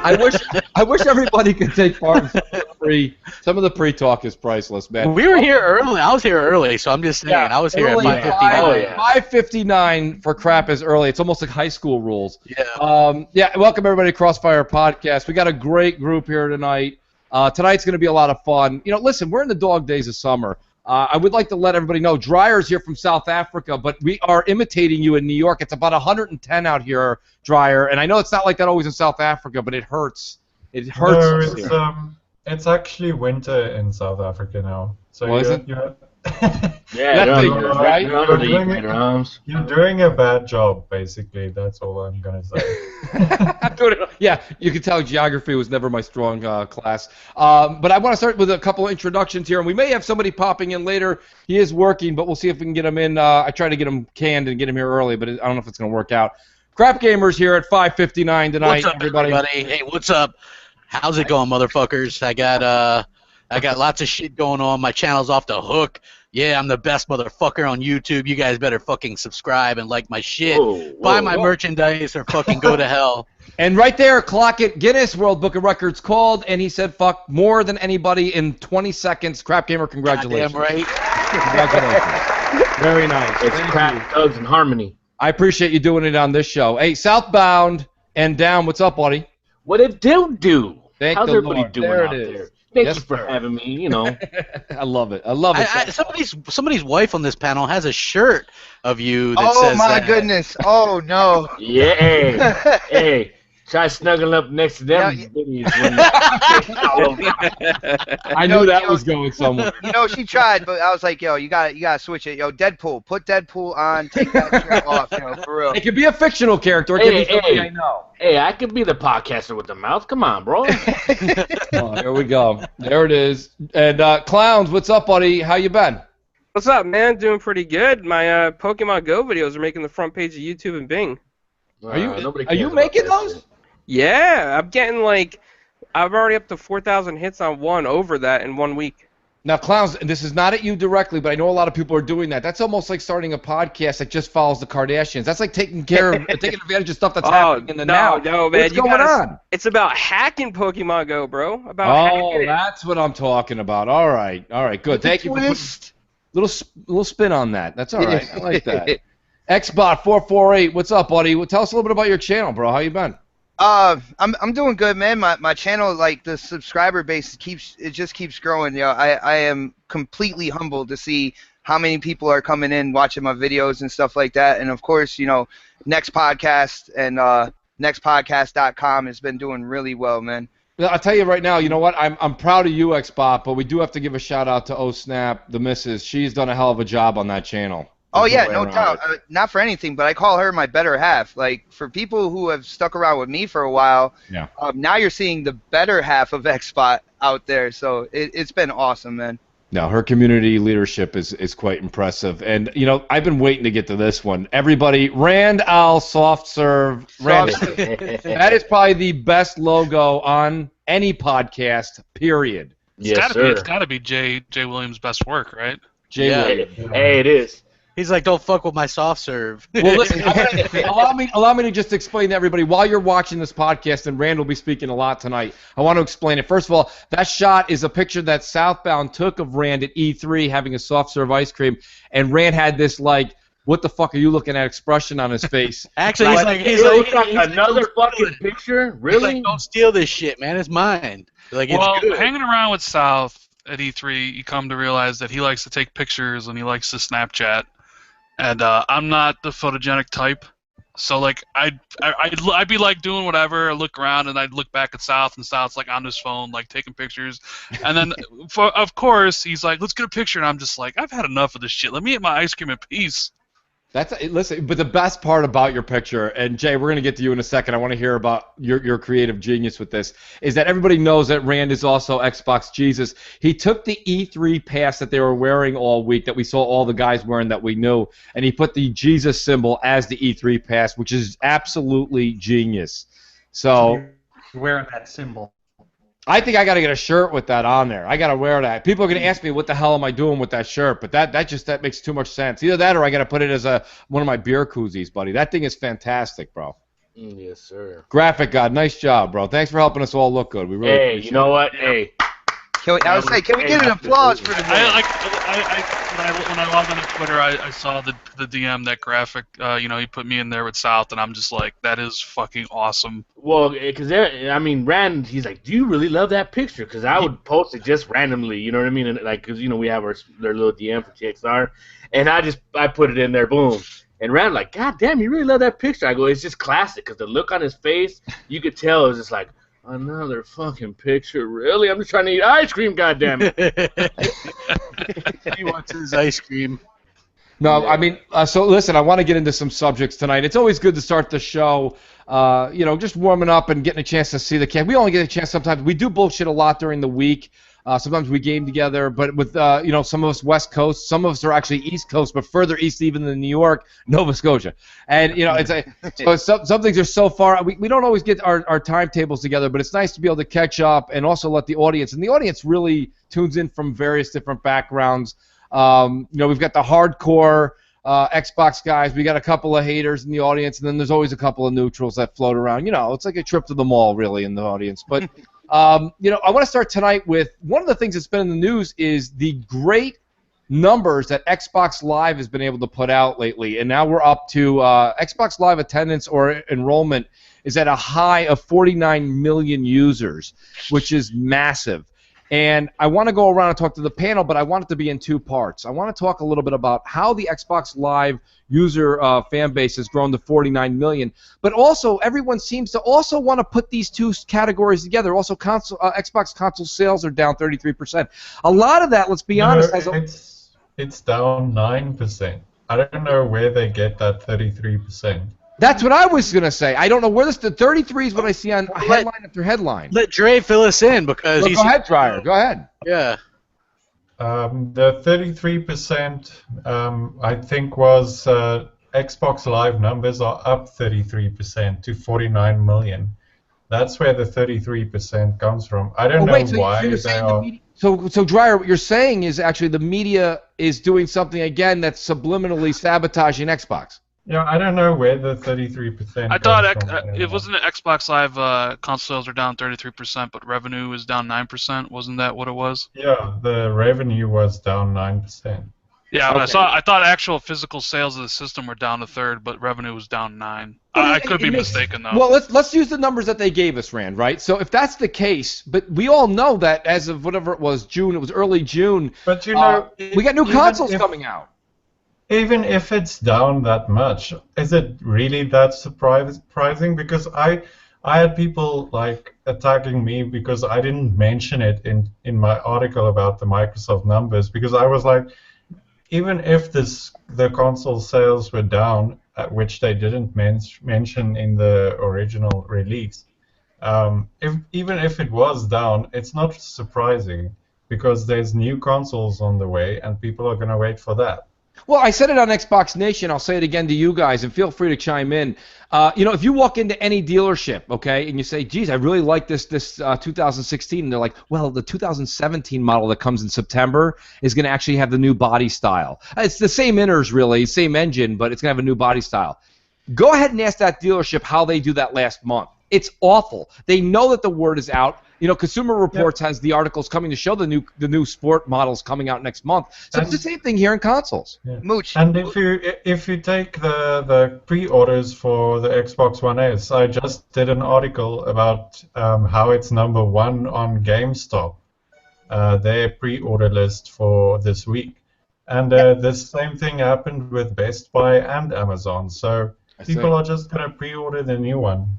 I wish everybody could take part in some of the pre-talk is priceless, man. We were here early. I was here early, so I'm just saying. I was here at 5:59. 5:59 for crap is early. It's almost like high school rules. Yeah. Welcome everybody to CrossFire Podcast. We got a great group here tonight. Tonight's going to be a lot of fun. You know, listen, we're in the dog days of summer. I would like to let everybody know, Dryer's here from South Africa, but we are imitating you in New York. It's about 110 out here, Dryer, and I know it's not like that always in South Africa, but it hurts. It hurts. No, it's actually winter in South Africa now. So You're doing a bad job, basically. That's all I'm going to say. Yeah, you can tell geography was never my strong class. But I want to start with a couple of introductions here, and we may have somebody popping in later. He is working, but we'll see if we can get him in. I tried to get him canned and get him here early, but I don't know if it's going to work out. Crap Gamers here at 5:59 tonight. What's up, everybody? Hey, what's up? How's it going, motherfuckers? I got lots of shit going on. My channel's off the hook. Yeah, I'm the best motherfucker on YouTube. You guys better fucking subscribe and like my shit. Buy my merchandise or fucking go to hell. And right there, clock it. Guinness World Book of Records called, and he said fuck more than anybody in 20 seconds. Crap Gamer, congratulations. Damn right. Congratulations. Very nice. It's Crap Thugs in Harmony. I appreciate you doing it on this show. Hey, Southbound and Down, what's up, buddy? What it do? Thank How's the everybody Lord. doing There out it is. there? Thank Yes, you for sir. having me, you know. I love it. I love it. Somebody's wife on this panel has a shirt of you that says Oh my that. goodness! Oh no! Yeah, hey, try snuggling up next to them. I knew that was going somewhere. You know, she tried, but I was like, yo, you gotta switch it. Yo, Deadpool, put Deadpool on, take that shirt off, you know, for real. It could be a fictional character. It could be somebody I know. Hey, I could be the podcaster with the mouth. Come on, bro. Oh, here we go. There it is. And Clowns, what's up, buddy? How you been? What's up, man? Doing pretty good. My Pokemon Go videos are making the front page of YouTube and Bing. Are you making those? Yeah, I'm getting I'm already up to 4,000 hits on one over that in 1 week. Now, Clowns, this is not at you directly, but I know a lot of people are doing that. That's almost like starting a podcast that just follows the Kardashians. That's like taking advantage of stuff that's happening in the now. No, man. What's going on? It's about hacking Pokemon Go, bro. That's what I'm talking about. All right, good. Thank you for putting little spin on that. That's all right. I like that. XBot448, what's up, buddy? Well, tell us a little bit about your channel, bro. How you been? I'm doing good, man. My channel, the subscriber base just keeps growing. You know, I am completely humbled to see how many people are coming in watching my videos and stuff like that. And of course, you know, Next Podcast and nextpodcast.com has been doing really well, man. Well, I'll tell you right now, you know what? I'm proud of you, XBot, but we do have to give a shout out to Snap, the missus. She's done a hell of a job on that channel. Oh yeah, no doubt. Not for anything, but I call her my better half. Like, for people who have stuck around with me for a while, now you're seeing the better half of XBot out there. So it's been awesome, man. No, her community leadership is quite impressive. And, you know, I've been waiting to get to this one. Everybody, Rand Al Soft Serve. That is probably the best logo on any podcast, period. It's gotta be Jay Williams' best work, right? Williams. Hey, it is. He's like, don't fuck with my soft serve. Well, listen, allow me to just explain to everybody, while you're watching this podcast, and Rand will be speaking a lot tonight, I want to explain it. First of all, that shot is a picture that Southbound took of Rand at E3 having a soft serve ice cream, and Rand had this, what the fuck are you looking at expression on his face. Actually, he's like another fucking picture? Really? He's like, don't steal this shit, man. It's mine. It's good. Hanging around with South at E3, you come to realize that he likes to take pictures and he likes to Snapchat. And I'm not the photogenic type, so I'd be doing whatever, look around, and I'd look back at South, and South's on his phone, taking pictures, and then of course he's like, let's get a picture, and I'm just like, I've had enough of this shit. Let me eat my ice cream in peace. Listen, but the best part about your picture, and Jay, we're going to get to you in a second. I want to hear about your creative genius with this, is that everybody knows that Rand is also Xbox Jesus. He took the E3 pass that they were wearing all week, that we saw all the guys wearing that we knew, and he put the Jesus symbol as the E3 pass, which is absolutely genius. So you're wearing that symbol. I think I got to get a shirt with that on there. I got to wear that. People are going to ask me, what the hell am I doing with that shirt? But that makes too much sense. Either that or I got to put it as one of my beer koozies, buddy. That thing is fantastic, bro. Yes, sir. Graphic God, nice job, bro. Thanks for helping us all look good. We really Hey, appreciate you know it. what? Hey. I was like, can we get an applause for the man? When I logged on to Twitter, I saw the DM that graphic. He put me in there with South, and I'm just like, that is fucking awesome. Well, because Rand, he's like, do you really love that picture? Because I would post it just randomly, you know what I mean? And like, because we have their little DM for TXR, and I put it in there, boom. And Rand like, God damn, you really love that picture. I go, it's just classic, because the look on his face, you could tell it was just like, another fucking picture, really? I'm just trying to eat ice cream, goddammit. He wants his ice cream. No, Yeah. I mean, so listen, I want to get into some subjects tonight. It's always good to start the show, just warming up and getting a chance to see the camp. We only get a chance sometimes. We do bullshit a lot during the week. Sometimes we game together, but with, some of us West Coast, some of us are actually East Coast, but further east even than New York, Nova Scotia. And, some things are so far. We don't always get our timetables together, but it's nice to be able to catch up and also let the audience, and the audience really tunes in from various different backgrounds. We've got the hardcore Xbox guys. We got a couple of haters in the audience, and then there's always a couple of neutrals that float around. It's like a trip to the mall, really, in the audience. But, I want to start tonight with one of the things that's been in the news is the great numbers that Xbox Live has been able to put out lately. And now we're up to Xbox Live attendance or enrollment is at a high of 49 million users, which is massive. And I want to go around and talk to the panel, but I want it to be in two parts. I want to talk a little bit about how the Xbox Live user fan base has grown to 49 million, but also everyone seems to also want to put these two categories together. Also, Xbox console sales are down 33%. A lot of that, let's be honest, it's down 9%. I don't know where they get that 33%. That's what I was gonna say. I don't know where the 33 is what I see on headline after headline. Let Dre fill us in because Go ahead, Dryer. Go ahead. Yeah. The 33%, I think, was Xbox Live numbers are up 33% to 49 million. That's where the 33% comes from. I don't know why they are. So Dryer, what you're saying is actually the media is doing something again that's subliminally sabotaging Xbox. Yeah, I don't know where the 33%. I thought it wasn't Xbox Live console sales are down 33%, but revenue is down 9%. Wasn't that what it was? Yeah, the revenue was down 9%. Yeah, Okay. I thought actual physical sales of the system were down a third, but revenue was down 9%. I could be mistaken though. Well, let's use the numbers that they gave us, Rand. Right. So if that's the case, but we all know that as of whatever it was early June. But we got new consoles coming out. Even if it's down that much, is it really that surprising? Because I had people like attacking me because I didn't mention it in my article about the Microsoft numbers, because I was like, even if the console sales were down, which they didn't mention in the original release, even if it was down, it's not surprising because there's new consoles on the way and people are going to wait for that. Well, I said it on Xbox Nation. I'll say it again to you guys, and feel free to chime in. If you walk into any dealership, okay, and you say, geez, I really like this 2016, and they're like, well, the 2017 model that comes in September is going to actually have the new body style. It's the same inners, really, same engine, but it's going to have a new body style. Go ahead and ask that dealership how they do that last month. It's awful. They know that the word is out. Consumer Reports has the articles coming to show the new sport models coming out next month. So it's the same thing here in consoles. Yeah. Mooch. And if you take the pre-orders for the Xbox One S, I just did an article about how it's number 1 on GameStop, their pre-order list for this week. And the same thing happened with Best Buy and Amazon. So people are just going to pre-order the new one.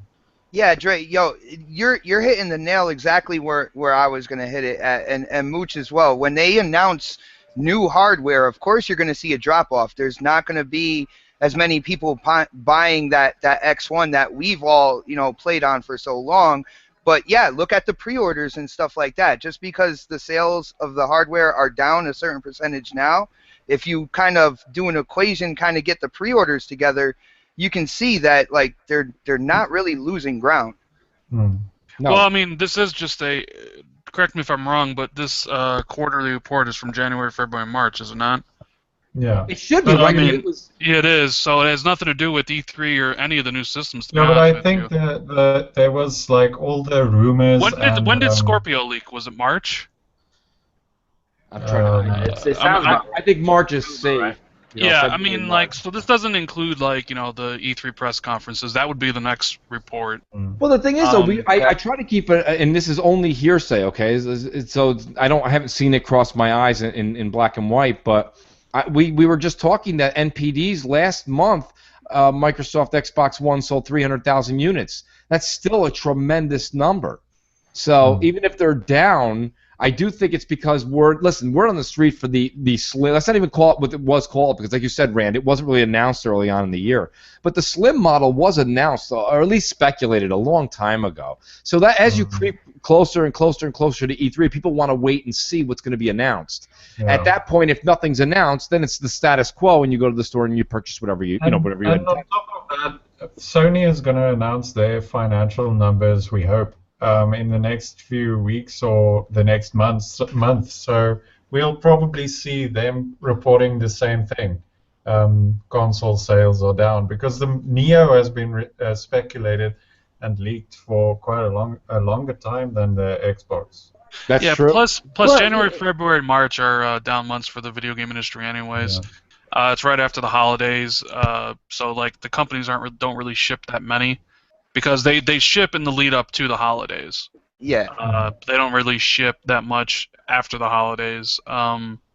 Yeah, Dre, you're hitting the nail exactly where I was going to hit it at, and Mooch as well. When they announce new hardware, of course you're going to see a drop-off. There's not going to be as many people buying that X1 that we've all, played on for so long. But, yeah, look at the pre-orders and stuff like that. Just because the sales of the hardware are down a certain percentage now, if you kind of do an equation, kind of get the pre-orders together, you can see that they're not really losing ground. No. Well, I mean, this is just correct me if I'm wrong, but this quarterly report is from January, February, March, is it not? Yeah. It should be, But, right? I mean, It was, Yeah, it is. So it has nothing to do with E3 or any of the new systems. To be Yeah, but honest I with think you. that there was like all the rumors and When did Scorpio leak? Was it March? I'm trying to. It sounds about I think March is safe. right. You know, Yeah, I February, mean, March. like, so this doesn't include like the E3 press conferences. That would be the next report. Well, the thing is, though, I Okay. try to keep it, and this is only hearsay, okay? So I haven't seen it cross my eyes in black and white, but we were just talking that NPDs last month, Microsoft Xbox One sold 300,000 units. That's still a tremendous number. So even if they're down, I do think it's because we're on the street for the slim. Let's not even call it what it was called, because like you said, Rand, it wasn't really announced early on in the year. But the slim model was announced, or at least speculated, a long time ago. So that as you creep closer and closer and closer to E3, people want to wait and see what's going to be announced. Yeah. At that point, if nothing's announced, then it's the status quo, and you go to the store and you purchase whatever whatever you And on intend. top of that, Sony is going to announce their financial numbers, we hope, in the next few weeks or the next month. So we'll probably see them reporting the same thing. Console sales are down because the Neo has been speculated and leaked for quite a longer time than the Xbox. That's Yeah, true. plus Well, January, February, and March are down months for the video game industry, anyways. It's right after the holidays, so like the companies don't really ship that many because they ship in the lead up to the holidays. Yeah. They don't really ship that much after the holidays.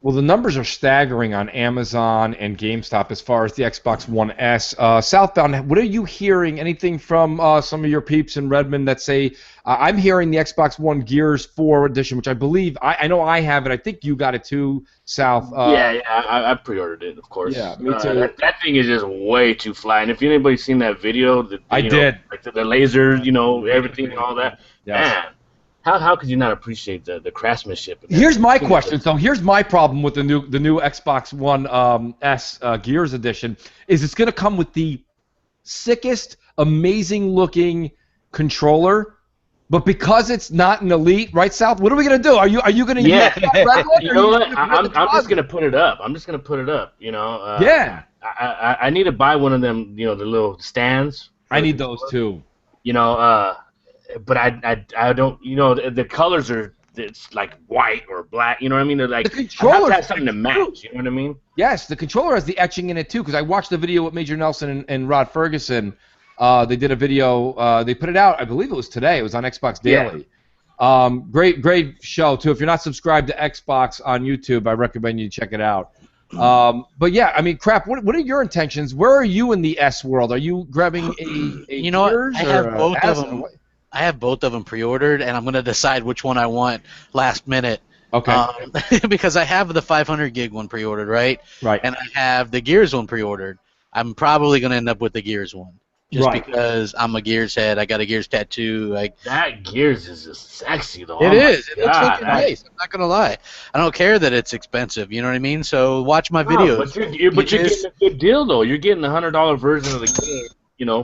Well, the numbers are staggering on Amazon and GameStop as far as the Xbox One S. Southbound, what are you hearing? Anything from some of your peeps in Redmond that say, I'm hearing the Xbox One Gears 4 edition, which I believe, I know I have it. I think you got it too, South. I pre-ordered it, of course. Yeah, me too. That thing is just way too fly. And if anybody's seen that video, I did. Like the laser, everything and all that, Yes. man. How could you not appreciate the craftsmanship? Here's my question. So here's my problem with the new Xbox One S Gears edition is it's going to come with the sickest, amazing looking controller, but because it's not an Elite, right, South? What are we going to do? Are you going to use that red one? You know what? I'm just gonna put it up. Yeah. I need to buy one of them. The little stands. I need those too. But I don't. The colors are. It's like white or black. You know what I mean? They're like, The controller I have to have something to match. You know what I mean? Yes, the controller has the etching in it too. Because I watched the video with Major Nelson and Rod Ferguson. They did a video. They put it out. I believe it was today. It was on Xbox Daily. Great show too. If you're not subscribed to Xbox on YouTube, I recommend you check it out. But yeah, I mean, crap. What are your intentions? Where are you in the S world? Are you grabbing a You know what? Gears I or have a both of S? them. I have both of them pre-ordered, and I'm gonna decide which one I want last minute. Okay. Because I have the 500 gig one pre-ordered, right? Right. And I have the Gears one pre-ordered. I'm probably gonna end up with the Gears one, just Right. because I'm a Gears head. I got a Gears tattoo. That Gears is just sexy though. It is. It looks God, fucking nice. I'm not gonna lie. I don't care that it's expensive. You know what I mean? So watch my videos. But you're getting a good deal though. You're getting the $100 version of the game.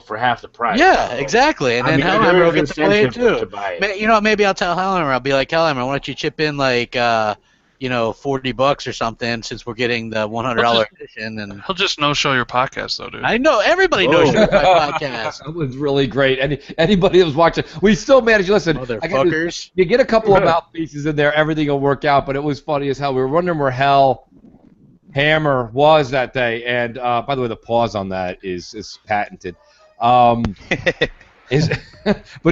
For half the price. Yeah, exactly. And then Hellhammer there will is get to play it incentive too. to buy it. Maybe I'll tell Hellhammer. I'll be like, Hellhammer, why don't you chip in like, $40 or something, since we're getting the $100 edition. And He'll just no-show your podcast, though, dude. I know everybody knows your podcast. That was really great. Anybody that was watching, we still managed. Listen, Motherfuckers. You get a couple of mouthpieces in there, everything will work out. But it was funny as hell. We were wondering where Hammer was that day. And by the way, the pause on that is patented. But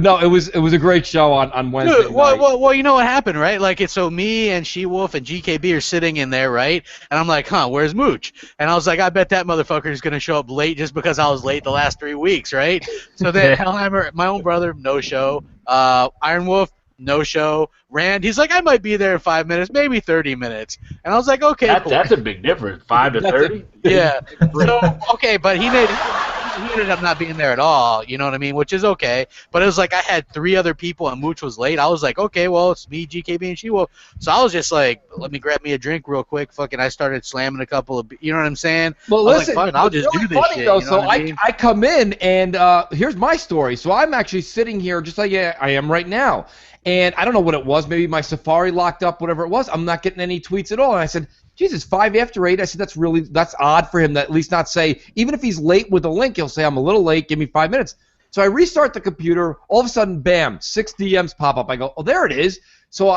no, it was a great show on Wednesday. Dude, well, you know what happened, right? Like, so me and She-Wolf and GKB are sitting in there, right? And I'm like, where's Mooch? And I was like, I bet that motherfucker is going to show up late just because I was late the last 3 weeks, right? So then Hellhammer, my own brother, no show. Iron Wolf, no show. Rand, he's like, I might be there in 5 minutes, maybe 30 minutes. And I was like, okay, cool. That's a big difference, 5 to 30. Yeah. So okay, but he ended up not being there at all. You know what I mean? Which is okay. But it was like I had 3 other people and Mooch was late. I was like, okay, well, it's me, GKB, and She-Wolf. So I was just like, let me grab me a drink real quick. Fucking, I started slamming a couple of, you know what I'm saying? Well, listen, like, fine, I'll just really do this funny, shit. though. You know So what I mean? I come in and here's my story. So I'm actually sitting here just like I am right now. And I don't know what it was. Maybe my Safari locked up, whatever it was. I'm not getting any tweets at all. And I said, Jesus, 5 after 8. I said, that's odd for him to at least not say, even if he's late with the link, he'll say, I'm a little late, give me 5 minutes. So I restart the computer, all of a sudden, bam, 6 DMs pop up. I go, oh, there it is. So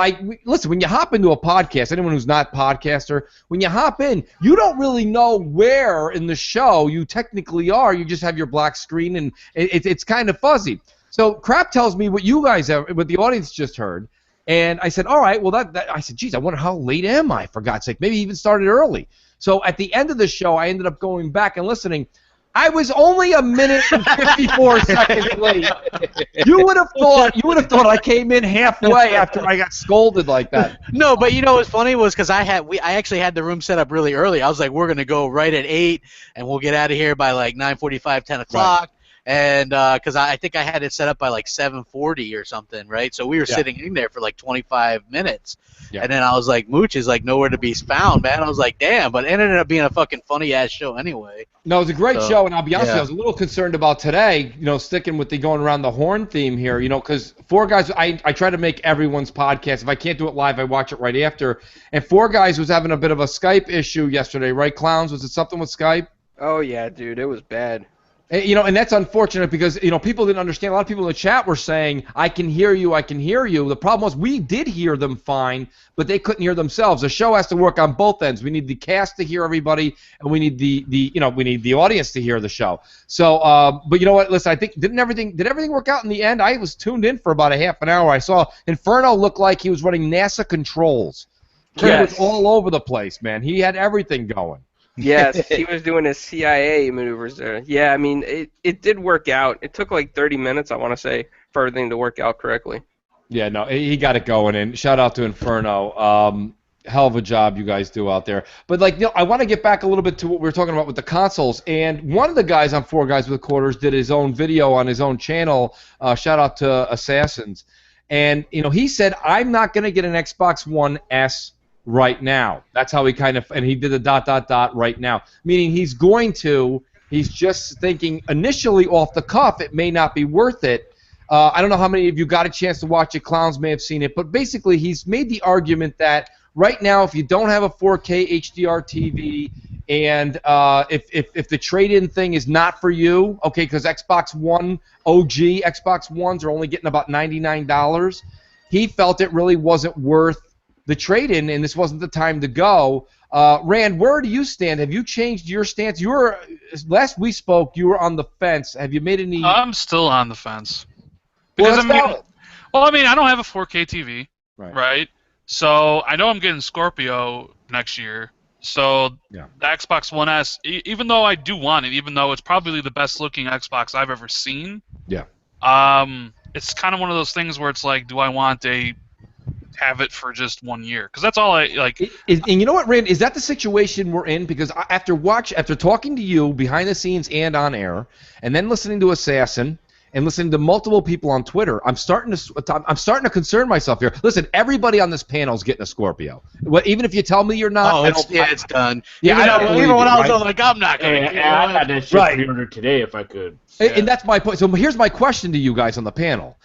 listen, when you hop into a podcast, anyone who's not a podcaster, when you hop in, you don't really know where in the show you technically are. You just have your black screen, and it's kind of fuzzy. So Crap tells me what you guys have, what the audience just heard. And I said, all right, well, I said, geez, I wonder how late am I, for God's sake. Maybe even started early. So at the end of the show, I ended up going back and listening. I was only a minute and 54 seconds late. You would have thought I came in halfway after I got scolded like that. No, but you know what's funny was because I actually had the room set up really early. I was like, we're gonna go right at 8, and we'll get out of here by like 9:45, 10 o'clock. Right. And because I think I had it set up by like 7:40 or something, right? So we were sitting in there for like 25 minutes. Yeah. And then I was like, Mooch is like nowhere to be found, man. I was like, damn, but it ended up being a fucking funny-ass show anyway. No, it was a great show, and I'll be honest with you, I was a little concerned about today, sticking with the going around the horn theme here, because Four Guys, I try to make everyone's podcast. If I can't do it live, I watch it right after. And Four Guys was having a bit of a Skype issue yesterday, right, Clowns? Was it something with Skype? Oh, yeah, dude, it was bad. And that's unfortunate because, people didn't understand. A lot of people in the chat were saying, I can hear you, I can hear you. The problem was we did hear them fine, but they couldn't hear themselves. The show has to work on both ends. We need the cast to hear everybody, and we need we need the audience to hear the show. So, but you know what? Listen, I think did everything work out in the end? I was tuned in for about a half an hour. I saw Inferno look like he was running NASA controls. He was all over the place, man. He had everything going. Yes, he was doing his CIA maneuvers there. Yeah, I mean, it did work out. It took like 30 minutes, I want to say, for everything to work out correctly. Yeah, no, he got it going, and shout out to Inferno. Hell of a job you guys do out there. But, I want to get back a little bit to what we were talking about with the consoles, and one of the guys on Four Guys with Quarters did his own video on his own channel. Shout out to Assassins. And, he said, I'm not going to get an Xbox One S right now. That's how he and he did the ... right now. Meaning he's just thinking initially off the cuff it may not be worth it. I don't know how many of you got a chance to watch it. Clowns may have seen it. But basically he's made the argument that right now if you don't have a 4K HDR TV and if the trade-in thing is not for you, okay, because Xbox One, OG Xbox Ones are only getting about $99, he felt it really wasn't worth the trade-in, and this wasn't the time to go. Rand, where do you stand? Have you changed your stance? Last we spoke, you were on the fence. Have you made any? I'm still on the fence. Because I don't have a 4K TV, right? So I know I'm getting Scorpio next year. So the Xbox One S, even though I do want it, even though it's probably the best-looking Xbox I've ever seen, it's kind of one of those things where it's like, do I want have it for just 1 year? Because that's all I like. And you know what, Rand? Is that the situation we're in? Because after talking to you behind the scenes and on air, and then listening to Assassin and listening to multiple people on Twitter, I'm starting to concern myself here. Listen, everybody on this panel is getting a Scorpio. Even if you tell me you're not, it's done. Yeah, even when I was like, I'm not going to. I had that shit pre-ordered today if I could. And that's my point. So here's my question to you guys on the panel: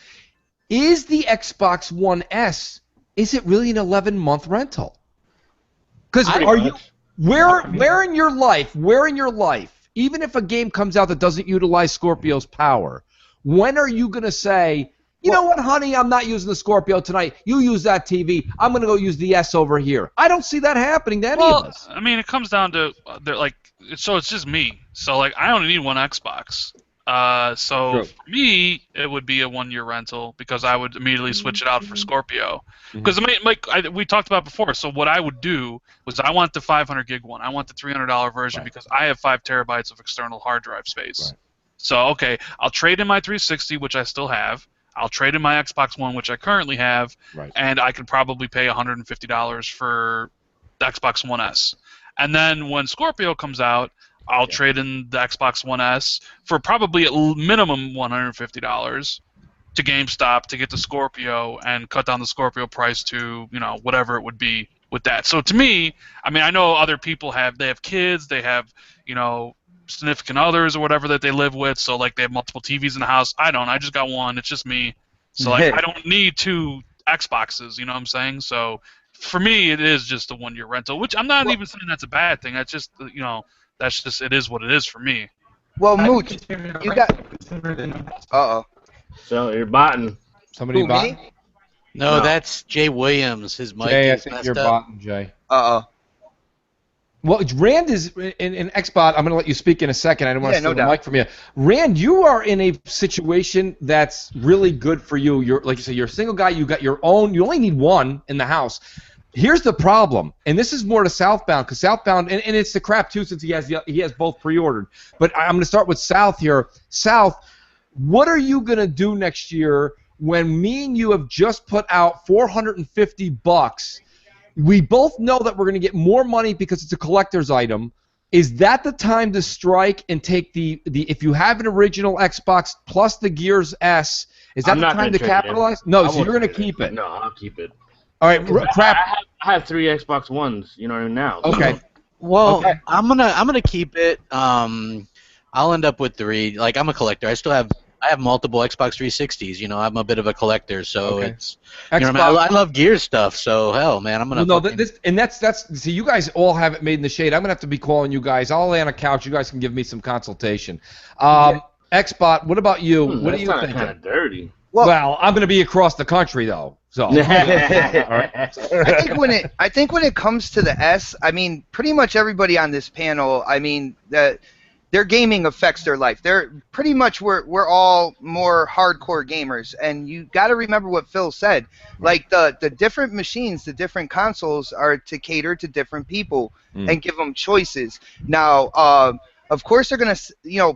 is the Xbox One S, is it really an 11-month rental? Because where in your life, even if a game comes out that doesn't utilize Scorpio's power, when are you going to say, you know what, honey, I'm not using the Scorpio tonight. You use that TV. I'm going to go use the S over here. I don't see that happening to any of us. I mean, it comes down to, so it's just me. So, I only need one Xbox. For me, it would be a 1-year rental because I would immediately switch it out for Scorpio. Because we talked about before. So what I would do was I want the 500 gig one. I want the $300 version because I have 5 terabytes of external hard drive space. Right. So okay, I'll trade in my 360, which I still have. I'll trade in my Xbox One, which I currently have, and I could probably pay $150 for the Xbox One S. And then when Scorpio comes out, I'll trade in the Xbox One S for probably at minimum $150 to GameStop to get the Scorpio and cut down the Scorpio price to, whatever it would be with that. So to me, I mean, I know other people have kids, they have, significant others or whatever that they live with, so they have multiple TVs in the house. I don't. I just got one. It's just me. So I don't need 2 Xboxes, you know what I'm saying? So for me, it is just a 1-year rental, which I'm not even saying that's a bad thing. That's just, that's just, it is what it is for me. Well, Mooch, you got. Uh-oh. So you're botting. Somebody Who, bought? me? No, No. that's Jay Williams. His mic Jay, I is think messed you're up. botting, Jay. Uh-oh. Well, Rand is in XBot. I'm going to let you speak in a second. I don't want to steal the doubt. mic from you. Rand, you are in a situation that's really good for you. You're, like you say, you're a single guy. You got your own. You only need one in the house. Here's the problem, and this is more to Southbound, because Southbound, and it's the crap too, since he has both pre-ordered. But I'm going to start with South here. South, what are you going to do next year when me and you have just put out $450? We both know that we're going to get more money because it's a collector's item. Is that the time to strike and take the if you have an original Xbox plus the Gears S, is that I'm the not time gonna to trade it in. capitalize? No, I so won't you're going to trade keep it. No, I'll keep it. All right, crap. I have 3 Xbox Ones, now. So. Okay. Well, Okay. I'm gonna keep it. I'll end up with 3. Like, I'm a collector. I have multiple Xbox 360s. I'm a bit of a collector, so Okay. it's. Xbox. I love Gears stuff. So hell, man, I'm gonna. Well, no, fucking- that's see, you guys all have it made in the shade. I'm gonna have to be calling you guys. I'll lay on a couch. You guys can give me some consultation. Xbot, what about you? What are you thinking? Kind of dirty. Well, I'm gonna be across the country though. So. All right. I think when it comes to the S, I mean, pretty much everybody on this panel, I mean, their gaming affects their life. They're pretty much we're all more hardcore gamers, and you got to remember what Phil said. Like the different machines, the different consoles are to cater to different people and give them choices. Now, of course, they're gonna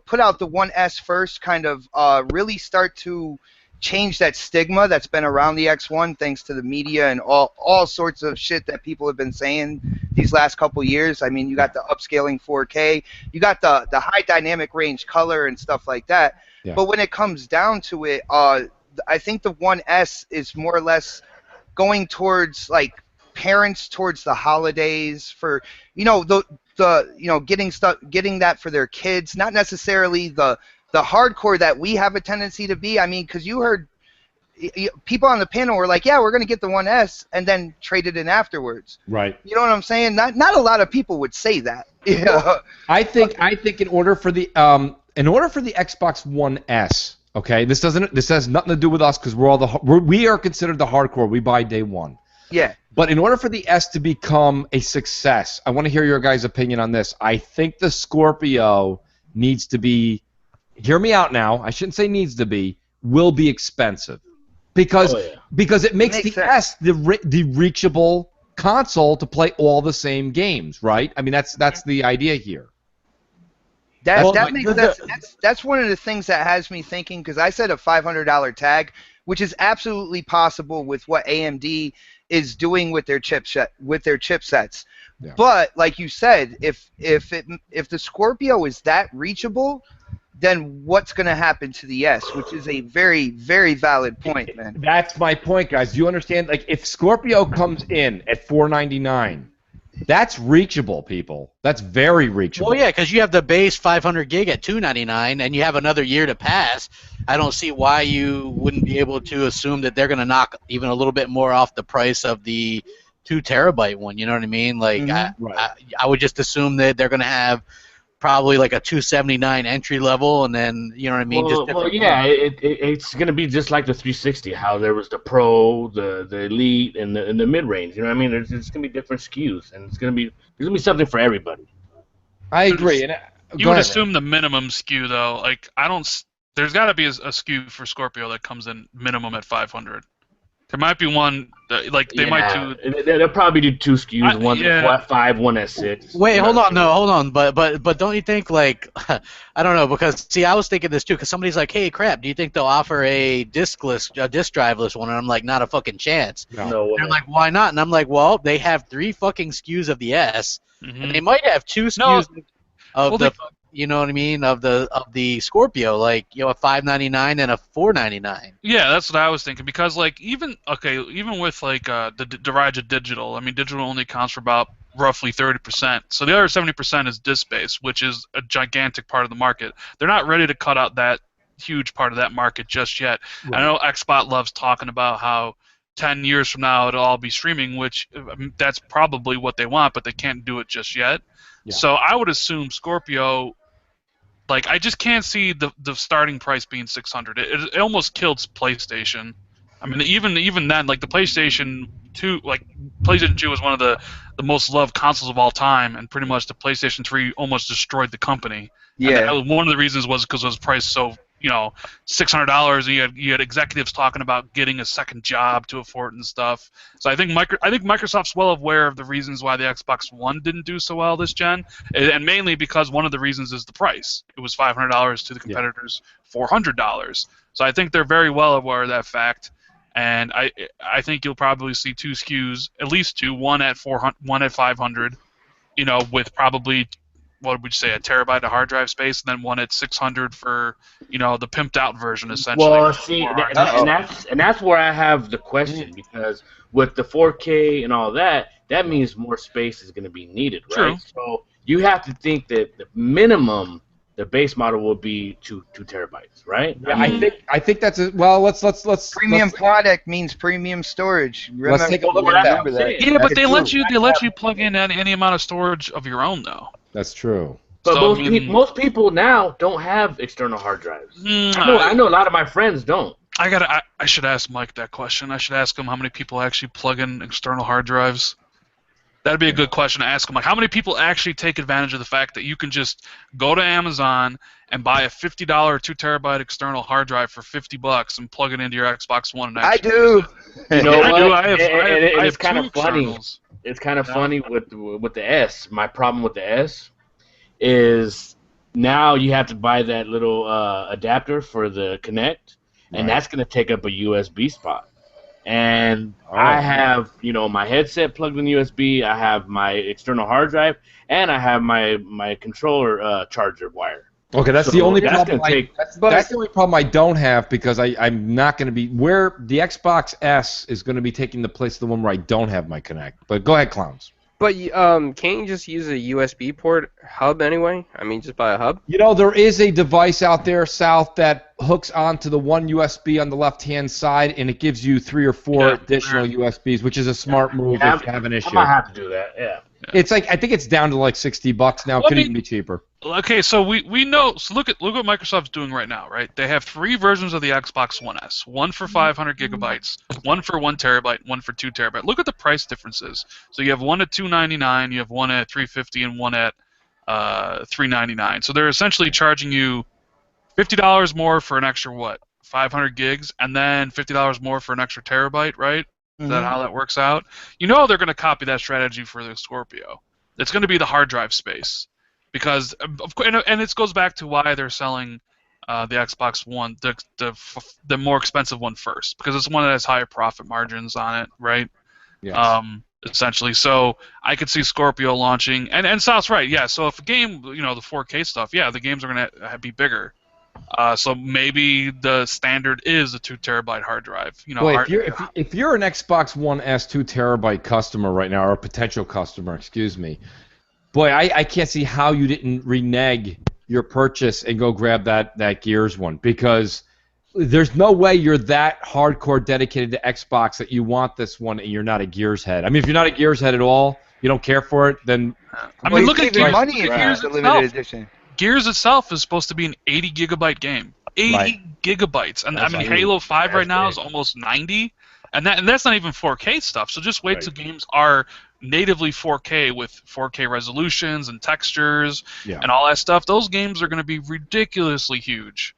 put out the 1S first, kind of really start to change that stigma that's been around the X1 thanks to the media and all sorts of shit that people have been saying these last couple years. I mean, you got the upscaling 4K, you got the high dynamic range color and stuff like that. Yeah. But when it comes down to it, I think the 1S is more or less going towards like parents towards the holidays for getting that for their kids, not necessarily the hardcore that we have a tendency to be. I mean, because you heard people on the panel were like, yeah, we're going to get the 1S and then trade it in afterwards. Right. You know what I'm saying? Not a lot of people would say that. Yeah. I think in order for the Xbox One S, okay, this has nothing to do with us because we are considered the hardcore. We buy day one. Yeah. But in order for the S to become a success, I want to hear your guys' opinion on this. I think the Scorpio needs to be. Hear me out now. I shouldn't say needs to be. Will be expensive, because it makes the S the reachable console to play all the same games, right? I mean that's the idea here. That makes that's one of the things that has me thinking, because I said a $500 tag, which is absolutely possible with what AMD is doing with their chipsets. Yeah. But like you said, if the Scorpio is that reachable, then what's going to happen to the S, which is a very, very valid point, man. That's my point, guys. Do you understand? Like, if Scorpio comes in at $499, that's reachable, people. That's very reachable. Well, yeah, because you have the base 500 gig at $299, and you have another year to pass. I don't see why you wouldn't be able to assume that they're going to knock even a little bit more off the price of the 2 terabyte one. You know what I mean? Like, I would just assume that they're going to have probably like a 279 entry level, and then you know what I mean. It's gonna be just like the 360. How there was the Pro, the Elite, and the mid range. You know what I mean? There's gonna be different SKUs, and there's gonna be something for everybody. I agree. And you would assume the minimum SKU though. Like there's got to be a SKU for Scorpio that comes in minimum at 500. There might be one might do. They'll probably do 2 SKUs, one at 5, one at 6. Wait, hold on. But don't you think, like, I don't know, because see, I was thinking this too, because somebody's like, hey, crap, do you think they'll offer a disk driveless one? And I'm like, not a fucking chance. No way. They're like, why not? And I'm like, well, they have 3 fucking SKUs of the S, and they might have 2 SKUs of the. You know what I mean, of the Scorpio, like, a $599 and a $499. Yeah, that's what I was thinking, because like even with like the rise of digital, I mean, digital only accounts for about roughly 30%. So the other 70% is disk based, which is a gigantic part of the market. They're not ready to cut out that huge part of that market just yet. Right. I know XBot loves talking about how 10 years from now it'll all be streaming, which that's probably what they want, but they can't do it just yet. Yeah. So I would assume Scorpio, like, I just can't see the starting price being $600. It almost killed PlayStation. I mean, even then, like the PlayStation 2, like PlayStation 2 was one of the most loved consoles of all time, and pretty much the PlayStation 3 almost destroyed the company. Yeah. And one of the reasons was because it was priced so, $600, and you had executives talking about getting a second job to afford it and stuff. So I think Microsoft's well aware of the reasons why the Xbox One didn't do so well this gen, and mainly because one of the reasons is the price. It was $500 to the competitors, $400. So I think they're very well aware of that fact. And I think you'll probably see two SKUs, at least two, one at 500, with probably, what would you say, a terabyte of hard drive space, and then one at 600 for, the pimped out version, essentially. Well, see, and that's where I have the question, because with the 4K and all that, that means more space is going to be needed, right? True. So you have to think that the minimum, the base model will be 2 terabytes, right? Yeah, I think that's well. Let's Premium product means premium storage. Remember, let's take a look at that. remember that. Yeah, but they let you plug in any amount of storage of your own, though. That's true. But So, most people now don't have external hard drives. I know a lot of my friends don't. I should ask Mike that question. I should ask him how many people actually plug in external hard drives. That'd be a good question to ask him. Like, how many people actually take advantage of the fact that you can just go to Amazon and buy a $50 2 terabyte external hard drive for $50 and plug it into your Xbox One? And I actually do. use it? You know I what? do. I And have it's kind two of funny. externals. It's kind of funny with the S. My problem with the S is now you have to buy that little adapter for the Kinect, and that's going to take up a USB spot. And I have, my headset plugged in USB. I have my external hard drive, and I have my controller charger wire. Okay, that's So the only that's problem. gonna take- That's the only problem I don't have, because I'm not going to be where the Xbox S is going to be taking the place of the one where I don't have my Kinect. But go ahead, clowns. But can't you just use a USB port hub anyway? I mean, just buy a hub? There is a device out there, South, that hooks onto the one USB on the left-hand side, and it gives you 3 or 4 additional USBs, which is a smart move if you have an issue. I might have to do that, yeah. It's like, I think it's down to like $60 now. Could even be cheaper. Okay, so we know. So look what Microsoft's doing right now, right? They have 3 versions of the Xbox One S. One for 500 gigabytes, one for 1 terabyte, one for 2 terabyte. Look at the price differences. So you have one at $299, you have one at $350, and one at $399. So they're essentially charging you $50 more for an extra 500 gigs, and then $50 more for an extra terabyte, right? Is that how that works out? They're going to copy that strategy for the Scorpio. It's going to be the hard drive space, because and it goes back to why they're selling the Xbox One, the more expensive one first, because it's one that has higher profit margins on it, right? Yes. Essentially, so I could see Scorpio launching, and Sal's right, yeah. So if a game, the 4K stuff, yeah, the games are going to be bigger. So maybe the standard is a 2 terabyte hard drive. Boy, if you're an Xbox One S 2 terabyte customer right now, or a potential customer, excuse me, boy, I can't see how you didn't renege your purchase and go grab that Gears one, because there's no way you're that hardcore dedicated to Xbox that you want this one and you're not a Gears head. I mean, if you're not a Gears head at all, you don't care for it, then I mean, look at Gears. Gears. Money if Gears it's a itself. limited edition. Gears itself is supposed to be an 80 gigabyte game. 80 gigabytes. And I mean, Halo 5 right now is almost 90. And that's not even 4K stuff. So just wait till games are natively 4K with 4K resolutions and textures and all that stuff. Those games are going to be ridiculously huge.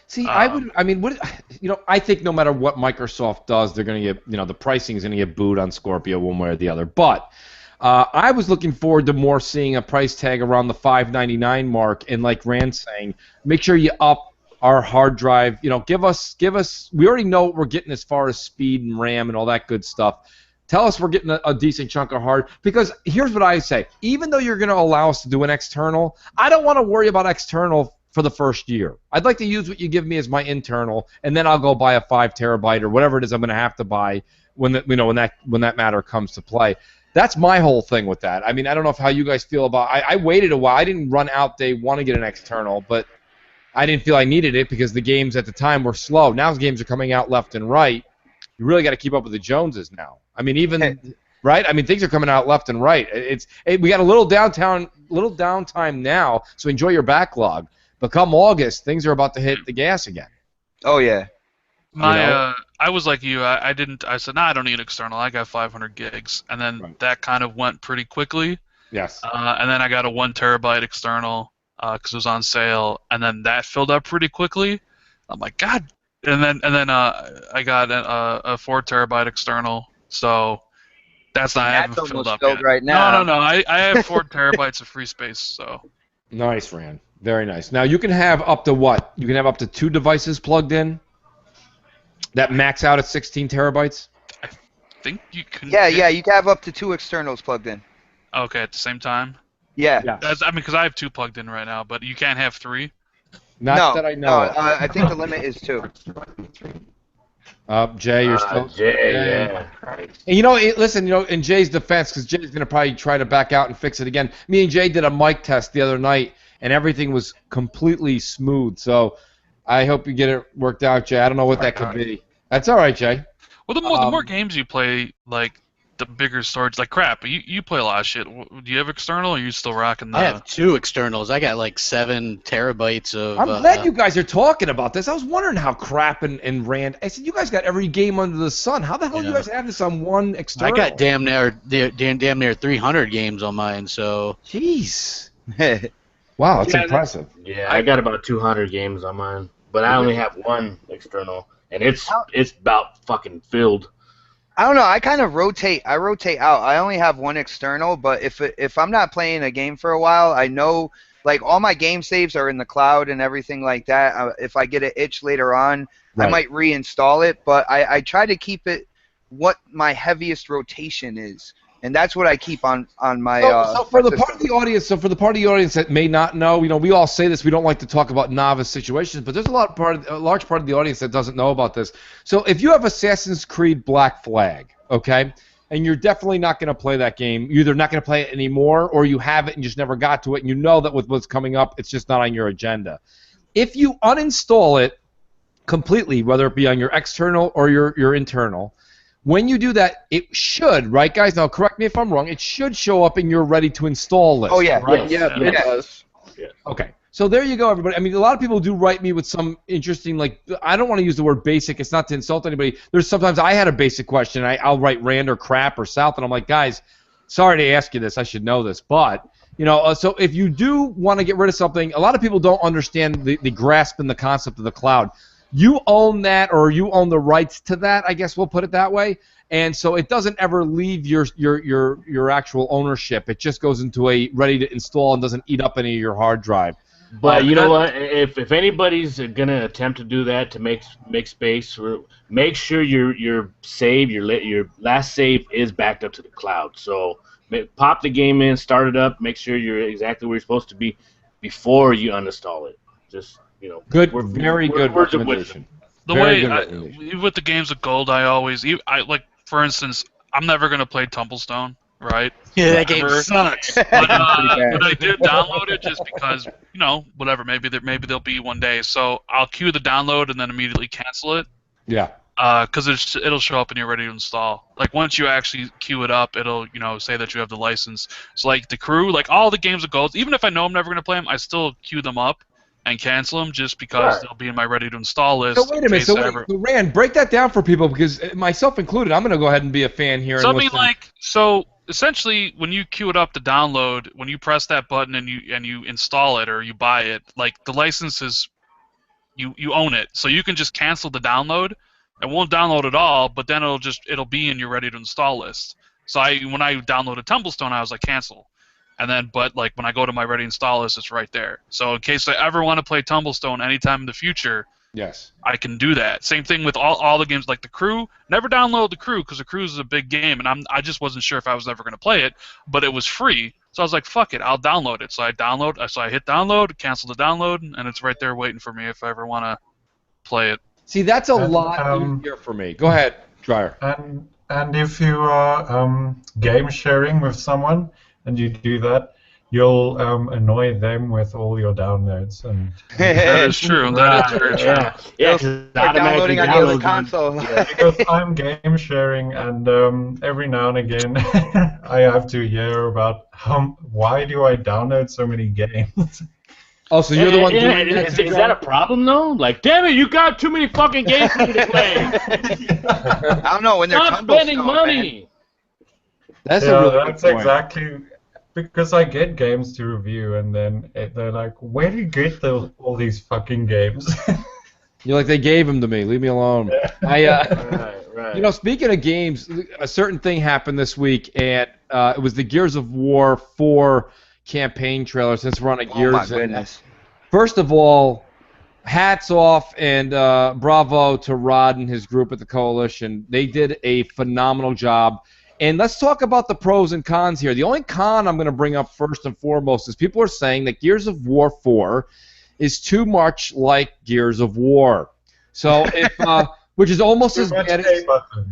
See, I think no matter what Microsoft does, they're going to get, the pricing is going to get booed on Scorpio one way or the other. But I was looking forward to more seeing a price tag around the $599 mark, and like Rand's saying, make sure you up our hard drive. Give us. We already know what we're getting as far as speed and RAM and all that good stuff. Tell us we're getting a decent chunk of hard. Because here's what I say: even though you're going to allow us to do an external, I don't want to worry about external for the first year. I'd like to use what you give me as my internal, and then I'll go buy a 5 terabyte or whatever it is I'm going to have to buy when that matter comes to play. That's my whole thing with that. I mean, I don't know how you guys feel about. I waited a while. I didn't run out day one to get an external, but I didn't feel I needed it because the games at the time were slow. Now the games are coming out left and right. you really got to keep up with the Joneses now. I mean, even right. I mean, things are coming out left and right. We got a little downtime now, so enjoy your backlog. But come August, things are about to hit the gas again. Oh yeah. I was like you. I said, I don't need external. I got 500 gigs, and then that kind of went pretty quickly. Yes. And then I got a 1 terabyte external because it was on sale, and then that filled up pretty quickly. I'm like, God. And then I got a 4 terabyte external, so that's not. I haven't filled up yet. Right now. No. I have 4 terabytes of free space, so. Nice, Rand. Very nice. Now you can have up to what? You can have up to 2 devices plugged in that max out at 16 terabytes. I think you can. Yeah, you can have up to 2 externals plugged in. Okay, at the same time. Yeah. Because I have 2 plugged in right now, but you can't have 3. Not that I know. No, I think the limit is 2. Jay, you're still. Jay, yeah. And listen, in Jay's defense, because Jay's going to probably try to back out and fix it again. Me and Jay did a mic test the other night, and everything was completely smooth. So I hope you get it worked out, Jay. I don't know what that could be. That's all right, Jay. Well, the more games you play, like, the bigger storage, like crap. You play a lot of shit. Do you have external, or are you still rocking the? I have 2 externals. I got like 7 terabytes of. I'm glad you guys are talking about this. I was wondering how crap and Rand. I said you guys got every game under the sun. How the hell do you guys have this on one external? I got damn near 300 games on mine. So. Jeez. Wow, that's impressive. Yeah, I got about 200 games on mine, but I only have 1 external, and it's about fucking filled. I don't know. I kind of rotate. I rotate out. I only have 1 external, but if I'm not playing a game for a while, I know like all my game saves are in the cloud and everything like that. If I get an itch later on, I might reinstall it. But I try to keep it what my heaviest rotation is, and that's what I keep on my. So for the part of the audience, that may not know, we all say this. We don't like to talk about novice situations, but there's a large part of the audience that doesn't know about this. So if you have Assassin's Creed Black Flag, okay, and you're definitely not going to play that game, you're either not going to play it anymore, or you have it and just never got to it, and you know that with what's coming up, it's just not on your agenda. If you uninstall it completely, whether it be on your external or your internal. When you do that, it should, right, guys? Now, correct me if I'm wrong. It should show up in your ready to install list. Oh, yeah. Right? Yeah, it does. Okay. So there you go, everybody. I mean, a lot of people do write me with some interesting, like, I don't want to use the word basic. It's not to insult anybody. There's sometimes I had a basic question. I'll write Rand or crap or South, and I'm like, guys, sorry to ask you this. I should know this. But, so if you do want to get rid of something, a lot of people don't understand the grasp and the concept of the cloud. You own that, or you own the rights to that, I guess we'll put it that way. And so it doesn't ever leave your actual ownership. It just goes into a ready to install and doesn't eat up any of your hard drive. But you know what? If anybody's gonna attempt to do that to make space, make sure your save, your last save is backed up to the cloud. So pop the game in, start it up, make sure you're exactly where you're supposed to be before you uninstall it. Just good, very good recommendation. The way with the games of gold, I like, for instance, I'm never gonna play Tumblestone, right? Yeah, that game sucks. But I did download it just because, whatever. Maybe there'll be one day. So I'll queue the download and then immediately cancel it. Yeah. Because it'll show up and you're ready to install. Like once you actually queue it up, it'll say that you have the license. So like the Crew, like all the games of gold, even if I know I'm never gonna play them, I still queue them up and cancel them just because they'll be in my ready to install list. So wait a minute. So Rand, break that down for people, because myself included, I'm going to go ahead and be a fan here. So essentially, when you queue it up to download, when you press that button and you install it or you buy it, like the license is, you own it. So you can just cancel the download. It won't download at all, but then it'll be in your ready to install list. So when I downloaded Tumblestone, I was like cancel. And then, but like when I go to my ready install list, it's right there. So in case I ever want to play Tumblestone anytime in the future, yes, I can do that. Same thing with all the games like the Crew. Never download the Crew because the Crew is a big game, and I just wasn't sure if I was ever going to play it, but it was free. So I was like, fuck it, I'll download it. So I hit download, cancel the download, and it's right there waiting for me if I ever want to play it. See, that's a lot easier for me. Go ahead, Dryer. And if you are game sharing with someone, and you do that, you'll annoy them with all your downloads. And That is true. That is very true. Yeah, They'll start downloading on the other console. because I'm game sharing, and every now and again I have to hear about why do I download so many games. Oh, so you're the one doing is that a problem though? Like, damn it, you got too many fucking games for me to play. I don't know when they're Stop spending money. That's Yeah, a really that's good point. exactly because I get games to review, and then they're like, "Where do you get all these fucking games?" You're like, they gave them to me. Leave me alone. I, Right. You know, speaking of games, a certain thing happened this week, and it was the Gears of War 4 campaign trailer. Since we're on a Gears, Oh my goodness. First of all, hats off and bravo to Rod and his group at the Coalition. They did a phenomenal job. And let's talk about the pros and cons here. The only con I'm going to bring up first and foremost is people are saying that Gears of War 4 is too much like Gears of War. So if which is almost as bad as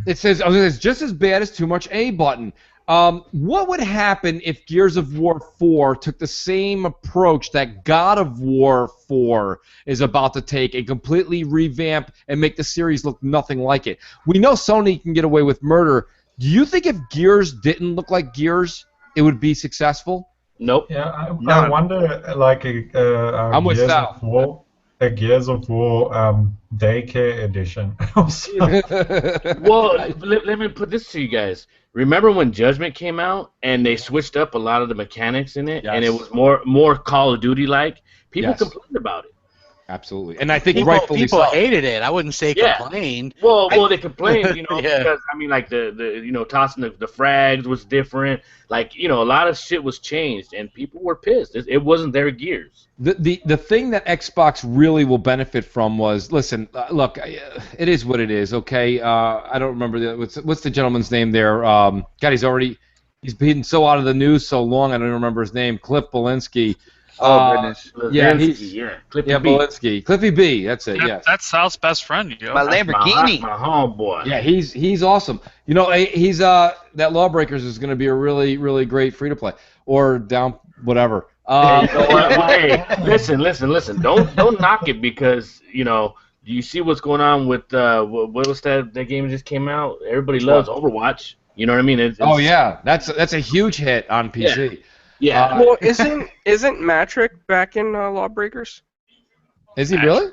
it says. It's just as bad as too much A button. What would happen if Gears of War 4 took the same approach that God of War 4 is about to take and completely revamp and make the series look nothing like it? We know Sony can get away with murder. Do you think if Gears didn't look like Gears, it would be successful? Nope. Yeah, I wonder, like I'm with Sal. A Gears of War daycare edition. Well, let me put this to you guys. Remember when Judgment came out and they switched up a lot of the mechanics in it, and it was more Call of Duty like? People complained about it. Absolutely, and I think People rightfully so. hated it. I wouldn't say complained. Well, they complained, because I mean, like the tossing the frags was different. Like, a lot of shit was changed, and people were pissed. It wasn't their Gears. The thing that Xbox really will benefit from was, listen, look, it is what it is. Okay, I don't remember what's the gentleman's name there. God, he's been so out of the news so long. I don't remember his name. Cliff Belinsky. Oh goodness. Cliffy B. Belinsky. Cliffy B. That's it. Yes. That's Sal's best friend, yo. My Lamborghini. My homeboy. Yeah, he's awesome. He's that Lawbreakers is going to be a really, really great free to play or down whatever. Hey, listen. Don't knock it because you see what's going on with what was that game that just came out? Everybody loves Overwatch. You know what I mean? That's a huge hit on PC. Yeah. Well, isn't Matrick back in Lawbreakers? Is he really?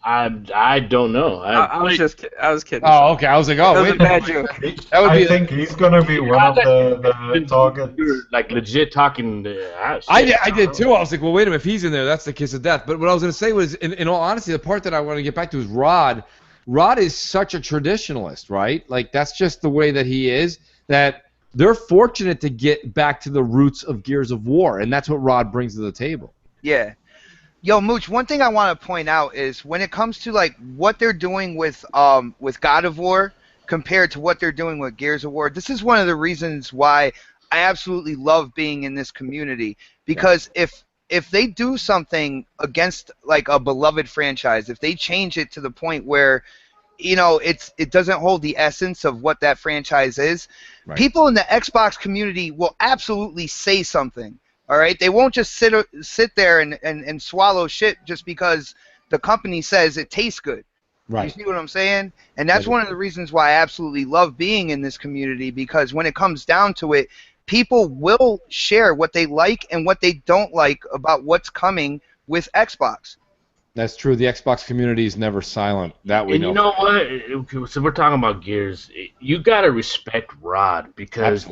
I don't know. I was kidding. Oh, okay. I was like, That was wait a bad joke. I think he's gonna be one of the targets. You're like legit talking. I did too. I was like, well, wait a minute. If he's in there, that's the kiss of death. But what I was going to say was, in all honesty, the part that I want to get back to is Rod. Rod is such a traditionalist, right? Like, that's just the way that he is, that they're fortunate to get back to the roots of Gears of War, and that's what Rod brings to the table. Yeah. Yo, Mooch, one thing I want to point out is when it comes to like what they're doing with God of War compared to what they're doing with Gears of War, this is one of the reasons why I absolutely love being in this community, because if they do something against like a beloved franchise, if they change it to the point where it doesn't hold the essence of what that franchise is, right, people in the Xbox community will absolutely say something. All right, they won't just sit there and swallow shit just because the company says it tastes good. Right. You see what I'm saying? And that's one of the reasons why I absolutely love being in this community, because when it comes down to it, people will share what they like and what they don't like about what's coming with Xbox. That's true. The Xbox community is never silent. That we know. And you know what? So we're talking about Gears. You gotta respect Rod, because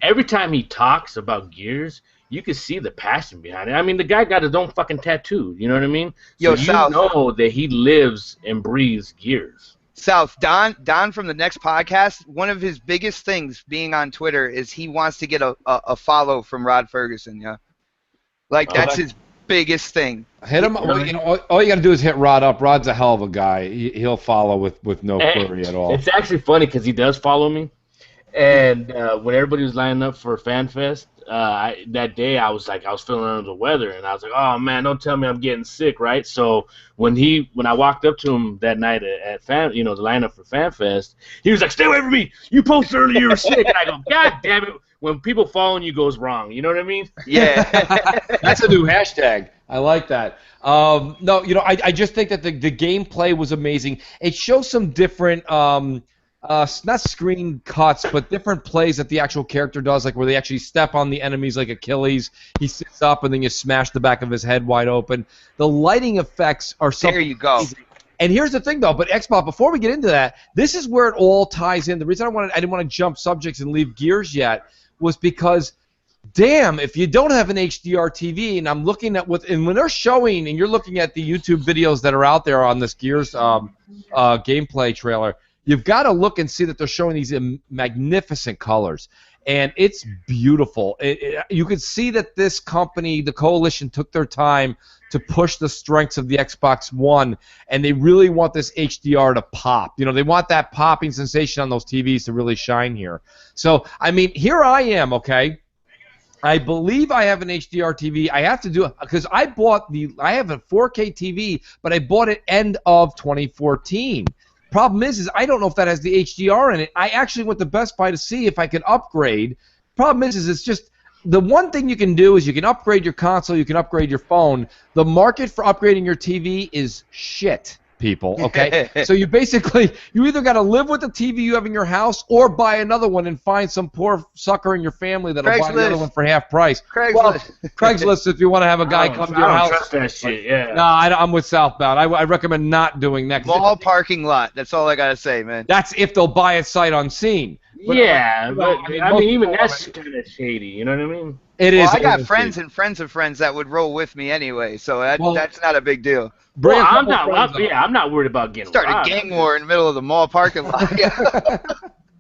every time he talks about Gears, you can see the passion behind it. I mean, the guy got his own fucking tattoo. You know what I mean? So you know that he lives and breathes Gears. South, Don from the next podcast, one of his biggest things being on Twitter is he wants to get a follow from Rod Ferguson. Yeah, like that's his biggest thing. Hit him. All you got to do is hit Rod up. Rod's a hell of a guy. He'll follow with no query at all. It's actually funny because he does follow me. And when everybody was lining up for FanFest, that day I was feeling under the weather, and I was like, oh man, don't tell me I'm getting sick, right? So when I walked up to him that night at the lineup for FanFest, he was like, stay away from me. You posted earlier you were sick, and I go, God damn it. when people following you goes wrong. You know what I mean? Yeah. That's a new hashtag. I like that. No, I just think that the gameplay was amazing. It shows some different, not screen cuts, but different plays that the actual character does, like where they actually step on the enemies like Achilles. He sits up and then you smash the back of his head wide open. The lighting effects are something. There you go. Amazing. And here's the thing, though, but Xbox, before we get into that, this is where it all ties in. The reason I didn't want to jump subjects and leave Gears yet was because, damn, if you don't have an HDR TV, and I'm looking at and when they're showing, and you're looking at the YouTube videos that are out there on this Gears gameplay trailer, you've got to look and see that they're showing these magnificent colors. And it's beautiful. You can see that this company, the Coalition, took their time to push the strengths of the Xbox One, and they really want this HDR to pop. They want that popping sensation on those TVs to really shine here. So, I mean, here I am, okay? I believe I have an HDR TV. I have to do it because I have a 4K TV, but I bought it end of 2014. Problem is I don't know if that has the HDR in it. I actually went to Best Buy to see if I could upgrade. Problem is it's just the one thing you can do is you can upgrade your console, you can upgrade your phone. The market for upgrading your TV is shit, people, okay? So you either got to live with the TV you have in your house or buy another one and find some poor sucker in your family that'll buy the other one for half price. Craigslist if you want to have a guy come to your house. I don't trust that shit, yeah. No, I'm with Southbound. I recommend not doing that. Mall parking lot. That's all I got to say, man. That's if they'll buy it sight unseen. But, I mean, even that's kind of shady. You know what I mean? It is. I got friends and friends of friends that would roll with me anyway, so that's not a big deal. I'm not worried about getting robbed. Start a gang war in the middle of the mall parking lot.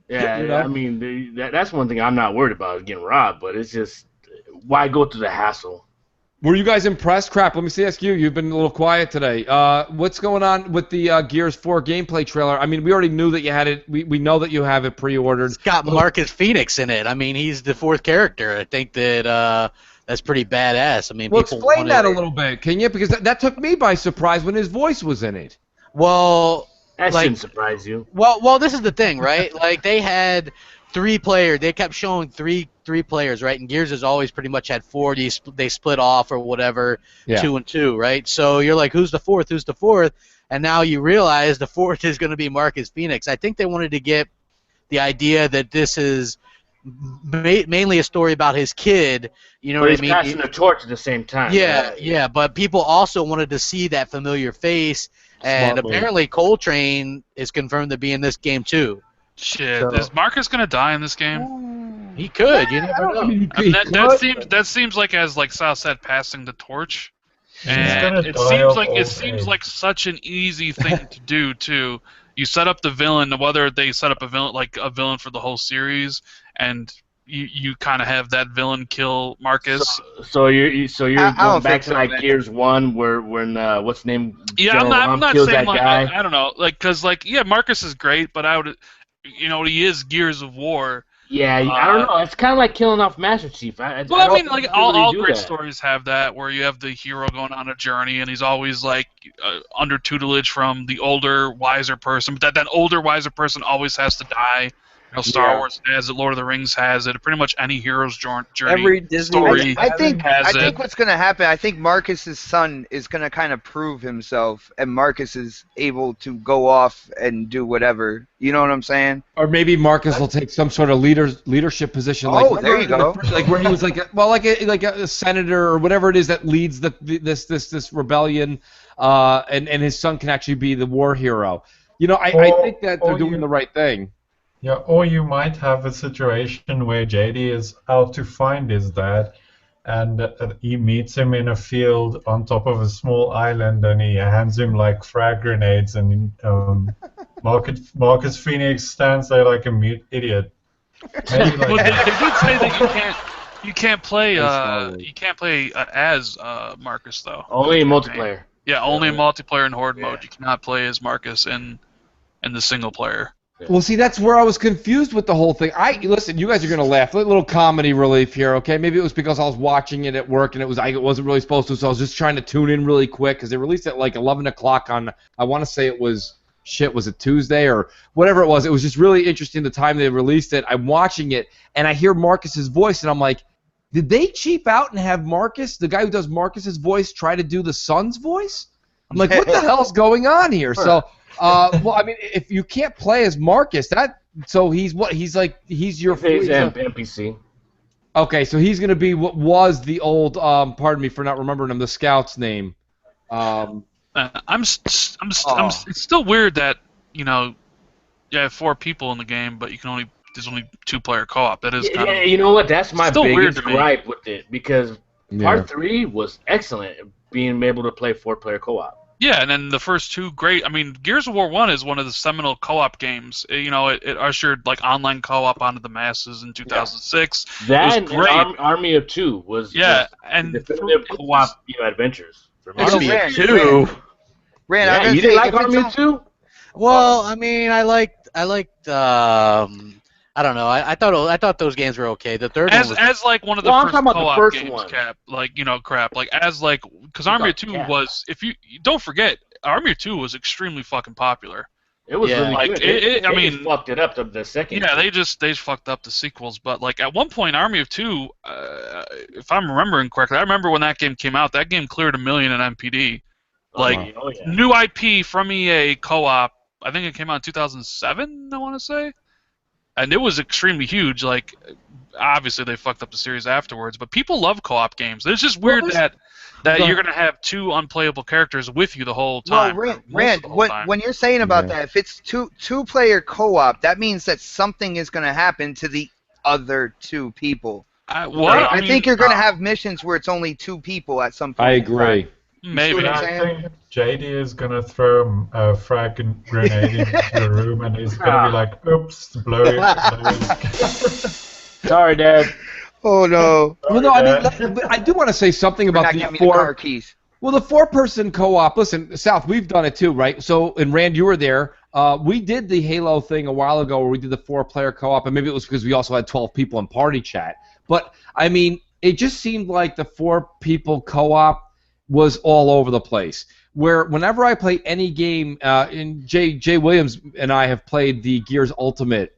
Yeah, I mean, that's one thing I'm not worried about is getting robbed, but it's just, why go through the hassle? Were you guys impressed? Crap, let me ask you. You've been a little quiet today. What's going on with the Gears 4 gameplay trailer? I mean, we already knew that you had it. We know that you have it pre-ordered. It's got Marcus Phoenix in it. I mean, he's the fourth character. I think that that's pretty badass. I mean, well, explain that a little bit, can you? Because that took me by surprise when his voice was in it. Well, that shouldn't surprise you. Well, this is the thing, right? Like they had 3 players. They kept showing three players, right? And Gears has always pretty much had 4. They split off or whatever, 2 and 2, right? So you're like, who's the fourth? Who's the fourth? And now you realize the fourth is going to be Marcus Phoenix. I think they wanted to get the idea that this is mainly a story about his kid. You know what I mean? He's passing the torch at the same time. Yeah, right? yeah. But people also wanted to see that familiar face, and apparently Coltrane is confirmed to be in this game too. Shit, is Marcus gonna die in this game? He could. You never know. I mean, that seems like, as like Sal said, passing the torch, and it seems like such an easy thing to do too. You set up the villain, whether they set up a villain for the whole series, and you kind of have that villain kill Marcus. So you're going back to like Gears 1 when what's his name? Yeah, General I'm not kills saying that guy. I don't know, because Marcus is great, but I would, he is Gears of War. Yeah, I don't know. It's kind of like killing off Master Chief. All great stories have that, where you have the hero going on a journey, and he's always like under tutelage from the older, wiser person. But that older, wiser person always has to die. Star Wars has it, Lord of the Rings has it. Pretty much any hero's journey. Every Disney story. I think what's going to happen, I think Marcus's son is going to kind of prove himself, and Marcus is able to go off and do whatever. You know what I'm saying? Or maybe Marcus will take some sort of leadership position. There you go. Like where he was like a senator or whatever it is that leads this rebellion, and his son can actually be the war hero. I think that they're doing the right thing. Yeah, or you might have a situation where JD is out to find his dad, and he meets him in a field on top of a small island, and he hands him like frag grenades, and Marcus Phoenix stands there like a mute idiot. Maybe they did say that you can't play as Marcus though. Only in multiplayer. Yeah, only in multiplayer and horde mode. You cannot play as Marcus in the single player. Well, see, that's where I was confused with the whole thing. Listen, you guys are gonna laugh. A little comedy relief here, okay? Maybe it was because I was watching it at work and it wasn't really supposed to, so I was just trying to tune in really quick because they released it at like 11 o'clock on. I want to say it was shit, was it Tuesday or whatever it was? It was just really interesting the time they released it. I'm watching it, and I hear Marcus's voice, and I'm like, did they cheap out and have Marcus, the guy who does Marcus's voice, try to do the son's voice? I'm like, what the hell's going on here? So, well, I mean, if you can't play as Marcus, so he's what? He's like, he's your NPC. Okay, so he's gonna be what was the old, pardon me for not remembering him, the scout's name. It's still weird that you have 4 people in the game, but there's only 2-player co-op. That is kind of, you know what? That's my biggest weird gripe with it, because Part 3 was excellent, being able to play 4-player co-op. Yeah, and then the first 2 great. I mean, Gears of War 1 is one of the seminal co-op games. It ushered like online co-op onto the masses in 2006. That it was great. and Army of Two was and definitive co-op Army adventures. of Two. Rand, you didn't like Army of Two? Well, I mean, I liked. I don't know. I thought those games were okay. The third one was, as like one of the I'm first talking about the co-op first games, one. Cap. Like because Army of Two was, if you don't forget, Army of Two was extremely fucking popular. It was really like good. They just fucked it up the second. Yeah, they just fucked up the sequels. But like at one point, Army of Two, if I'm remembering correctly, I remember when that game came out. That game cleared 1 million in NPD. Like new IP from EA co-op. I think it came out in 2007. I want to say. And it was extremely huge. Like, obviously they fucked up the series afterwards, but people love co-op games. It's just weird that you're gonna have 2 unplayable characters with you the whole time. Well, Rand, when you're saying about that, if it's two-player co-op, that means that something is gonna happen to the other 2 people. I think you're gonna have missions where it's only 2 people at some point. I agree. Maybe. I think JD is gonna throw a frag grenade into the room, and he's gonna be like, "Oops, blow it." Sorry, Dad. Oh no. Well, no, I mean, I do want to say something about the the car keys. Well, the 4-person co-op. Listen, South, we've done it too, right? So, and Rand, you were there. We did the Halo thing a while ago, where we did the 4-player co-op, and maybe it was because we also had 12 people in party chat. But I mean, it just seemed like the 4-people co-op was all over the place. Where whenever I play any game, and Jay Williams and I have played the Gears Ultimate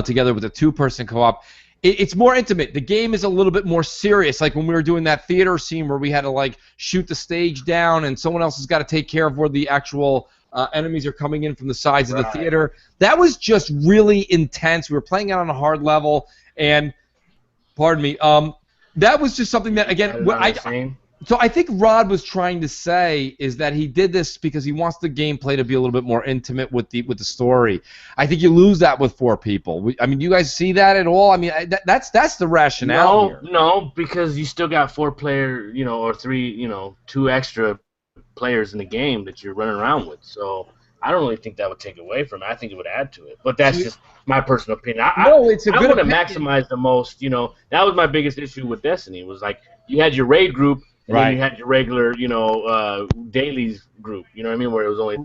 together with a 2-person co-op, it's more intimate. The game is a little bit more serious. Like when we were doing that theater scene where we had to like shoot the stage down, and someone else has got to take care of where the actual enemies are coming in from the sides of the theater. That was just really intense. We were playing it on a hard level, and pardon me, that was just something that again So I think Rod was trying to say is that he did this because he wants the gameplay to be a little bit more intimate with the story. I think you lose that with 4 people. I mean, do you guys see that at all? I mean, that's the rationale here. No, because you still got 4-player, or 3, 2 extra players in the game that you're running around with. So I don't really think that would take away from it. I think it would add to it. But that's just my personal opinion. I want to maximize the most. That was my biggest issue with Destiny. Was like you had your raid group. And then you had your regular, dailies group, you know what I mean, where it was only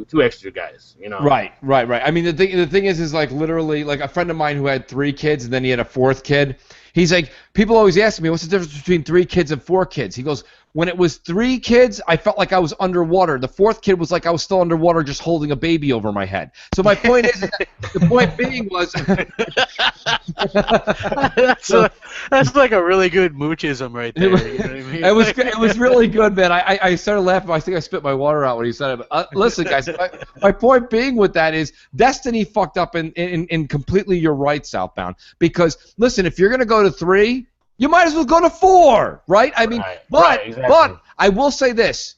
two extra guys, Right. I mean, the thing is like literally, like a friend of mine who had 3 kids and then he had a 4th kid. He's like, people always ask me, what's the difference between 3 kids and 4 kids? He goes, when it was 3 kids, I felt like I was underwater. The 4th kid was like I was still underwater just holding a baby over my head. So my point is, the point being was... that's like a really good moochism right there. You know what I mean? It was really good, man. I started laughing. I think I spit my water out when he said it. But, listen, guys, my point being with that is Destiny fucked up in completely you're right, Southbound. Because, listen, if you're going to go to 3... you might as well go to 4, right? I mean, exactly. But I will say this.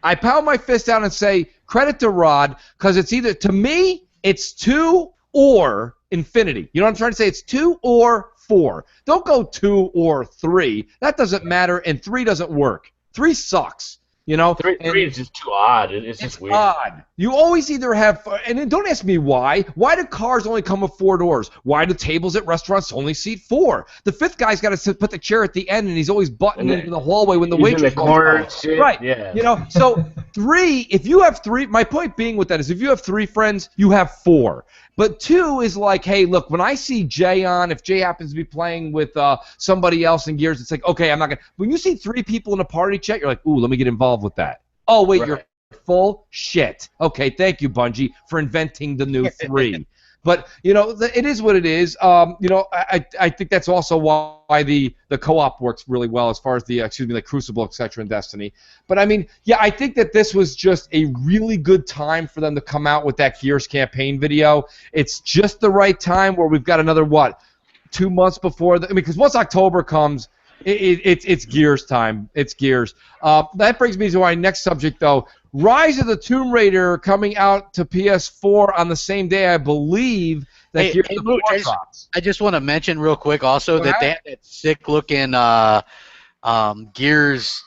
I pound my fist down and say credit to Rod, because it's either, to me, it's 2 or infinity. You know what I'm trying to say? It's 2 or 4. Don't go 2 or 3. That doesn't matter, and 3 doesn't work. 3 sucks. 3 is just too odd. It's just weird. Odd. You always either have, and then don't ask me why. Why do cars only come with 4 doors? Why do tables at restaurants only seat 4? The 5th guy's got to put the chair at the end, and he's always buttoned into the hallway when the waitress in the corner. Shit. Right. Yeah. So 3. If you have 3, my point being with that is, if you have 3 friends, you have 4. But 2 is like, hey, look, when I see Jay on, if Jay happens to be playing with somebody else in Gears, it's like, okay, I'm not going to. When you see 3 people in a party chat, you're like, ooh, let me get involved with that. Oh, wait, you're full shit. Okay, thank you, Bungie, for inventing the new 3. But, you know, it is what it is. You know, I think that's also why the co-op works really well as far as the, Crucible, etc. in Destiny. But, I mean, yeah, I think that this was just a really good time for them to come out with that Gears campaign video. It's just the right time where we've got another, 2 months before because once October comes, it's Gears time. It's Gears. That brings me to our next subject, though. Rise of the Tomb Raider coming out to PS4 on the same day, I believe, that Gears of War drops. I just want to mention real quick also that they have that sick-looking Gears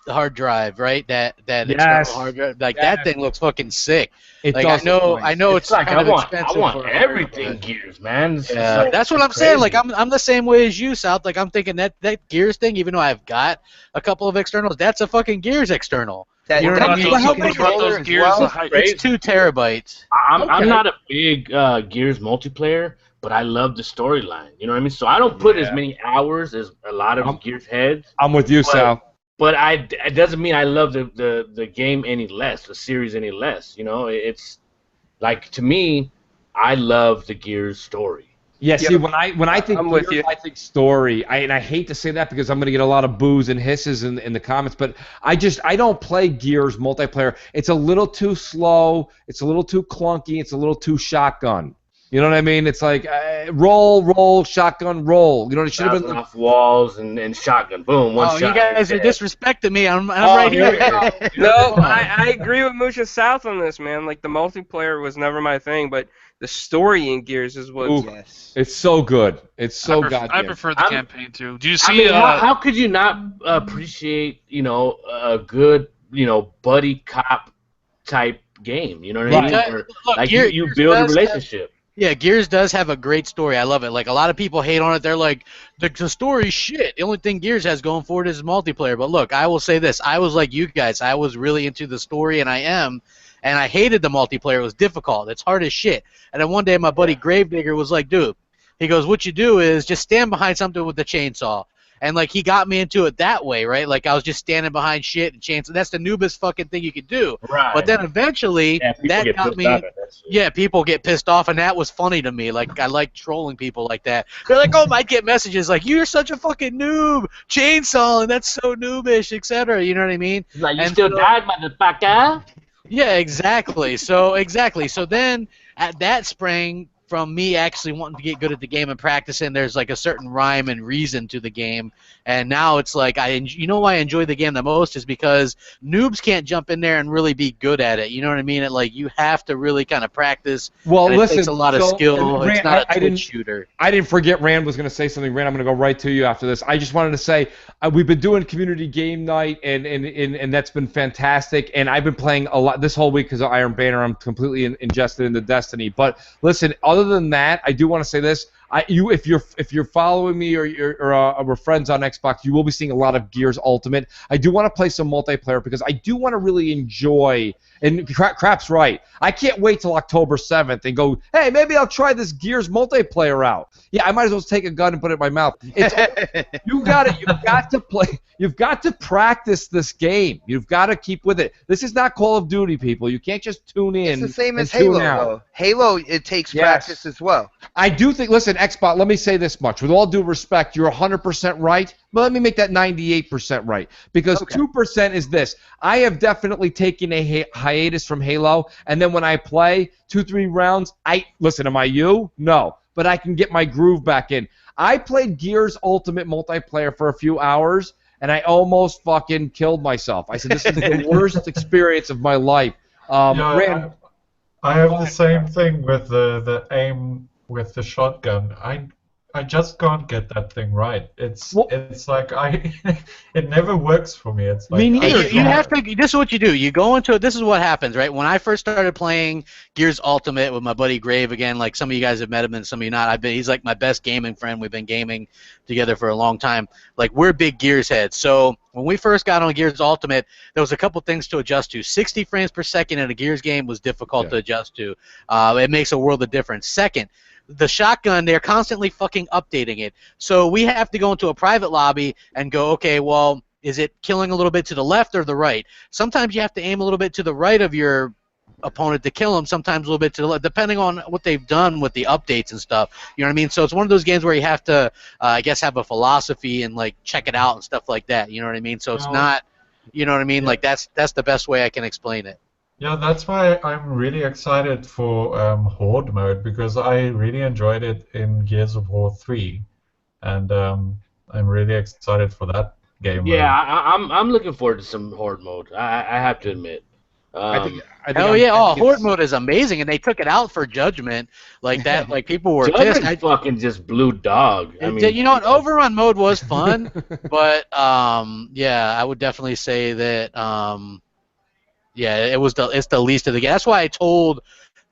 hard drive, right? That external hard drive, that thing looks fucking sick. It like does. I know it's like kind of expensive. I want everything Gears, man. Yeah, like, that's what I'm saying. Like I'm the same way as you, South. Like I'm thinking that Gears thing, even though I've got a couple of externals, that's a fucking Gears external. You know what I mean? It's 2 terabytes. I'm not a big Gears multiplayer, but I love the storyline. You know what I mean? So I don't put as many hours as a lot of Gears heads. I'm with you, Sal. But it doesn't mean I love the game any less, the series any less. You know, it's like, to me, I love the Gears story. Yeah, see, when I think Gears, I think story. And I hate to say that because I'm going to get a lot of boos and hisses in the comments, but I don't play Gears multiplayer. It's a little too slow. It's a little too clunky. It's a little too shotgun. You know what I mean? It's like roll, shotgun, roll. You know, it should have been off walls and shotgun, boom, one shot. You guys are disrespecting me. I'm right here. No, I agree with Mooch South on this, man. Like, the multiplayer was never my thing, but the story in Gears is what. It's so good. It's so goddamn. I prefer the campaign too. Do you see? I mean, how could you not appreciate, a good, buddy cop type game? You know what I mean? Or, look, like you build a relationship. Yeah, Gears does have a great story. I love it. Like, a lot of people hate on it. They're like, the story's shit. The only thing Gears has going for it is multiplayer. But look, I will say this. I was like you guys. I was really into the story, and I am. And I hated the multiplayer. It was difficult. It's hard as shit. And then one day my buddy Gravedigger was like, dude, he goes, what you do is just stand behind something with the chainsaw. And, like, he got me into it that way, right? Like, I was just standing behind shit and chainsaw. That's the noobest fucking thing you could do. Right. But then eventually, that got me. Yeah, people get pissed off, and that was funny to me. Like, I like trolling people like that. They're like, I'd get messages like, you're such a fucking noob, chainsaw, and that's so noobish, etc. You know what I mean? Like, you still died, motherfucker? Yeah, exactly. So then, at that spring, from me actually wanting to get good at the game and practicing, there's like a certain rhyme and reason to the game. And now it's like, you know why I enjoy the game the most is because noobs can't jump in there and really be good at it. You know what I mean? You have to really kind of practice. Well, listen, it takes a lot of skill. Rand, it's not a twitch shooter. I didn't forget Rand was going to say something. Rand, I'm going to go right to you after this. I just wanted to say we've been doing community game night, and that's been fantastic. And I've been playing a lot this whole week because of Iron Banner. I'm completely ingested into Destiny. But listen, other than that, I do want to say this. If you're following me or we're friends on Xbox, you will be seeing a lot of Gears Ultimate. I do want to play some multiplayer because I do want to really enjoy. And Crap's right. I can't wait till October 7th and go, hey, maybe I'll try this Gears multiplayer out. Yeah, I might as well take a gun and put it in my mouth. You've got to play. You've got to practice this game. You've got to keep with it. This is not Call of Duty, people. You can't just tune in. It's the same as Halo, though. Halo, it takes practice as well. I do think, listen, Xbox, let me say this much. With all due respect, you're 100% right, but let me make that 98% right. Because 2% is this. I have definitely taken a hiatus from Halo, and then when I play 2-3 rounds, listen, am I you? No. But I can get my groove back in. I played Gears Ultimate multiplayer for a few hours, and I almost fucking killed myself. I said, this is the worst experience of my life. I have the same thing with the aim with the shotgun. I just can't get that thing right. It's like it never works for me. It's like me neither. You have to. This is what you do. You go into it. This is what happens, right? When I first started playing Gears Ultimate with my buddy Grave, again, like some of you guys have met him and some of you not. He's like my best gaming friend. We've been gaming together for a long time. Like, we're big Gears heads. So when we first got on Gears Ultimate, there was a couple things to adjust to. 60 frames per second in a Gears game was difficult to adjust to. It makes a world of difference. Second, the shotgun, they're constantly fucking updating it. So we have to go into a private lobby and go, okay, well, Is it killing a little bit to the left or the right? Sometimes you have to aim a little bit to the right of your opponent to kill him, sometimes a little bit to the left, depending on what they've done with the updates and stuff. You know what I mean? So it's one of those games where you have to, I guess, have a philosophy and like check it out and stuff like that. You know what I mean? So it's not, you know what I mean? Yeah. Like that's the best way I can explain it. Yeah, that's why I'm really excited for Horde mode, because I really enjoyed it in Gears of War 3, and I'm really excited for that game mode. Yeah, I'm looking forward to some Horde mode. I have to admit. I think Horde mode is amazing, and they took it out for Judgment like that. Like people were pissed. Judgment fucking just blew dog. I mean, you know what? Overrun mode was fun, but yeah, I would definitely say that yeah, it's the least of the game. That's why I told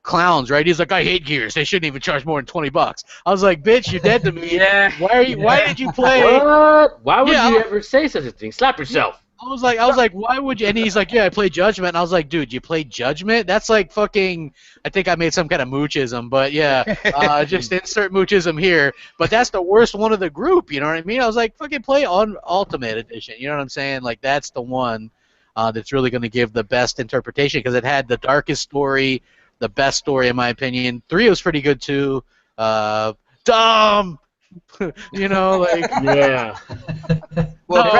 Clowns, right? He's like, I hate Gears. They shouldn't even charge more than $20. I was like, bitch, you're dead to me. Yeah. Why did you play? What? Why would you ever say such a thing? Slap yourself. I was like, why would you? And he's like, yeah, I played Judgment. And I was like, dude, you played Judgment? That's like fucking. I think I made some kind of moochism, but yeah, just insert moochism here. But that's the worst one of the group. You know what I mean? I was like, fucking play on Ultimate Edition. You know what I'm saying? Like that's the one that's really going to give the best interpretation because it had the darkest story, the best story in my opinion. 3 was pretty good too. Dumb. You know, like yeah. Well,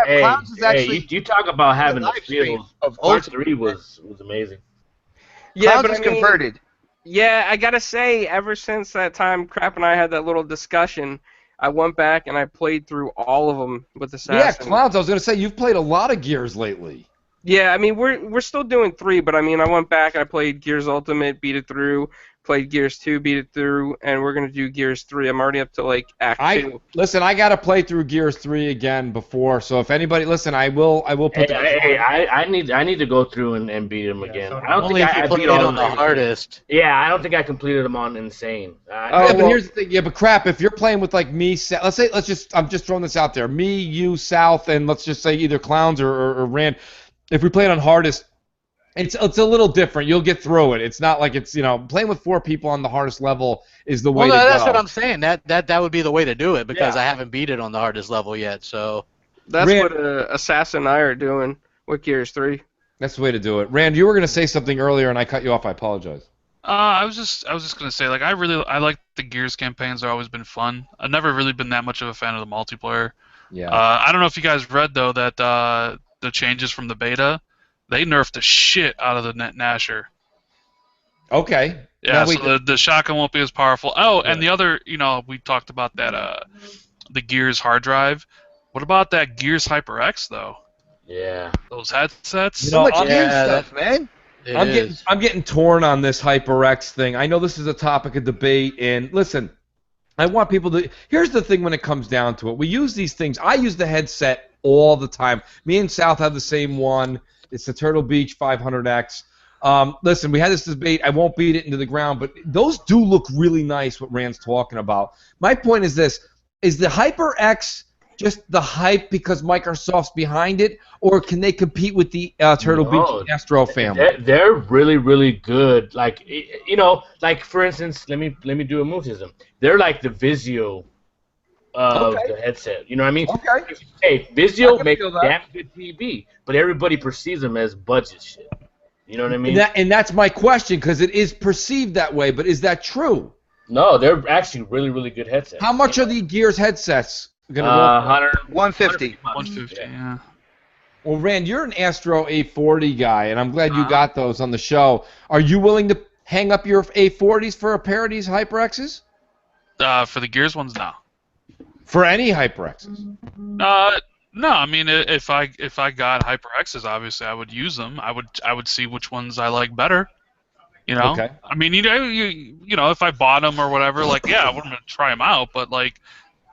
Clowns is actually. You talk about having the feel of Part 3 was amazing. Yeah, Clowns but was I mean, converted. Yeah, I gotta say, ever since that time, Crap and I had that little discussion, I went back and I played through all of them with Assassin. Yeah, Clowns. I was gonna say you've played a lot of Gears lately. Yeah, I mean we're still doing 3, but I mean I went back and I played Gears Ultimate, beat it through, played Gears 2, beat it through, and we're gonna do Gears 3. I'm already up to like Act 2. Listen, I gotta play through Gears 3 again before. So if anybody listen, I will put. I need to go through and beat them again. I don't only think if you I played beat it all on the of them. hardest. Yeah, I don't think I completed them on Insane. But here's the thing. Yeah, but crap. If you're playing with like me, I'm just throwing this out there. Me, you, South, and let's just say either Clowns or Rand. If we play it on hardest, it's a little different. You'll get through it. It's not like it's playing with 4 people on the hardest level is the way to go. That's what I'm saying. That would be the way to do it because I haven't beat it on the hardest level yet. So that's what Assassin and I are doing with Gears 3. That's the way to do it. Rand, you were gonna say something earlier and I cut you off. I apologize. I was just gonna say, like, I like the Gears campaigns. They've always been fun. I've never really been that much of a fan of the multiplayer. Yeah. I don't know if you guys read though that the changes from the beta, they nerfed the shit out of the Nasher. Okay. Yeah, so the shotgun won't be as powerful. Oh, and the other, we talked about that the Gears hard drive. What about that Gears HyperX though? Yeah. Those headsets. So much Gears stuff, man. I'm getting torn on this HyperX thing. I know this is a topic of debate, and listen, I want people to. Here's the thing: when it comes down to it, we use these things. I use the headset all the time. Me and South have the same one. It's the Turtle Beach 500X. Listen, we had this debate. I won't beat it into the ground, but those do look really nice. What Rand's talking about. My point is this: is the HyperX just the hype because Microsoft's behind it, or can they compete with the Turtle Beach Astro family? They're really, really good. Like like for instance, let me do a moochism. They're like the Vizio of the headset. You know what I mean? Okay. Hey, Vizio makes a damn good TV, but everybody perceives them as budget shit. You know what I mean? And that's my question, because it is perceived that way, but is that true? No, they're actually really, really good headsets. How much are the Gears headsets going to go? 150. 150, yeah. Well, Rand, you're an Astro A40 guy, and I'm glad you got those on the show. Are you willing to hang up your A40s for a pair of these HyperXs? For the Gears ones, no. For any HyperXs? No. I mean, if I got HyperXs, obviously I would use them. I would see which ones I like better. Okay. I mean, if I bought them or whatever, like, yeah, I wouldn't try them out, but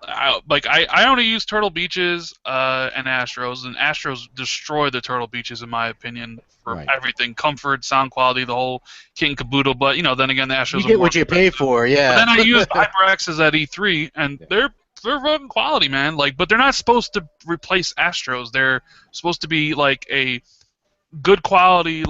I only use Turtle Beaches and Astros, and Astros destroy the Turtle Beaches in my opinion for everything, comfort, sound quality, the whole kit and caboodle. But then again, the Astros. You get what you pay for, yeah. But then I use HyperXs at E3, and they're fucking quality, man. But they're not supposed to replace Astros. They're supposed to be like a good quality,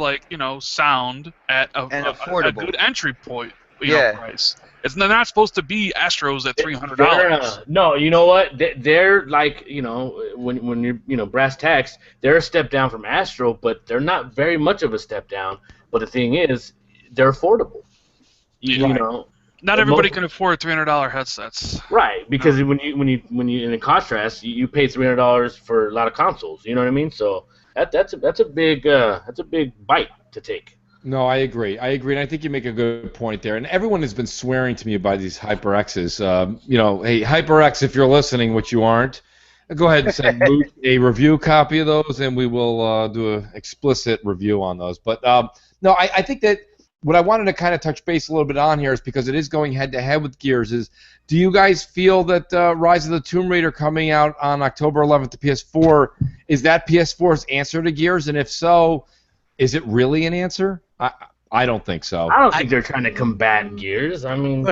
sound at a good entry point, price. They're not supposed to be Astros at $300. No, you know what? They're like, when you're brass tacks, they're a step down from Astro, but they're not very much of a step down. But the thing is, they're affordable. You know. Not everybody can afford $300 headsets. Right, because when you in contrast, you pay $300 for a lot of consoles. You know what I mean? So that's a big bite to take. No, I agree, and I think you make a good point there. And everyone has been swearing to me about these HyperXs. Hey, HyperX, if you're listening, which you aren't, go ahead and send Mooch a review copy of those, and we will do an explicit review on those. But no, I think that what I wanted to kind of touch base a little bit on here is because it is going head-to-head with Gears. Do you guys feel that Rise of the Tomb Raider coming out on October 11th to PS4, is that PS4's answer to Gears? And if so, is it really an answer? I don't think so. I don't think they're trying to combat Gears. I mean,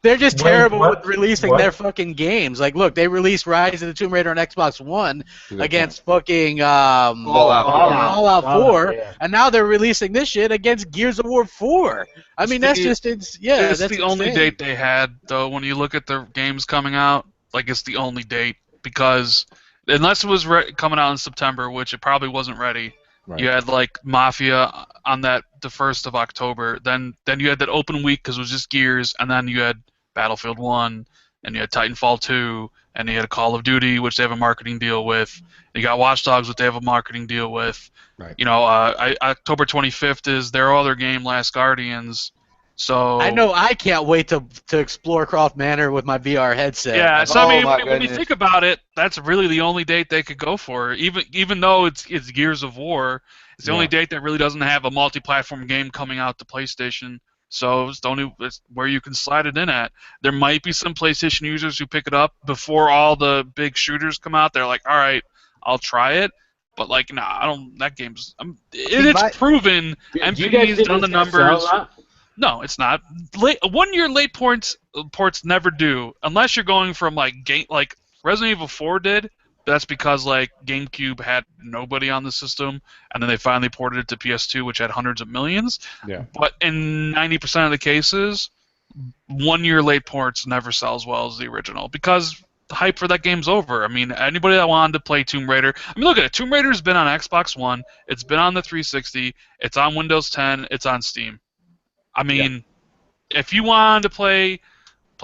they're just terrible with releasing their fucking games. Like, look, they released Rise of the Tomb Raider on Xbox One against fucking Fallout 4, and now they're releasing this shit against Gears of War 4. I mean, that's the only date they had, though. When you look at the games coming out, like, it's the only date, because unless it was coming out in September, which it probably wasn't ready. Right. You had like Mafia on the 1st of October. Then you had that open week because it was just Gears, and then you had Battlefield 1, and you had Titanfall 2, and you had Call of Duty, which they have a marketing deal with. You got Watch Dogs, which they have a marketing deal with. Right. October 25th is their other game, Last Guardians. So I know I can't wait to explore Croft Manor with my VR headset. Yeah, so I mean, when you think about it, that's really the only date they could go for. Even though it's Gears of War, it's the only date that really doesn't have a multi-platform game coming out to PlayStation. So it's where you can slide it in at. There might be some PlayStation users who pick it up before all the big shooters come out. They're like, all right, I'll try it. But like, nah, I don't. That game's it's proven. NPD's done the numbers. No, it's not. 1 year late ports never do, unless you're going from like Resident Evil 4 did. That's because like GameCube had nobody on the system, and then they finally ported it to PS2, which had hundreds of millions. Yeah. But in 90% of the cases, 1 year late ports never sell as well as the original because the hype for that game's over. I mean, anybody that wanted to play Tomb Raider, I mean, look at it. Tomb Raider's been on Xbox One, it's been on the 360, it's on Windows 10, it's on Steam. I mean, if you wanted to play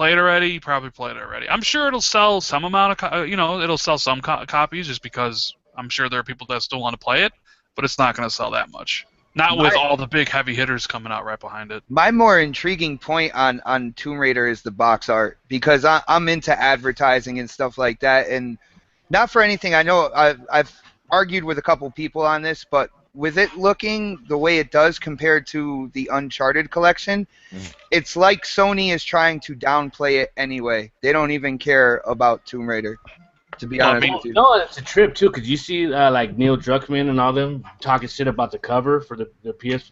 it already, you probably played it already. I'm sure it'll sell some amount of, it'll sell some copies just because I'm sure there are people that still want to play it, but it's not going to sell that much. Not with all the big heavy hitters coming out right behind it. My more intriguing point on Tomb Raider is the box art, because I'm into advertising and stuff like that, and not for anything. I know I've argued with a couple people on this, but with it looking the way it does compared to the Uncharted collection, it's like Sony is trying to downplay it anyway. They don't even care about Tomb Raider, to be honest with you. No, it's a trip, too, because you see like Neil Druckmann and all them talking shit about the cover for the PS4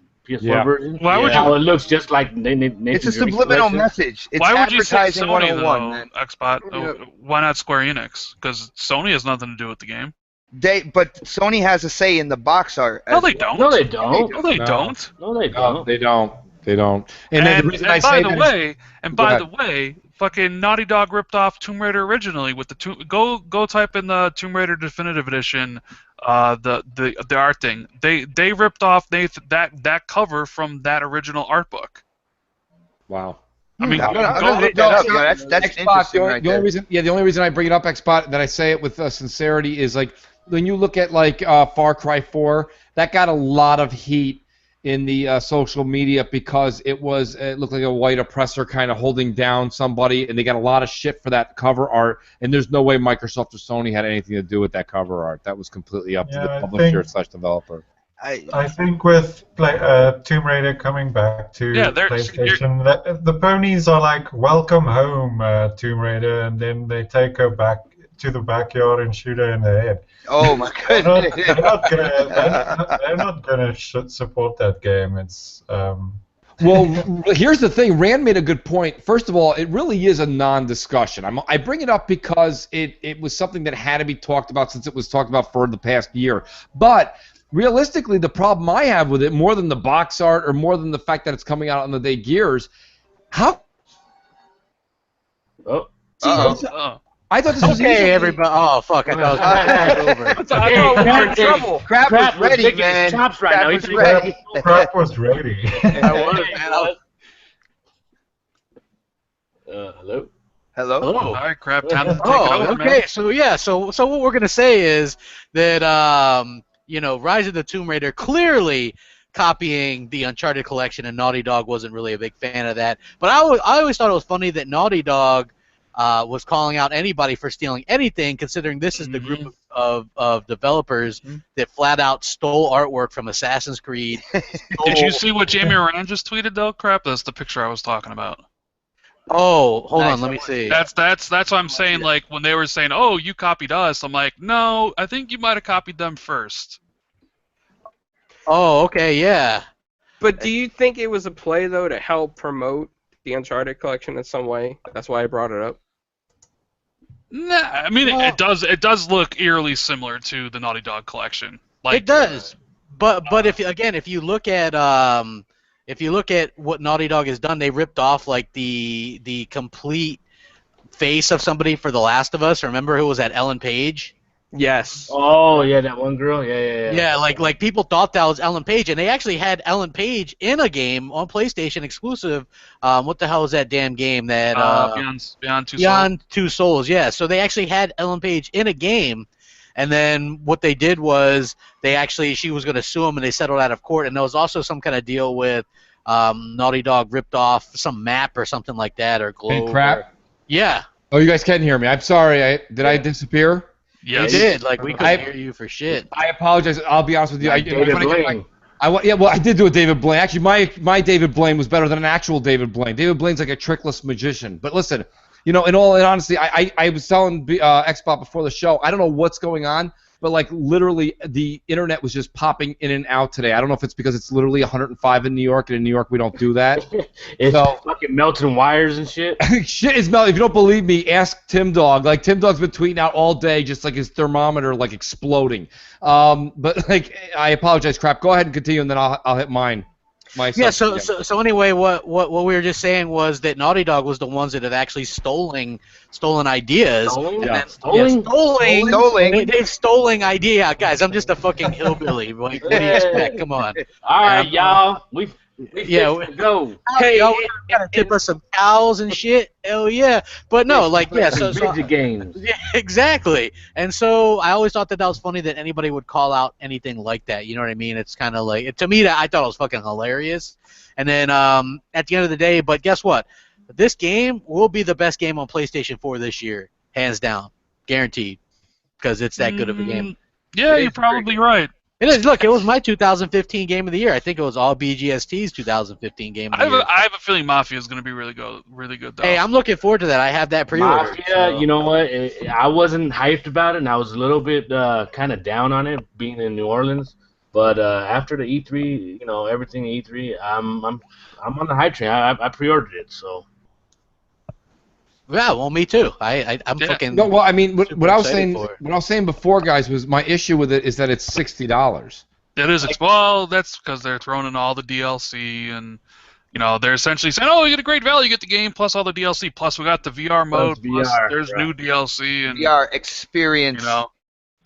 version. Why would it looks just like Nathan It's a subliminal message. It's why would you say advertising Sony, 101, though, man. Xbox? Why not Square Enix? Because Sony has nothing to do with the game. But Sony has a say in the box art. No, they don't. No, they don't. No, they don't. No, they don't. No, they don't. They don't. And the by the way, fucking Naughty Dog ripped off Tomb Raider originally with the go type in the Tomb Raider Definitive Edition, the art thing. They ripped off that cover from that original art book. Wow. I mean, that's interesting. The only reason I bring it up, Xbot, that I say it with sincerity is like when you look at like Far Cry 4, that got a lot of heat in the social media because it looked like a white oppressor kind of holding down somebody, and they got a lot of shit for that cover art. And there's no way Microsoft or Sony had anything to do with that cover art. That was completely up to the publisher/developer. I think with Tomb Raider coming back to PlayStation, the ponies are like, welcome home, Tomb Raider, and then they take her back to the backyard and shoot her in the head. Oh my goodness! They're not gonna support that game. It's Well, here's the thing. Rand made a good point. First of all, it really is a non-discussion. I bring it up because it was something that had to be talked about since it was talked about for the past year. But realistically, the problem I have with it, more than the box art or more than the fact that it's coming out on the day Gears, how Oh. Uh-oh. I thought this was Okay, easy. everybody. Oh, fuck. I thought I was over. I thought we were in trouble. Crap was ready, making man. his chops right Crap now. was He's ready. Crap was ready. I was, man. Hello? Hello? Hello. All right, crap. Time to take it Oh, over, okay. man. So yeah, so what we're gonna say is that Rise of the Tomb Raider clearly copying the Uncharted collection, and Naughty Dog wasn't really a big fan of that. But I always thought it was funny that Naughty Dog was calling out anybody for stealing anything, considering this is the group of developers that flat out stole artwork from Assassin's Creed. Did you see what Jamie Moran just tweeted, though? Crap, that's the picture I was talking about. Oh, hold on, let me see. That's what I'm saying. Like when they were saying, "Oh, you copied us," I'm like, "No, I think you might have copied them first." Oh, okay, yeah. But do you think it was a play, though, to help promote the Uncharted collection in some way? That's why I brought it up. Nah, I mean it does look eerily similar to the Naughty Dog collection. Like, it does, but if you look at what Naughty Dog has done, they ripped off like the complete face of somebody for The Last of Us. Remember who was that? Ellen Page. Yes. Oh, yeah, that one girl? Yeah. Yeah, like people thought that was Ellen Page, and they actually had Ellen Page in a game on PlayStation exclusive. What the hell is that damn game? That Beyond Two Souls. Beyond Two Souls, yeah. So they actually had Ellen Page in a game, and then what they did was she was going to sue him, and they settled out of court. And there was also some kind of deal with Naughty Dog ripped off some map or something like that, or Globe. Hey, crap. Yeah. Oh, you guys can't hear me. I'm sorry. Did I disappear? Yes. You did. Like we couldn't hear you for shit. I apologize. I'll be honest with you. David Blaine. I did do a David Blaine. Actually, my David Blaine was better than an actual David Blaine. David Blaine's like a trickless magician. But listen, in all honesty, I was telling Xbox before the show, I don't know what's going on, but like literally the internet was just popping in and out today. I don't know if it's because it's literally 105 in New York, and in New York we don't do that. It's fucking melting wires and shit. Shit is melting. If you don't believe me, ask Tim Dog. Like Tim Dog's been tweeting out all day, just like his thermometer like exploding. But like I apologize, crap. Go ahead and continue, and then I'll hit mine. Yeah. So anyway, what we were just saying was that Naughty Dog was the ones that had actually stolen ideas. They've stolen idea, guys. I'm just a fucking hillbilly. Like, what do you expect? Come on. All right, y'all. We go. Hey, y'all gotta tip us some cows and shit. Hell yeah. But no, like so games. Yeah, exactly. And so I always thought that was funny that anybody would call out anything like that. You know what I mean? It's kind of like, to me, I thought it was fucking hilarious. And then at the end of the day, but guess what? This game will be the best game on PlayStation 4 this year, hands down, guaranteed, because it's that good of a game. Yeah, you're probably right. It is. Look, it was my 2015 game of the year. I think it was all BGST's 2015 game of the year. I have a feeling Mafia is going to be really good, though. Hey, I'm looking forward to that. I have that pre-order. Mafia, so. you know what? I wasn't hyped about it, and I was a little bit kind of down on it, being in New Orleans. But after the E3, everything E3, I'm on the hype train. I pre-ordered it, so. Yeah, well, me too. I'm fucking. No, well, I mean, what I was saying before, guys, was my issue with it is that it's $60. It is. Well, that's because they're throwing in all the DLC, and they're essentially saying, "Oh, you get a great value, you get the game plus all the DLC, plus we got the VR mode, plus there's new DLC and VR experience."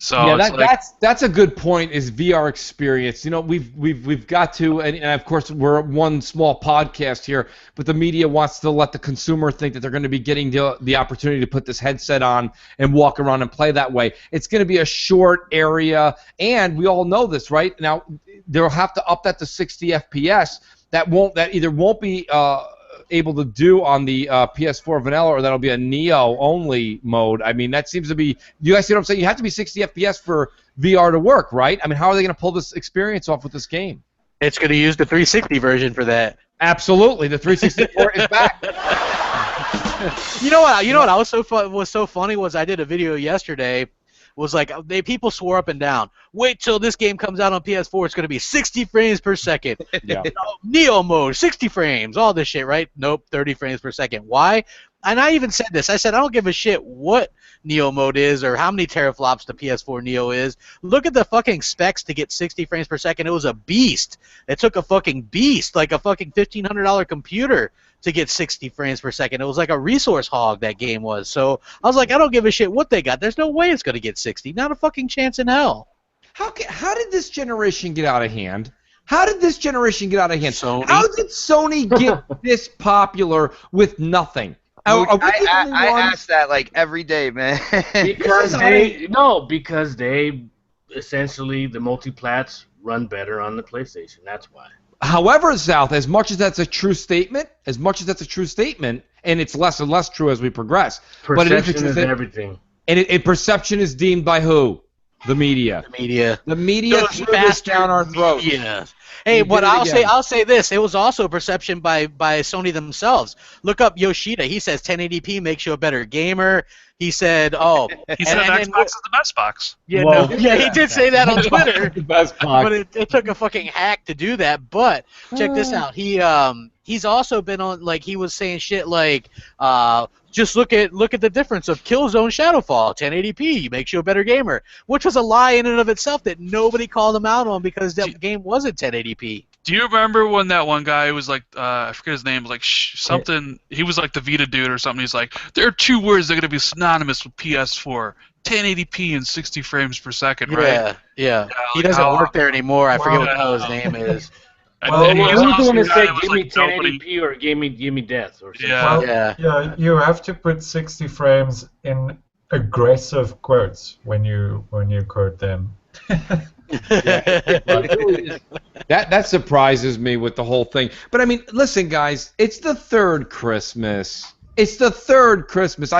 So yeah, that's a good point. Is VR experience? We've got to, and of course we're one small podcast here, but the media wants to let the consumer think that they're going to be getting the opportunity to put this headset on and walk around and play that way. It's going to be a short area, and we all know this, right? Now they'll have to up that to 60 FPS. That either won't be able to do on the PS4 vanilla, or that'll be a Neo only mode. I mean, that seems to be. You guys see what I'm saying? You have to be 60 FPS for VR to work, right? I mean, how are they going to pull this experience off with this game? It's going to use the 360 version for that. Absolutely, the 360 port is back. You know what? Was so funny was I did a video yesterday. Was like people swore up and down. Wait till this game comes out on PS4. It's going to be 60 frames per second. Yeah. Neo mode, 60 frames, all this shit, right? Nope, 30 frames per second. Why? and I even said this. I said I don't give a shit what Neo mode is or how many teraflops the PS4 Neo is. Look at the fucking specs to get 60 frames per second. It was a beast. It took a fucking beast, like a fucking $1,500 computer, to get 60 frames per second. It was like a resource hog, that game was. So I was like, I don't give a shit what they got. There's no way it's going to get 60. Not a fucking chance in hell. How did this generation get out of hand? How did this generation get out of hand? Sony. How did Sony get this popular with nothing? I ask that like every day, man. Because they essentially, the multiplats run better on the PlayStation. That's why. However, South, as much as that's a true statement, and it's less and less true as we progress. Perception is everything. And perception is deemed by who? The media. The media threw this down our throats. Yeah. Hey, but I'll say this. It was also perception by Sony themselves. Look up Yoshida. He says 1080p makes you a better gamer. He said, he said Xbox is the best box. Yeah, he did say that on Twitter. The best box. But it took a fucking hack to do that. But check this out. He's also been on, like, he was saying shit like, just look at the difference of Killzone Shadowfall, 1080p makes you a better gamer, which was a lie in and of itself that nobody called him out on because that game wasn't 1080p. Do you remember when that one guy was like, I forget his name, was like something, he was like the Vita dude or something, he's like, there are two words that are going to be synonymous with PS4, 1080p and 60 frames per second, right? Yeah. He doesn't work there anymore, I forget what the hell his name is. Well, who's the one that said, give me 1080p or give me death or something? Yeah, you have to put 60 frames in aggressive quotes when you quote them. That surprises me with the whole thing. But I mean, listen, guys, it's the third Christmas. I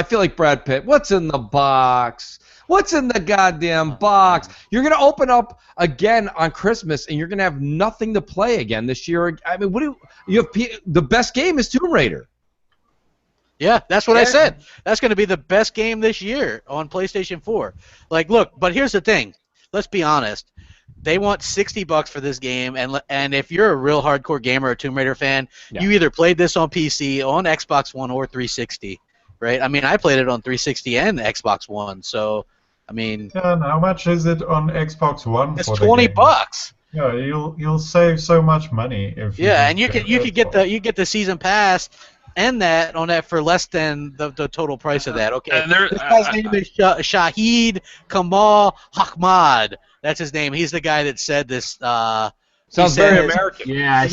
feel like Brad Pitt. What's in the box? What's in the goddamn box? You're gonna open up again on Christmas, and you're gonna have nothing to play again this year. I mean, the best game is Tomb Raider. Yeah, that's what I said. That's gonna be the best game this year on PlayStation 4. Like, look, but here's the thing. Let's be honest. They want $60 for this game, and if you're a real hardcore gamer or Tomb Raider fan, you either played this on PC, on Xbox One, or 360, right? I mean, I played it on 360 and Xbox One, so I mean. Yeah, and how much is it on Xbox One? It's $20. Yeah, you'll save so much money if. Yeah, and you could get the season pass and that on that for less than the total price of that. Okay, this guy's name is Shahid Kamal Ahmad. That's his name. He's the guy that said this. Sounds very American. Yeah,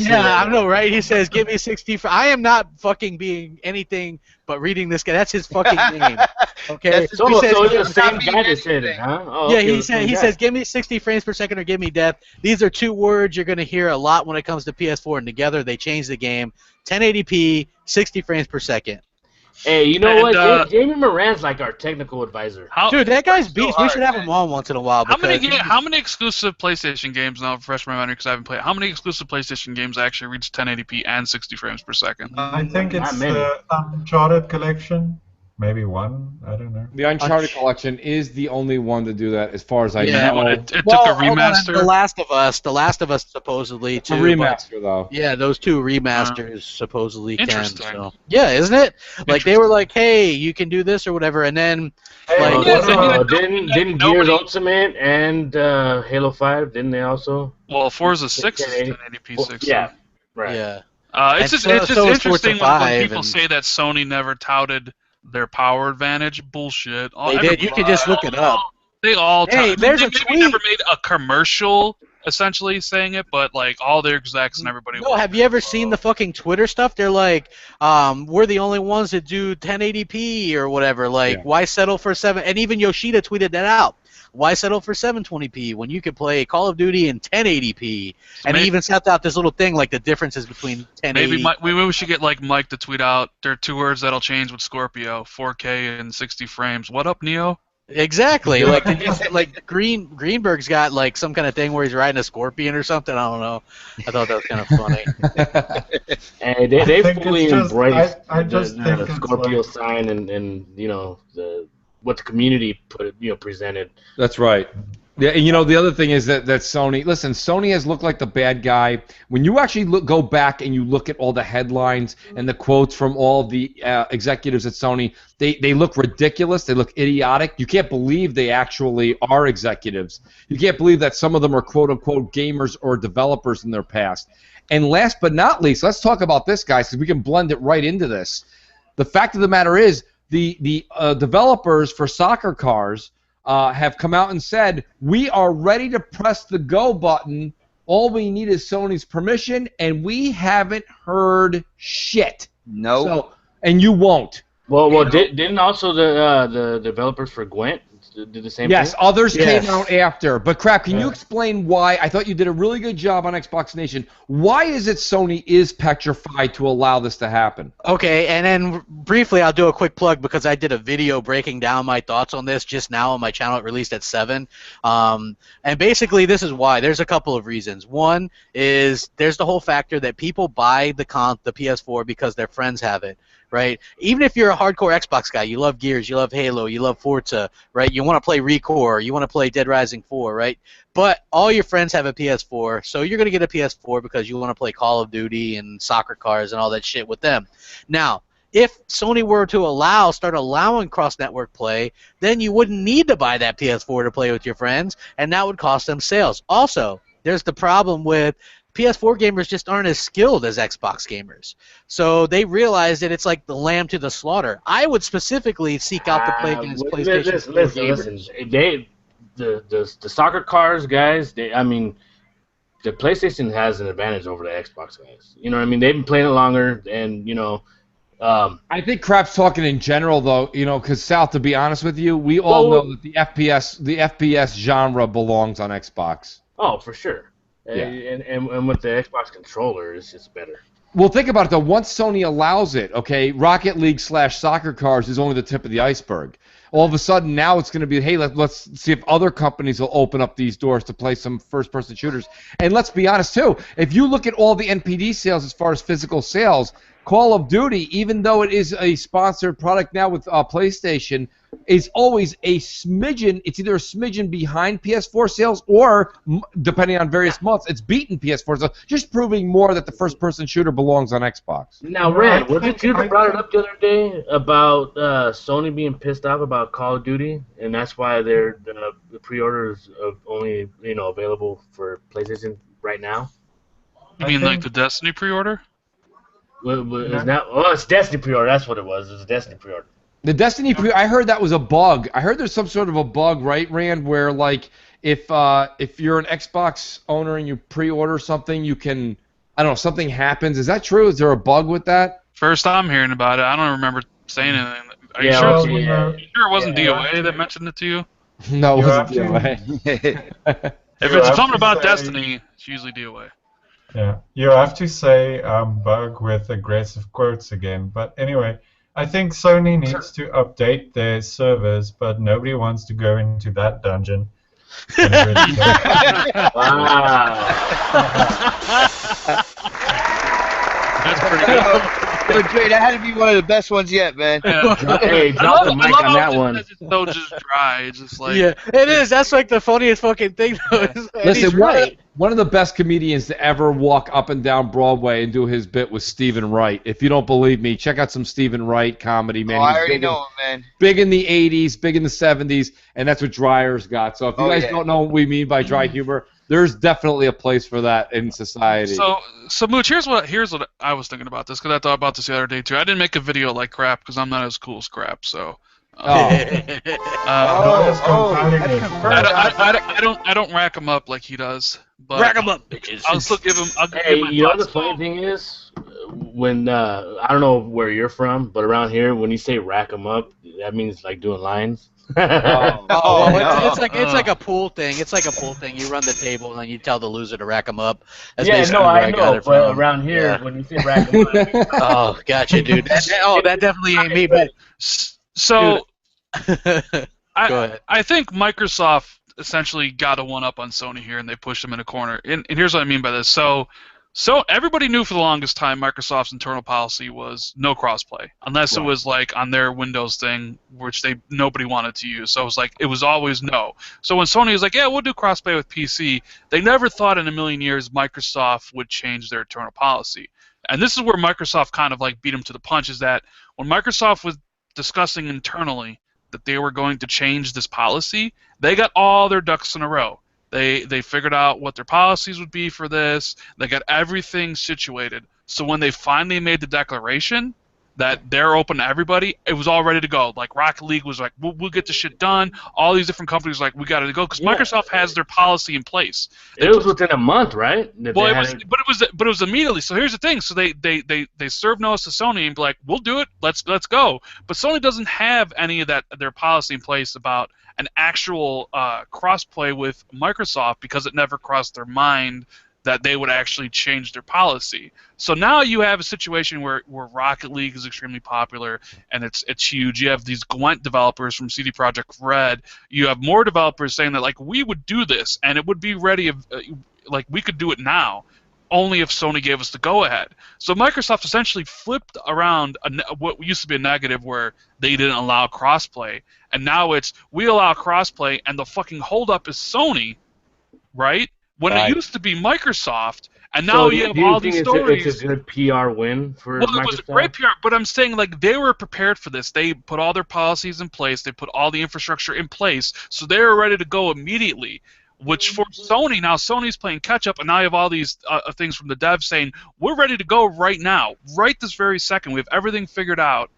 I know, right? He says, "Give me 60." I am not fucking being anything but reading this guy. That's his fucking name. Okay. So it's the same guy that said it, huh? Oh, yeah, he says, "Give me 60 frames per second or give me death." These are two words you're going to hear a lot when it comes to PS4, and together they change the game. 1080p, 60 frames per second. Hey, you know what? Jamie Moran's like our technical advisor. Dude, that guy's beast. We should have him on once in a while. How many exclusive PlayStation games, now refresh my memory because I haven't played, how many exclusive PlayStation games actually reach 1080p and 60 frames per second? I think it's the Uncharted collection. Maybe one. I don't know. The Uncharted collection is the only one to do that, as far as I know. It took a remaster. The Last of Us supposedly too. A remaster though. Yeah, those two remasters supposedly can. So. Yeah, isn't it? Like they were like, hey, you can do this or whatever, and then didn't Gears Ultimate and Halo 5 didn't they also? Well, Forza 6 is 1080p 60. Yeah, right. Yeah. It's just interesting when people say that Sony never touted their power advantage. Bullshit. They did. You can just look it up. They all. Hey, there's a tweet. Never made a commercial essentially saying it, but like all their execs and everybody. No, have you ever seen the fucking Twitter stuff? They're like, we're the only ones that do 1080p or whatever. Like, why settle for 7? And even Yoshida tweeted that out. Why settle for 720p when you could play Call of Duty in 1080p? And he even set out this little thing like the differences between 1080. Maybe we should get like Mike to tweet out. There are two words that'll change with Scorpio: 4K and 60 frames. What up, Neo? Exactly. Like Greenberg's got like some kind of thing where he's riding a scorpion or something. I don't know. I thought that was kind of funny. And they fully embraced the Scorpio sign and you know what the community presented. That's right. Yeah, and you know the other thing is that Sony. Listen, Sony has looked like the bad guy. When you actually go back and you look at all the headlines and the quotes from all the executives at Sony, they look ridiculous. They look idiotic. You can't believe they actually are executives. You can't believe that some of them are quote unquote gamers or developers in their past. And last but not least, let's talk about this, guys, because we can blend it right into this. The fact of the matter is, the developers for soccer cars have come out and said, we are ready to press the go button. All we need is Sony's permission, and we haven't heard shit. No. So, and you won't. Well, didn't also the developers for Gwent do the same Yes, thing? others Yes. came out after. But, Crap, can you explain why? I thought you did a really good job on Xbox Nation. Why is it Sony is petrified to allow this to happen? Okay, and then briefly, I'll do a quick plug because I did a video breaking down my thoughts on this just now on my channel. It released at 7. And basically, this is why. There's a couple of reasons. One is there's the whole factor that people buy the PS4 because their friends have it. Right? Even if you're a hardcore Xbox guy, you love Gears, you love Halo, you love Forza, right? You want to play ReCore, you want to play Dead Rising 4, right? But all your friends have a PS4, so you're going to get a PS4 because you want to play Call of Duty and soccer cars and all that shit with them. Now, if Sony were to start allowing cross-network play, then you wouldn't need to buy that PS4 to play with your friends, and that would cost them sales. Also, there's the problem with PS4 gamers just aren't as skilled as Xbox gamers. So they realize that it's like the lamb to the slaughter. I would specifically seek out to play against PlayStation 4 gamers. The soccer cars guys, the PlayStation has an advantage over the Xbox guys. You know what I mean? They've been playing it longer, and I think Crap's talking in general, though, because Sal, to be honest with you, we all know that the FPS genre belongs on Xbox. Oh, for sure. Yeah. And with the Xbox controller, it's just better. Well, think about it, though. Once Sony allows it, okay, Rocket League / soccer cars is only the tip of the iceberg. All of a sudden, now it's going to be, hey, let's see if other companies will open up these doors to play some first-person shooters. And let's be honest, too. If you look at all the NPD sales as far as physical sales, Call of Duty, even though it is a sponsored product now with PlayStation, is always a smidgen. It's either a smidgen behind PS4 sales or, depending on various months, it's beaten PS4 sales, just proving more that the first-person shooter belongs on Xbox. Now, Red, wasn't you that brought it up the other day about Sony being pissed off about Call of Duty, and that's why the pre-orders are only available for PlayStation right now? You mean like the Destiny pre-order? It's Destiny pre-order. That's what it was. It was a Destiny pre-order. The Destiny I heard that was a bug. I heard there's some sort of a bug, right, Rand, where like if you're an Xbox owner and you pre-order something, you can, I don't know, something happens. Is that true? Is there a bug with that? First I'm hearing about it. I don't remember saying anything. Are you sure it wasn't DOA that mentioned it to you? No, it wasn't DOA. If it's something about Destiny, it's usually DOA. Yeah, you have to say bug with aggressive quotes again. But anyway, I think Sony needs to update their servers, but nobody wants to go into that dungeon. Wow. That's pretty good. That had to be one of the best ones yet, man. Yeah. Hey, drop the mic on that one. It's so just dry. It's just like Yeah, it is. That's like the funniest fucking thing, though. Listen, one of the best comedians to ever walk up and down Broadway and do his bit was Stephen Wright. If you don't believe me, check out some Stephen Wright comedy, man. Oh, I already know him, man. Big in the 80s, big in the 70s, and that's what Dreyer's got. So if you guys don't know what we mean by dry humor, there's definitely a place for that in society. So Mooch, here's what I was thinking about this, because I thought about this the other day too. I didn't make a video like Crap because I'm not as cool as Crap. So That's I don't rack him up like he does. But rack him up, bitches. I'll still give him. Hey, you know the funny thing is, when I don't know where you're from, but around here, when you say rack him up, that means like doing lines. It's like a pool thing. It's like a pool thing. You run the table and then you tell the loser to rack them up. That's Yeah, no, I got know, it but from. around here, Yeah. when you say rack 'em up, Oh, gotcha, dude. That definitely ain't me. But So Go ahead. I think Microsoft essentially got a one-up on Sony here, and they pushed them in a corner. And here's what I mean by this. So So everybody knew for the longest time Microsoft's internal policy was no crossplay, unless it Right. was like on their Windows thing, which nobody wanted to use. So it was always no. So when Sony was like, yeah, we'll do crossplay with PC, they never thought in a million years Microsoft would change their internal policy. And this is where Microsoft kind of like beat them to the punch, is that when Microsoft was discussing internally that they were going to change this policy, they got all their ducks in a row. They figured out what their policies would be for this. They got everything situated. So when they finally made the declaration that they're open to everybody, it was all ready to go. Like Rocket League was like, we'll get this shit done. All these different companies were like, we got to go, because Microsoft has their policy in place. It was within a month, right? Well, it was immediately. So here's the thing. So they served notice to Sony and be like, we'll do it. Let's go. But Sony doesn't have any of that their policy in place about an actual cross-play with Microsoft, because it never crossed their mind that they would actually change their policy. So now you have a situation where Rocket League is extremely popular and it's huge. You have these Gwent developers from CD Projekt Red. You have more developers saying that like we would do this and it would be ready, like we could do it now, only if Sony gave us the go-ahead. So Microsoft essentially flipped around what used to be a negative where they didn't allow crossplay, and now it's we allow crossplay and the fucking holdup is Sony, right? When it used to be Microsoft, and now you have all these stories. It's a good PR win for Microsoft? Well, it was a great PR, but I'm saying like they were prepared for this. They put all their policies in place. They put all the infrastructure in place, so they were ready to go immediately. Which for Sony, now Sony's playing catch-up, and now you have all these things from the devs saying, we're ready to go right now, right this very second. We have everything figured out.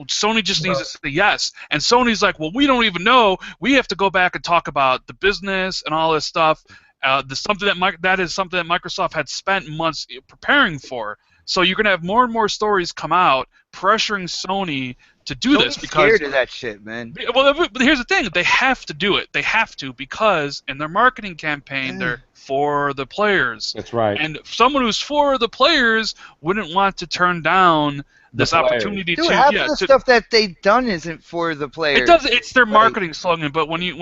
Sony just needs to say yes. And Sony's like, well, we don't even know. We have to go back and talk about the business and all this stuff. That is something that Microsoft had spent months preparing for. So you're going to have more and more stories come out pressuring Sony to do this, because scared of that shit, man. Well, but here's the thing: they have to do it. They have to, because in their marketing campaign, they're for the players. That's right. And someone who's for the players wouldn't want to turn down this opportunity Dude, to half of the stuff that they've done isn't for the players. It does. It's their marketing slogan. But when you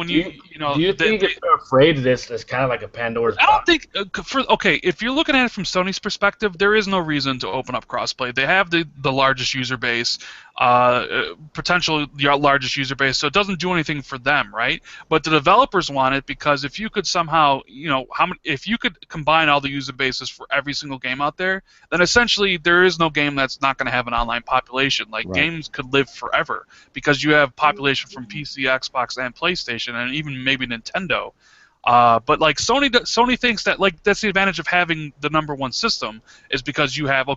know, do you think they're afraid of this? It's kind of like a Pandora's box. I don't think if you're looking at it from Sony's perspective, there is no reason to open up crossplay. They have the largest user base, potential largest user base, so it doesn't do anything for them, right? But the developers want it, because if you could somehow, if you could combine all the user bases for every single game out there, then essentially there is no game that's not going to have an online population. Like games could live forever, because you have population from PC, Xbox, and PlayStation, and even maybe Nintendo. But like Sony thinks that like that's the advantage of having the #1 system, is because you have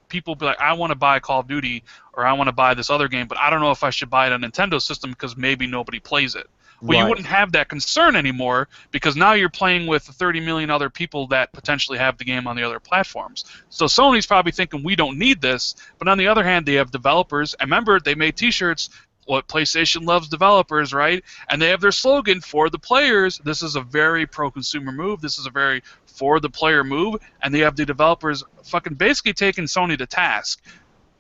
people be like, I want to buy Call of Duty, or I want to buy this other game, but I don't know if I should buy it on a Nintendo system because maybe nobody plays it. Well, you wouldn't have that concern anymore, because now you're playing with 30 million other people that potentially have the game on the other platforms. So Sony's probably thinking, we don't need this, but on the other hand, they have developers. And remember, they made T-shirts. What PlayStation loves developers, right? And they have their slogan, for the players. This is a very pro-consumer move. This is a very for-the-player move. And they have the developers fucking basically taking Sony to task.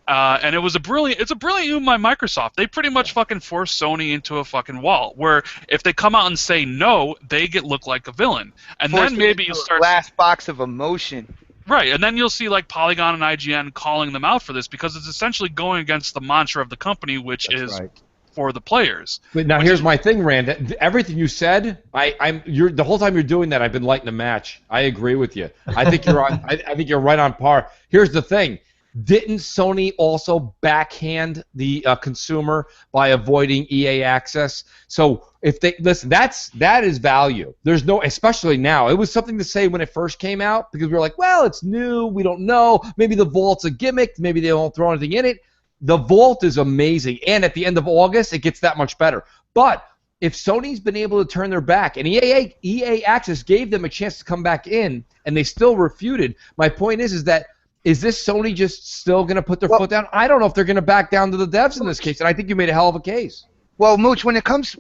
And it's a brilliant move by Microsoft. They pretty much fucking force Sony into a fucking wall, where if they come out and say no, they look like a villain. And then maybe you start glass box of emotion. Right, and then you'll see like Polygon and IGN calling them out for this, because it's essentially going against the mantra of the company, which is for the players. But now here's my thing, Rand. Everything you said, you're the whole time you're doing that, I've been lighting a match. I agree with you. I think you're on. I think you're right on par. Here's the thing. Didn't Sony also backhand the consumer by avoiding EA access? So if they listen, that is value. There's no, especially now. It was something to say when it first came out, because we were like, well, it's new. We don't know. Maybe the Vault's a gimmick. Maybe they won't throw anything in it. The Vault is amazing, and at the end of August, it gets that much better. But if Sony's been able to turn their back, and EA access gave them a chance to come back in, and they still refuted, my point is that. Is this Sony just still going to put their foot down? I don't know if they're going to back down to the devs in this case, and I think you made a hell of a case. Well, Mooch, when it comes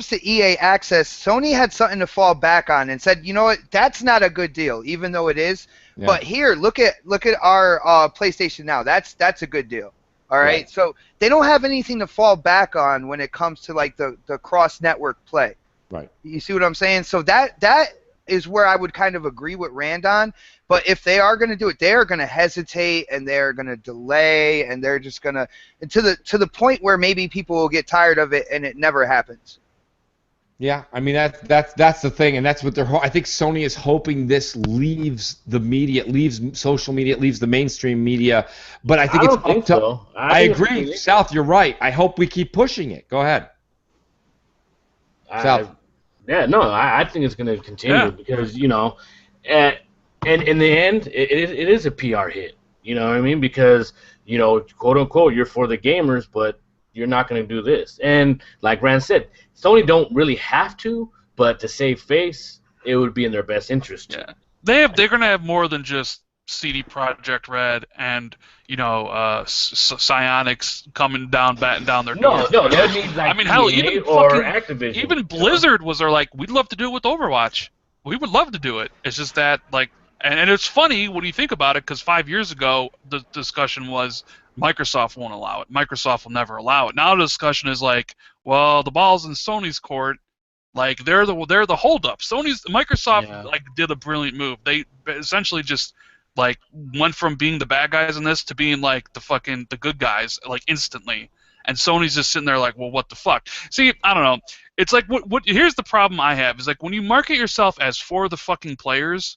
to EA access, Sony had something to fall back on and said, you know what, that's not a good deal, even though it is. Yeah. But here, look at our PlayStation Now. That's a good deal. All right, so they don't have anything to fall back on when it comes to like the cross network play. Right. You see what I'm saying? So that is where I would kind of agree with Rand on. But if they are going to do it, they are going to hesitate and they're going to delay and they're just going to to the point where maybe people will get tired of it and it never happens. Yeah, I mean that's the thing, and that's what they're. I think Sony is hoping this leaves the media, leaves social media, leaves the mainstream media. But I think I it's don't think up to. so. I agree, South. You're right. I hope we keep pushing it. Go ahead, South. I think it's going to continue because and in the end, it is a PR hit. You know what I mean? Because quote unquote, you're for the gamers, but you're not going to do this. And like Rand said, Sony don't really have to, but to save face, it would be in their best interest. Yeah, they're going to have more than just CD Projekt Red and Psyonix coming down, batting down their door. No, that means like I mean, hell, EA even or fucking Activision. Even Blizzard was like, we'd love to do it with Overwatch. We would love to do it. It's just that and it's funny when you think about it, because 5 years ago the discussion was Microsoft won't allow it. Microsoft will never allow it. Now the discussion is like, well, the ball's in Sony's court. Like they're the holdup. Microsoft did a brilliant move. They essentially just went from being the bad guys in this to being like the good guys instantly. And Sony's just sitting there like, well, what the fuck? See, I don't know. It's like what here's the problem I have is like when you market yourself as for the fucking players,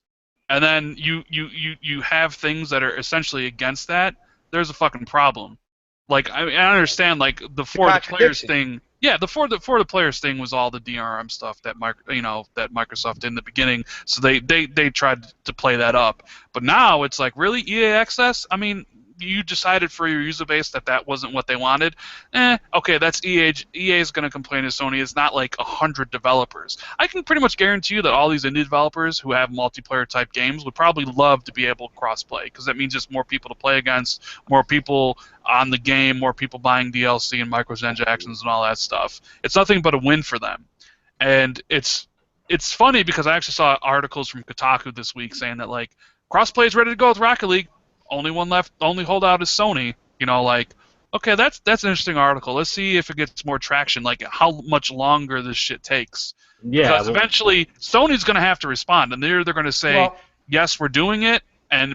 and then you have things that are essentially against that. There's a fucking problem. Like I understand the for the players thing. Yeah, the for the players thing was all the DRM stuff that that Microsoft did in the beginning. So they tried to play that up. But now it's like, really, EA Access? I mean, you decided for your user base that wasn't what they wanted. Okay, that's EA. EA is going to complain to Sony. It's not like 100 developers. I can pretty much guarantee you that all these indie developers who have multiplayer type games would probably love to be able to cross-play, because that means just more people to play against, more people on the game, more people buying DLC and microtransactions and all that stuff. It's nothing but a win for them. And it's funny because I actually saw articles from Kotaku this week saying that cross-play is ready to go with Rocket League. Only one left. Only holdout is Sony. Okay, that's an interesting article. Let's see if it gets more traction. Like how much longer this shit takes. Yeah. Because eventually Sony's going to have to respond, and they're going to say, yes, we're doing it,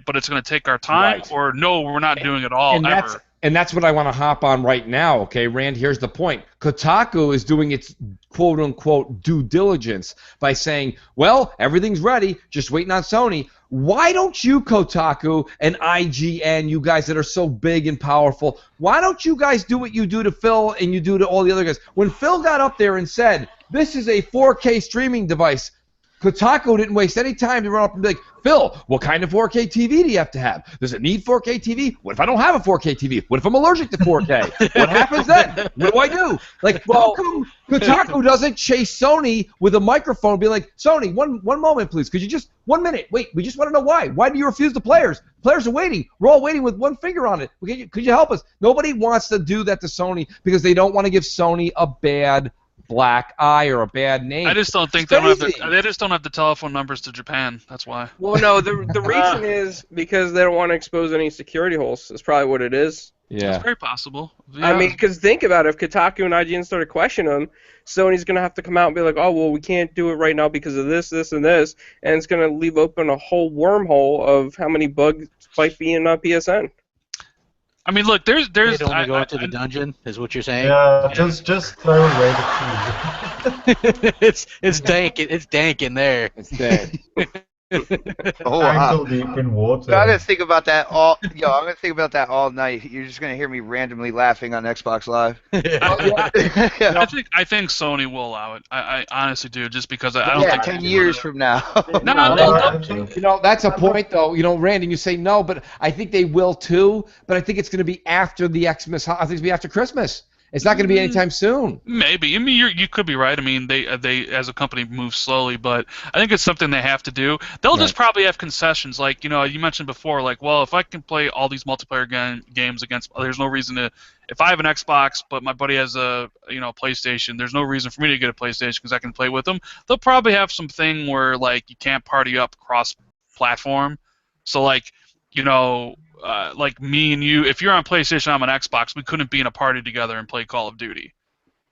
but it's going to take our time, or no, we're not doing it all ever. And that's what I want to hop on right now, okay, Rand? Here's the point. Kotaku is doing its quote-unquote due diligence by saying, well, everything's ready, just waiting on Sony. Why don't you, Kotaku and IGN, you guys that are so big and powerful, why don't you guys do what you do to Phil and you do to all the other guys? When Phil got up there and said, this is a 4K streaming device, Kotaku didn't waste any time to run up and be like, Phil, what kind of 4K TV do you have to have? Does it need 4K TV? What if I don't have a 4K TV? What if I'm allergic to 4K? What happens then? What do I do? How come Kotaku doesn't chase Sony with a microphone and be like, Sony, one moment, please. Could you just, 1 minute, wait, we just want to know why. Why do you refuse the players? Players are waiting. We're all waiting with one finger on it. Could you help us? Nobody wants to do that to Sony because they don't want to give Sony a bad black eye or a bad name. I just don't think they just don't have the telephone numbers to Japan. That's why. Well, no, the reason is because they don't want to expose any security holes. That's probably what it is. Yeah, it's very possible. Yeah. I mean, because think about it. If Kotaku and IGN started questioning them, Sony's going to have to come out and be like, oh, well, we can't do it right now because of this, this, and this, and it's going to leave open a whole wormhole of how many bugs might be in PSN. I mean, look, there's. They don't want to go into the dungeon, is what you're saying? Yeah, just throw away the key. it's dank. It's dank in there. It's dank. Oh, wow. Ankle deep in water. I'm gonna think about that all. I'm gonna think about that all night. You're just gonna hear me randomly laughing on Xbox Live. I think Sony will allow it. I honestly do, just because I don't think 10 years from now. No, that's a point though. Randy, you say no, but I think they will too. But I think it's going to be after the Xmas. I think it's going to be after Christmas. It's not going to be anytime soon. Maybe. I mean, you could be right. I mean, they as a company move slowly, but I think it's something they have to do. They'll just probably have concessions, like you mentioned before, like, well, if I can play all these multiplayer games against, there's no reason to. If I have an Xbox, but my buddy has a PlayStation, there's no reason for me to get a PlayStation because I can play with them. They'll probably have something where like you can't party up cross-platform. So like like me and you, if you're on PlayStation, I'm on Xbox, we couldn't be in a party together and play Call of Duty.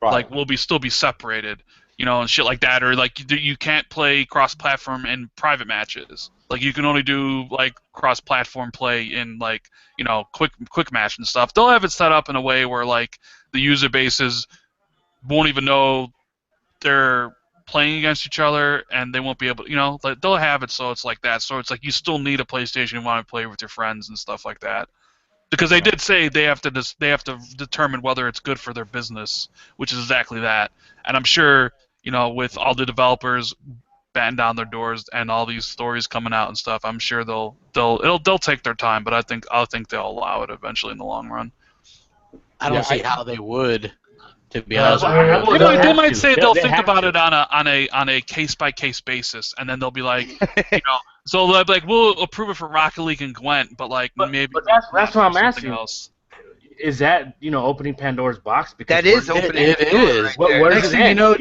Right. Like we'll still be separated. and shit like that, or like you can't play cross-platform in private matches. Like you can only do like cross-platform play in like quick match and stuff. They'll have it set up in a way where like the user bases won't even know they're playing against each other, and they won't be able, like they'll have it so it's like that. So it's like you still need a PlayStation and want to play with your friends and stuff like that. Because they did say they have to determine whether it's good for their business, which is exactly that. And I'm sure, with all the developers batting down their doors and all these stories coming out and stuff, I'm sure they'll take their time. But I think they'll allow it eventually in the long run. I don't see how they would. To be honest, they might say they'll think about it on a case by case basis, and then they'll be like, so they'll be like, we'll approve it for Rocket League and Gwent, but maybe. But that's what I'm asking. Else. Is that opening Pandora's box? Because that is opening. It is. Right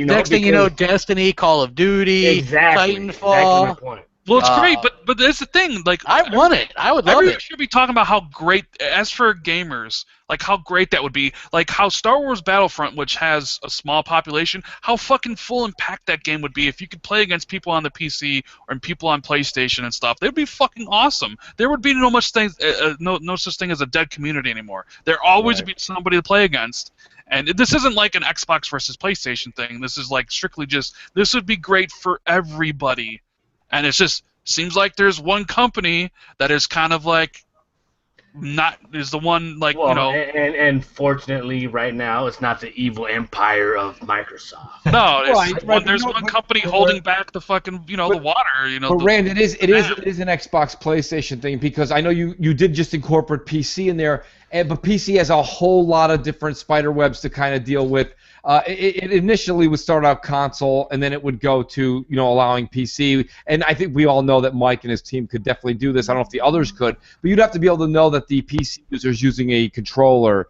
next thing you know, Destiny, Call of Duty, exactly, Titanfall. Exactly my point. Well, it's great, but that's the thing. Like, I want it. I would love it. Everyone should be talking about how great, as for gamers, like how great that would be. Like how Star Wars Battlefront, which has a small population, how fucking full and packed that game would be if you could play against people on the PC or people on PlayStation and stuff. They'd be fucking awesome. There would be no such thing as a dead community anymore. There always would be somebody to play against. And this isn't like an Xbox versus PlayStation thing. This is like strictly just, this would be great for everybody. And it just seems like there's one company that is kind of like is the one like And fortunately, right now, it's not the evil empire of Microsoft. No, there's one company holding back the fucking the water. But Rand, it is an Xbox PlayStation thing, because I know you did just incorporate PC in there, but PC has a whole lot of different spider webs to kind of deal with. It initially would start out console, and then it would go to allowing PC. And I think we all know that Mike and his team could definitely do this. I don't know if the others could, but you'd have to be able to know that the PC user is using a controller,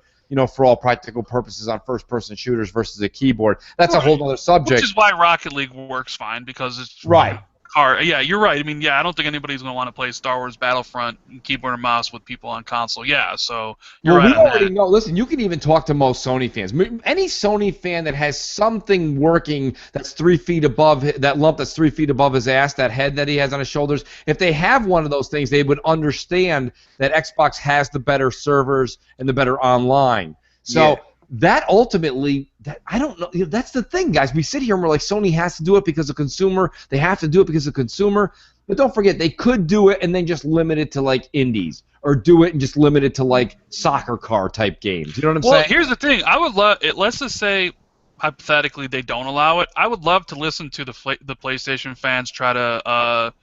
for all practical purposes on first-person shooters versus a keyboard. That's a whole other subject. Which is why Rocket League works fine, because it's right. Yeah, you're right. I mean, I don't think anybody's going to want to play Star Wars Battlefront keyboard and mouse with people on console. Yeah, so you're right. We already know. Listen, you can even talk to most Sony fans. Any Sony fan that has something working that's 3 feet above that lump that's 3 feet above his ass, that head that he has on his shoulders, if they have one of those things, they would understand that Xbox has the better servers and the better online. So. Yeah. That ultimately, I don't know. That's the thing, guys. We sit here and we're like, Sony has to do it because of consumer. They have to do it because of consumer. But don't forget, they could do it and then just limit it to like indies, or do it and just limit it to like soccer car type games. You know what I'm saying? Well, here's the thing. I would love it. Let's just say hypothetically they don't allow it. I would love to listen to the PlayStation fans try to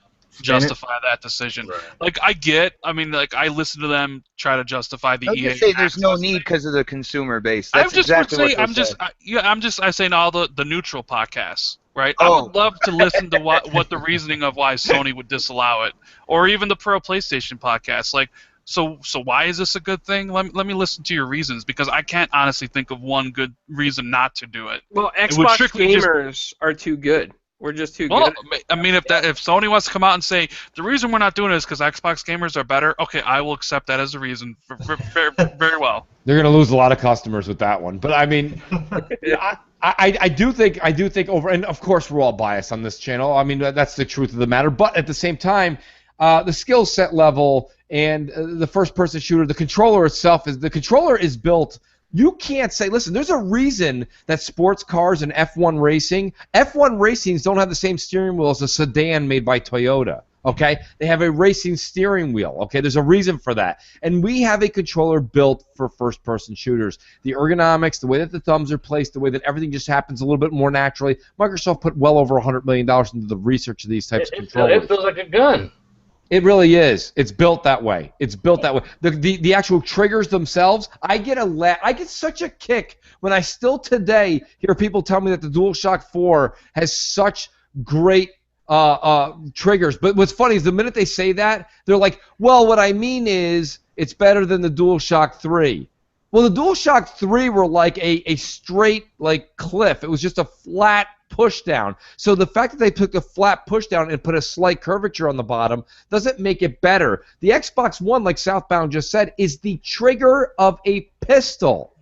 justify that decision. Right. Like I listen to them try to justify the EA. Say there's no need because of the consumer base. That's I say all the neutral podcasts, right? I would love to listen to what the reasoning of why Sony would disallow it, or even the Pro PlayStation podcast. Like, so why is this a good thing? Let me listen to your reasons, because I can't honestly think of one good reason not to do it. Well, Xbox gamers are too good. We're just too good. I mean, if Sony wants to come out and say the reason we're not doing it is because Xbox gamers are better, okay, I will accept that as a reason very, very well. They're going to lose a lot of customers with that one, but I mean, I do think over, and of course we're all biased on this channel. I mean, that's the truth of the matter. But at the same time, the skill set level and the first-person shooter, the controller itself is built. You can't say, listen, there's a reason that sports cars and F1 racings don't have the same steering wheel as a sedan made by Toyota, okay? They have a racing steering wheel, okay? There's a reason for that. And we have a controller built for first-person shooters. The ergonomics, the way that the thumbs are placed, the way that everything just happens a little bit more naturally. Microsoft put well over $100 million into the research of these types of controllers. It feels like a gun. It really is. It's built that way. The actual triggers themselves, I get such a kick when I still today hear people tell me that the DualShock 4 has such great triggers. But what's funny is the minute they say that, they're like, well, what I mean is it's better than the DualShock 3. Well, the DualShock 3 were like a straight like cliff. It was just a flat push down. So the fact that they took a flat push down and put a slight curvature on the bottom doesn't make it better. The Xbox One, like Southbound just said, is the trigger of a pistol.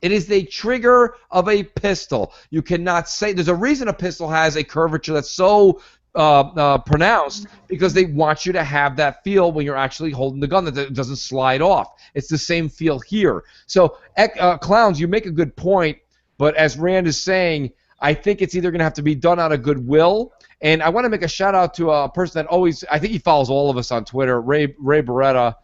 It is the trigger of a pistol. You cannot say there's a reason a pistol has a curvature that's so pronounced, because they want you to have that feel when you're actually holding the gun, that it doesn't slide off. It's the same feel here. So, Clowns, you make a good point, but as Rand is saying, I think it's either going to have to be done out of goodwill, and I want to make a shout out to a person that always, I think he follows all of us on Twitter, Ray Beretta.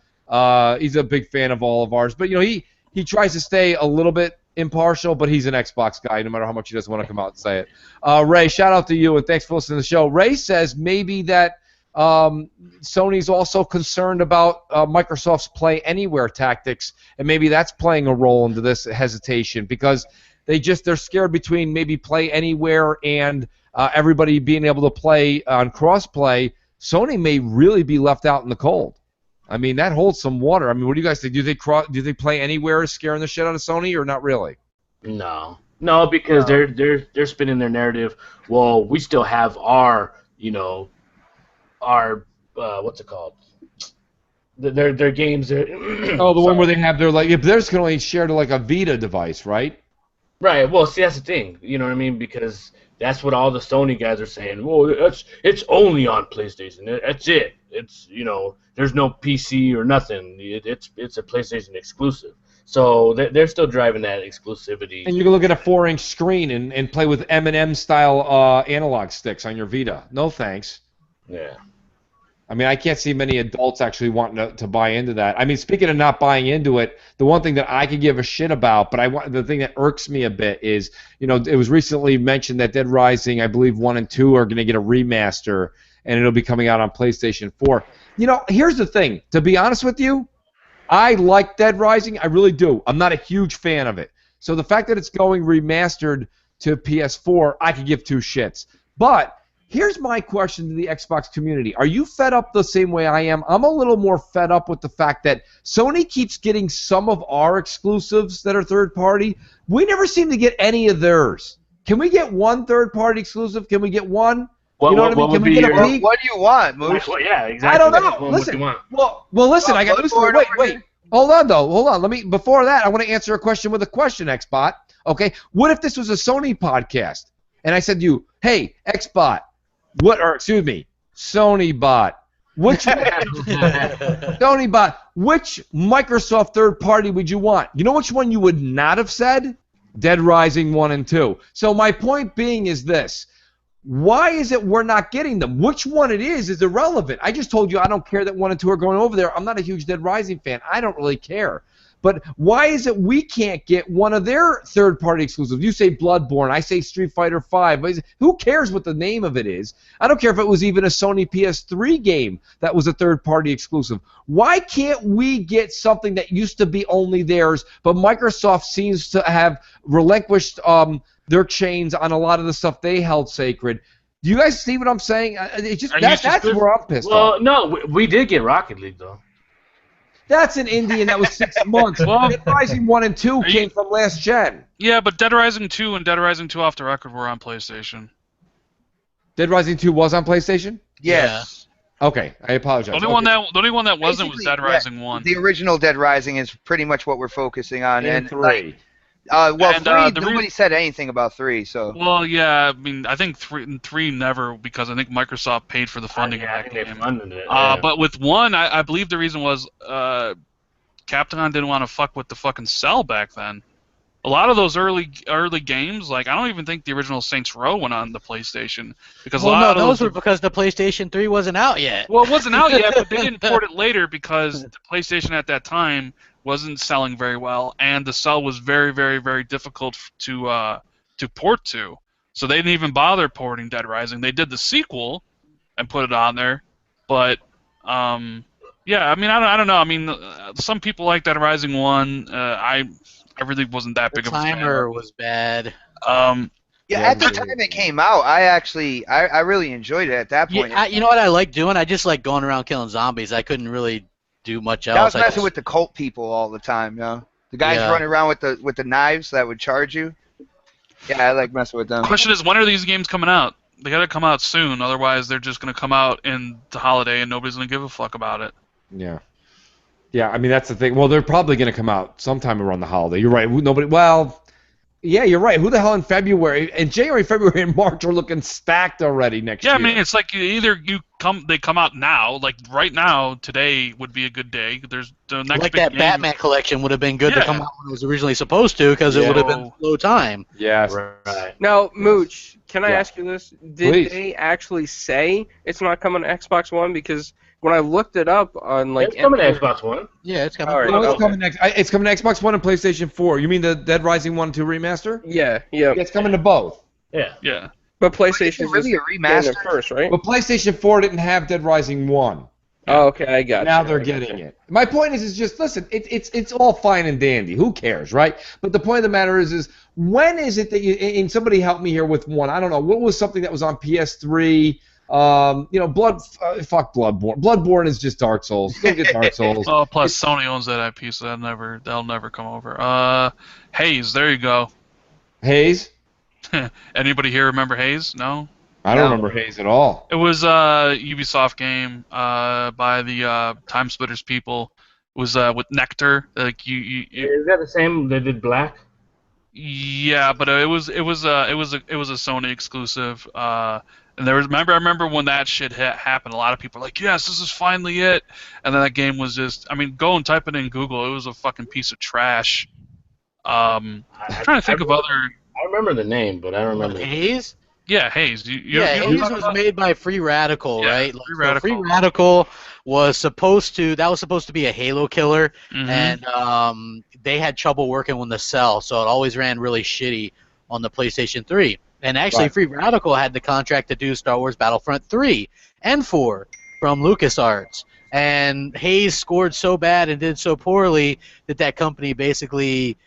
He's a big fan of all of ours, but he tries to stay a little bit impartial, but he's an Xbox guy, no matter how much he doesn't want to come out and say it. Ray, shout out to you, and thanks for listening to the show. Ray says maybe that Sony's also concerned about Microsoft's Play Anywhere tactics, and maybe that's playing a role into this hesitation, because they're scared between maybe Play Anywhere and everybody being able to play on CrossPlay. Sony may really be left out in the cold. I mean, that holds some water. I mean, what do you guys think? Do they Play Anywhere scaring the shit out of Sony, or not really? No, because they're spinning their narrative. Well, we still have our what's it called? Their games. The one where they have their they're just gonna only share to like a Vita device, right? Right. Well, see, that's the thing. You know what I mean? Because that's what all the Sony guys are saying. Well, it's only on PlayStation. That's it. It's there's no PC or nothing. It's a PlayStation exclusive. So they're still driving that exclusivity. And you can look at a 4-inch screen and play with M&M style analog sticks on your Vita. No thanks. Yeah. I mean, I can't see many adults actually wanting to buy into that. I mean, speaking of not buying into it, the one thing that I could give a shit about, but the thing that irks me a bit is, it was recently mentioned that Dead Rising, I believe 1 and 2 are going to get a remaster, and it'll be coming out on PlayStation 4. Here's the thing. To be honest with you, I like Dead Rising. I really do. I'm not a huge fan of it. So the fact that it's going remastered to PS4, I could give two shits. But here's my question to the Xbox community. Are you fed up the same way I am? I'm a little more fed up with the fact that Sony keeps getting some of our exclusives that are third-party. We never seem to get any of theirs. Can we get one third-party exclusive? Can we get one? What do you want, Mooch? Well, yeah, exactly. I don't know. Listen. Well, listen. I got news for you. Wait. Hold on, though. Hold on. Before that, I want to answer a question with a question, Xbot. Okay. What if this was a Sony podcast, and I said to you, "Hey, Xbot, Sony bot. Sony bot. Which Microsoft third party would you want? You know which one you would not have said? Dead Rising 1 and 2. So my point being is this. Why is it we're not getting them? Which one it is irrelevant. I just told you I don't care that 1 and 2 are going over there. I'm not a huge Dead Rising fan. I don't really care. But why is it we can't get one of their third-party exclusives? You say Bloodborne. I say Street Fighter V. Who cares what the name of it is? I don't care if it was even a Sony PS3 game that was a third-party exclusive. Why can't we get something that used to be only theirs, but Microsoft seems to have relinquished their chains on a lot of the stuff they held sacred? Do you guys see what I'm saying? That's where I'm pissed off. Well, no, we did get Rocket League, though. That's an indie, and that was 6 months. Dead Rising 1 and 2 came from last gen. Yeah, but Dead Rising 2 and Dead Rising 2 Off the Record were on PlayStation. Dead Rising 2 was on PlayStation? Yes. Yeah. Okay, I apologize. The only one that wasn't was Dead Rising 1. The original Dead Rising is pretty much what we're focusing on. And 3. Nobody said anything about 3, so. Well, yeah, I mean, I think 3 never, because I think Microsoft paid for the funding of that game. But with 1, I believe the reason was Capcom didn't want to fuck with the fucking cell back then. A lot of those early games, like, I don't even think the original Saints Row went on the PlayStation, because those were because the PlayStation 3 wasn't out yet. Well, it wasn't out yet, but they didn't port it later because the PlayStation at that time wasn't selling very well, and the cell was very, very, very difficult to port to. So they didn't even bother porting Dead Rising. They did the sequel and put it on there, but yeah, I mean, I don't know. I mean, some people like Dead Rising 1. I really wasn't that big of a fan. The timer was bad. At the time it came out, I really enjoyed it at that point. You know what I like doing? I just like going around killing zombies. I couldn't really do much else. I was messing with the cult people all the time, the guys running around with the knives that would charge you. Yeah, I like messing with them. Question is, when are these games coming out? They gotta come out soon, otherwise they're just gonna come out in the holiday and nobody's gonna give a fuck about it. Yeah. Yeah, I mean that's the thing. Well, they're probably going to come out sometime around the holiday. You're right. Nobody. Well, yeah, you're right. Who the hell in February? And January, February, and March are looking stacked already next year. Yeah, I mean it's like they come out now. Like right now, today would be a good day. There's the next Like big that game. Batman collection would have been good to Yeah. come out when it was originally supposed to, because it would have been slow time. Yes. Right. Now, Mooch, can I Yeah. ask you this? Did Please. they actually say it's not coming to Xbox One? Because when I looked it up on like It's coming to Xbox One. Yeah, it's coming. All right. No, it's Okay. coming next. It's coming to Xbox One and PlayStation 4. You mean the Dead Rising 1 and 2 remaster? Yeah. Yeah, it's coming to both. Yeah. Yeah. But Is PlayStation it really a getting remaster? it first, right? But PlayStation 4 didn't have Dead Rising 1. Oh, okay, I got Now you. they're getting it. My point is just listen. It's all fine and dandy. Who cares, right? But the point of the matter is when is it that you? And somebody help me here with one. I don't know. What was something that was on PS3? Fuck Bloodborne. Bloodborne is just Dark Souls. Go get Dark Souls. Oh, plus Sony owns that IP, so they'll never come over. Haze, there you go. Haze. Anybody here remember Haze? No. I don't No. remember Haze at all. It was a Ubisoft game by the Time Splitters people. It was with Nectar. Like Is that the same they did Black? yeah, but it was a Sony exclusive. And I remember when that shit happened. A lot of people were like, "Yes, this is finally it." And then that game was just, I mean, go and type it in Google. It was a fucking piece of trash. I'm trying to think of other. I remember the name, but I don't remember. Haze? Yeah, Haze. Haze was made by Free Radical, Yeah, right? Free So Radical. Free Radical was supposed to be a Halo killer, Mhm. and they had trouble working with the cell, so it always ran really shitty on the PlayStation 3. And actually, Right. Free Radical had the contract to do Star Wars Battlefront 3 and 4 from LucasArts. And Haze scored so bad and did so poorly that company basically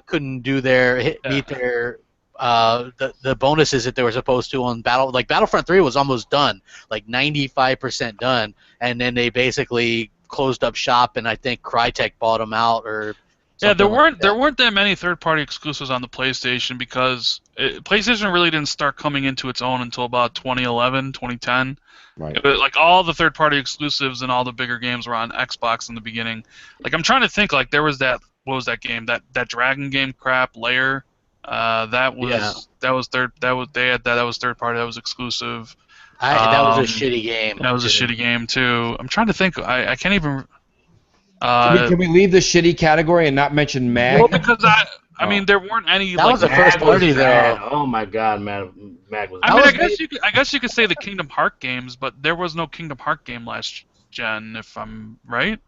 couldn't do meet their the bonuses that they were supposed to on Battlefront 3 was almost done, like 95% done, and then they basically closed up shop, and I think Crytek bought them out or Yeah, something like there weren't that many third-party exclusives on the PlayStation because PlayStation really didn't start coming into its own until about 2011, 2010. Right. Like all the third-party exclusives and all the bigger games were on Xbox in the beginning. Like I'm trying to think, like there was that what was that game that Dragon game crap Lair. That was third party. That was exclusive. that was a shitty game. That was a shitty game too. I'm trying to think. I can't even. Can we leave the shitty category and not mention Mag? Well, because I mean, there weren't any. That like, was the first Mag was party, bad. though. Oh my God, Mag was. I mean, was I guess you could say the Kingdom Hearts games, but there was no Kingdom Hearts game last gen, if I'm right.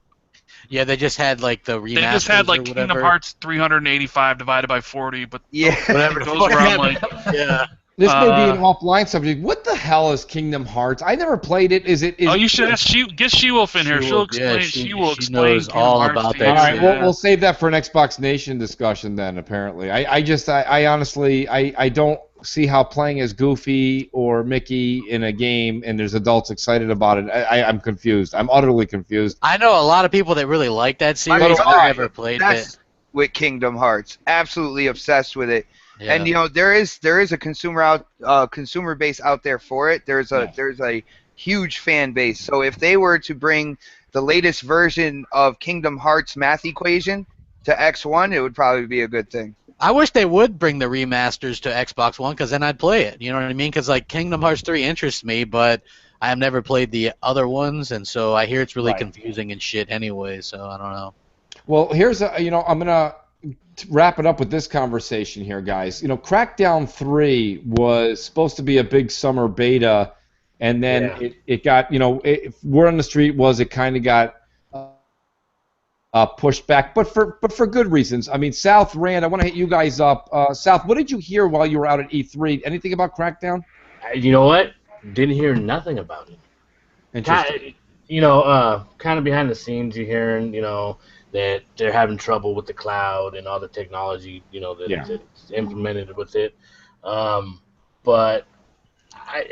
Yeah, they just had like the remasters. They just had like or Kingdom whatever. Hearts 385 divided by 40, but Yeah. Whatever the those fuck were on that- like. Yeah. This may be an offline subject. What the hell is Kingdom Hearts? I never played it. Is Oh, you should ask get She-Wolf in here. She'll She-Wolf, yeah, explain. she will explain. knows Kingdom all Hearts about to that you. All right, shit. we'll save that for an Xbox Nation discussion then. Apparently, I honestly don't see how playing as Goofy or Mickey in a game and there's adults excited about it. I'm confused. I'm utterly confused. I know a lot of people that really like that series. My I've God, never played That's it. with Kingdom Hearts. Absolutely obsessed with it. Yeah. And there is a consumer base out there for it. There's a huge fan base. So if they were to bring the latest version of Kingdom Hearts math equation to X1, it would probably be a good thing. I wish they would bring the remasters to Xbox One, because then I'd play it. You know what I mean? Because like Kingdom Hearts 3 interests me, but I have never played the other ones, and so I hear it's really Right. confusing and shit anyway. So I don't know. Well, here's I'm gonna wrap it up with this conversation here, guys. Crackdown 3 was supposed to be a big summer beta, and then it got word on the street was it kind of got pushed back, but for good reasons. I mean, South, Rand, I want to hit you guys up. South, what did you hear while you were out at E3? Anything about Crackdown? You know what? Didn't hear nothing about it. Interesting. Kind of behind the scenes, you're hearing, that they're having trouble with the cloud and all the technology, that's implemented with it. But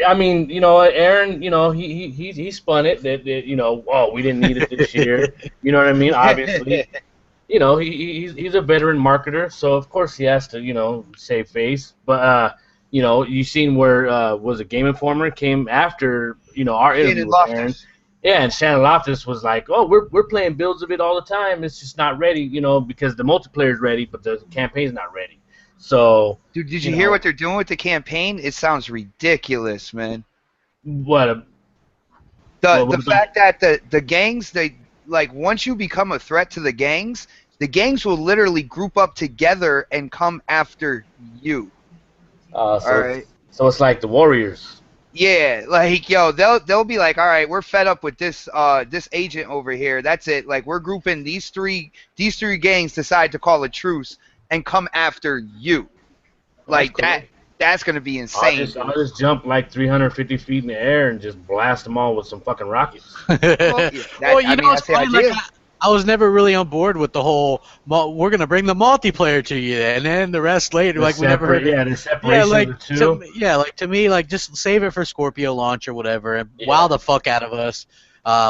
I mean, Aaron, he spun it that we didn't need it this year. You know what I mean? Obviously, he's a veteran marketer, so of course he has to, save face. But you seen where was a Game Informer came after our interview with Aaron. Yeah, and Shannon Loftus was like, "Oh, we're playing builds of it all the time. It's just not ready, because the multiplayer's ready, but the campaign's not ready." So, Dude, did you hear what they're doing with the campaign? It sounds ridiculous, man. What? The fact that the gangs, once you become a threat to the gangs will literally group up together and come after you. All right. So it's like the Warriors. Yeah, they'll be like, all right, we're fed up with this agent over here. That's it. Like, we're grouping these three gangs decide to call a truce and come after you. Like cool. That's gonna be insane. I'll just jump like 350 feet in the air and just blast them all with some fucking rockets. It's funny, like, I was never really on board with the whole we're gonna bring the multiplayer to you, and then the rest later. We never heard. Yeah, the separation of the two. To me, just save it for Scorpio launch or whatever, and wow the fuck out of us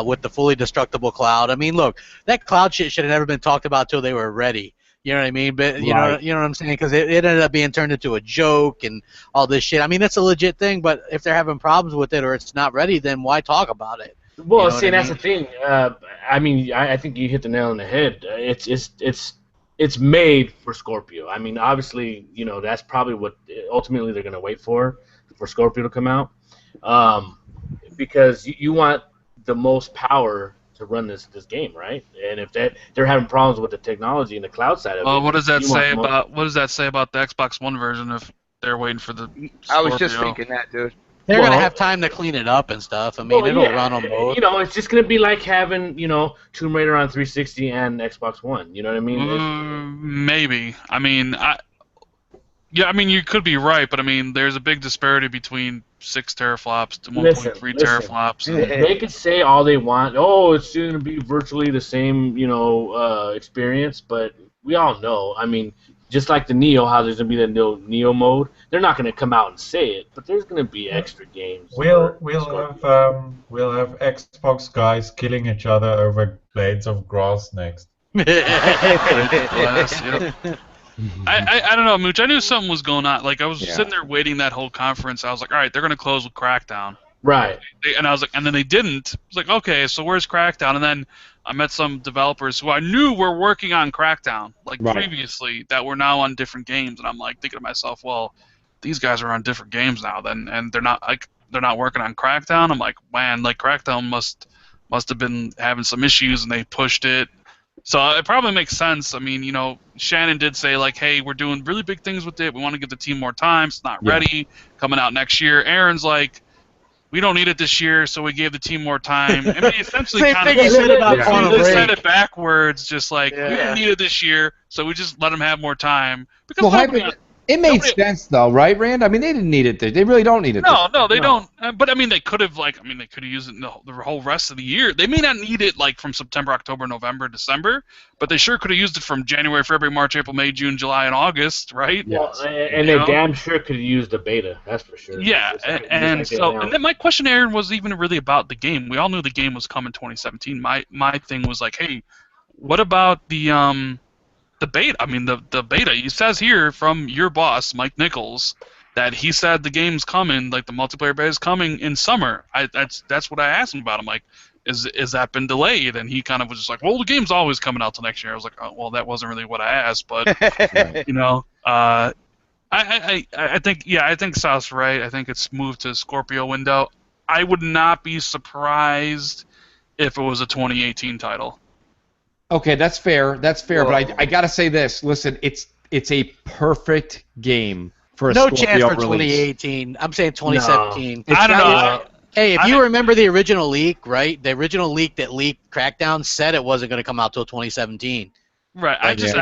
with the fully destructible cloud. I mean, look, that cloud shit should have never been talked about till they were ready. You know what I mean? But you know what I'm saying? Because it ended up being turned into a joke and all this shit. I mean, that's a legit thing, but if they're having problems with it or it's not ready, then why talk about it? Well, that's the thing. I think you hit the nail on the head. It's made for Scorpio. I mean, obviously, that's probably what ultimately they're gonna wait for Scorpio to come out, because you want the most power to run this game, right? And if they're having problems with the technology and the cloud side of it. Well, what does that say about the Xbox One version if they're waiting for the Scorpio? I was just thinking that, dude. They're going to have time to clean it up and stuff. I mean, it'll run on both. It's just going to be like having, Tomb Raider on 360 and Xbox One. You know what I mean? Maybe. I mean, you could be right, but I mean, there's a big disparity between 6 teraflops to 1.3 teraflops. They could say all they want. Oh, it's going to be virtually the same, experience, but we all know. I mean, just like the Neo, how there's going to be the Neo mode, they're not going to come out and say it, but there's going to be extra games. We'll have Xbox guys killing each other over blades of grass next. I don't know, Mooch. I knew something was going on. Like, I was sitting there waiting that whole conference. I was like, all right, they're going to close with Crackdown. Right. And I was like, and then they didn't. I was like, okay, so where's Crackdown? And then I met some developers who I knew were working on Crackdown, previously, that were now on different games. And I'm like thinking to myself, well, these guys are on different games now, then, and they're not working on Crackdown. I'm like, man, Crackdown must have been having some issues, and they pushed it. So it probably makes sense. I mean, Shannon did say, hey, we're doing really big things with it. We want to give the team more time. It's not ready. Coming out next year. Aaron's like, we don't need it this year, so we gave the team more time. I mean, essentially Same thing he said about Quantum Break. Said it backwards, just we didn't need it this year, so we just let them have more time. Because it made sense, though, right, Rand? I mean, they didn't need it. They really don't need it. No, they don't. But I mean, they could have used it the whole rest of the year. They may not need it from September, October, November, December, but they sure could have used it from January, February, March, April, May, June, July, and August, right? Well, and they damn sure could have used the beta. That's for sure. Yeah, and then my question, Aaron, was even really about the game. We all knew the game was coming 2017. My thing was hey, what about the beta? I mean, the beta. He says here from your boss, Mike Nichols, that he said the game's coming, the multiplayer beta is coming in summer. That's what I asked him about. I'm like, is that been delayed? And he kind of was just like, well, the game's always coming out till next year. I was like, oh, well, that wasn't really what I asked, but I think South's right. I think it's moved to Scorpio window. I would not be surprised if it was a 2018 title. Okay, that's fair. That's fair. Whoa. But I gotta say this. Listen, it's a perfect game for a Scorpio chance for release. 2018. I'm saying 2017. No. I don't know. Hey, if you remember the original leak, right? The original leak that leaked Crackdown said it wasn't going to come out till 2017 Right. I just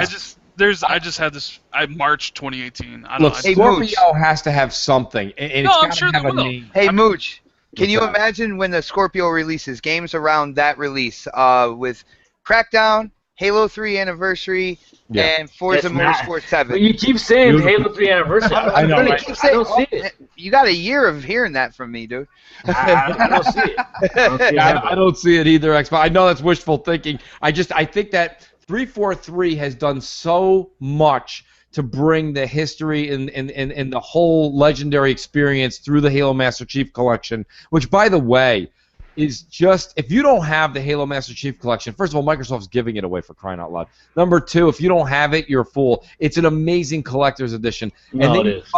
had this. March 2018. I don't Look, know. Scorpio has to have something, and it's got to have a name. Hey, Mooch, can you imagine when the Scorpio releases games around that release with Crackdown, Halo 3 Anniversary, and Forza Motorsport 7. You keep saying Halo 3 Anniversary. I know, right? I don't see it. You got a year of hearing that from me, dude. I don't see it. I don't see it either, Xbox. I know that's wishful thinking. I think that 343 has done so much to bring the history and the whole legendary experience through the Halo Master Chief Collection, which, by the way, is just, if you don't have the Halo Master Chief Collection, first of all, Microsoft's giving it away for crying out loud. Number two, if you don't have it, you're a fool. It's an amazing collector's edition. No, and then it is.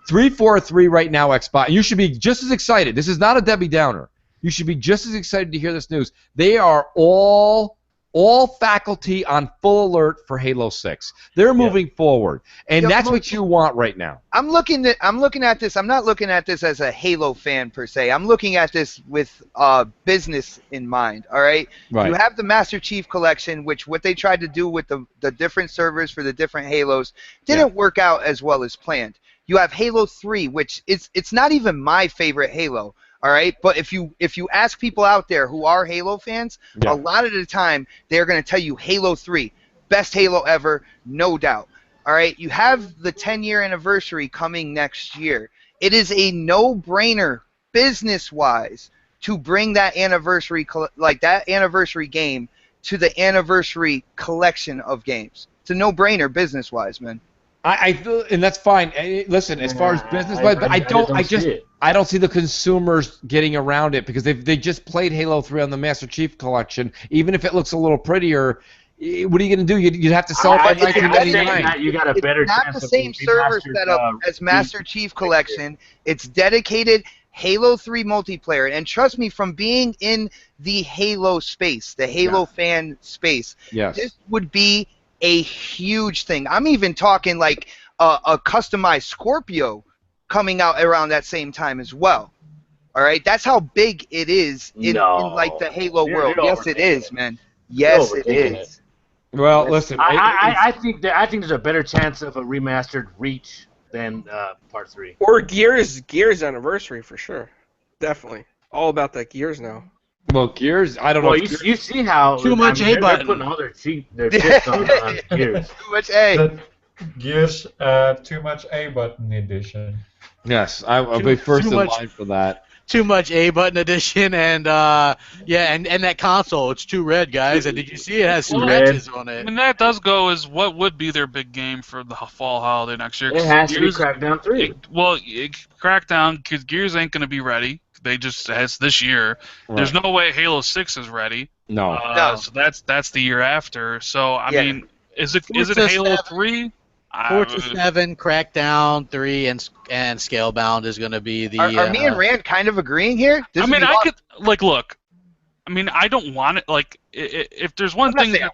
343 right now, Xbox. And you should be just as excited. This is not a Debbie Downer. You should be just as excited to hear this news. They are all faculty on full alert for Halo 6. They're moving forward, and that's what you want right now. I'm looking at this. I'm not looking at this as a Halo fan per se. I'm looking at this with business in mind. All right. Right. You have the Master Chief Collection, which what they tried to do with the different servers for the different Halos didn't work out as well as planned. You have Halo 3, which it's not even my favorite Halo. All right, but if you ask people out there who are Halo fans, a lot of the time they're going to tell you Halo 3, best Halo ever, no doubt. All right, you have the 10-year anniversary coming next year. It is a no-brainer business-wise to bring that anniversary game to the anniversary collection of games. It's a no-brainer business-wise, man. And that's fine. Listen, as far as business-wise, but I don't see the consumers getting around it because they just played Halo 3 on the Master Chief Collection. Even if it looks a little prettier, what are you going to do? You'd have to sell it by 1999. You got a better It's not chance the of same server remastered, setup as Master Chief Collection. It's dedicated Halo 3 multiplayer. And trust me, from being in the Halo space, the Halo fan space, this would be a huge thing. I'm even talking like a customized Scorpio coming out around that same time as well. All right, that's how big it is in like the Halo world. Yes, it is, man. Yes, it is. Well, listen, I think there's a better chance of a remastered Reach than Part 3. Or Gears anniversary for sure. Definitely. All about that Gears now. Well, Gears, I don't know. Well, you see how too much A button. They're putting all their chips on Gears. Too much A. Gears, too much A button edition. Yes, I'll be first in line for that. Too much A button edition, and and that console, it's too red, guys. And did you see it has scratches on it? I mean, that does go as what would be their big game for the fall holiday next year. It has to be Crackdown 3. Crackdown, because Gears ain't going to be ready. It's this year. Right. There's no way Halo 6 is ready. No. So that's the year after. So I mean, is it Halo 3? Forza 7, Crackdown 3, and Scalebound is going to be the. Are me and Rand kind of agreeing here? I could look. I mean, I don't want it. Like, if there's one thing that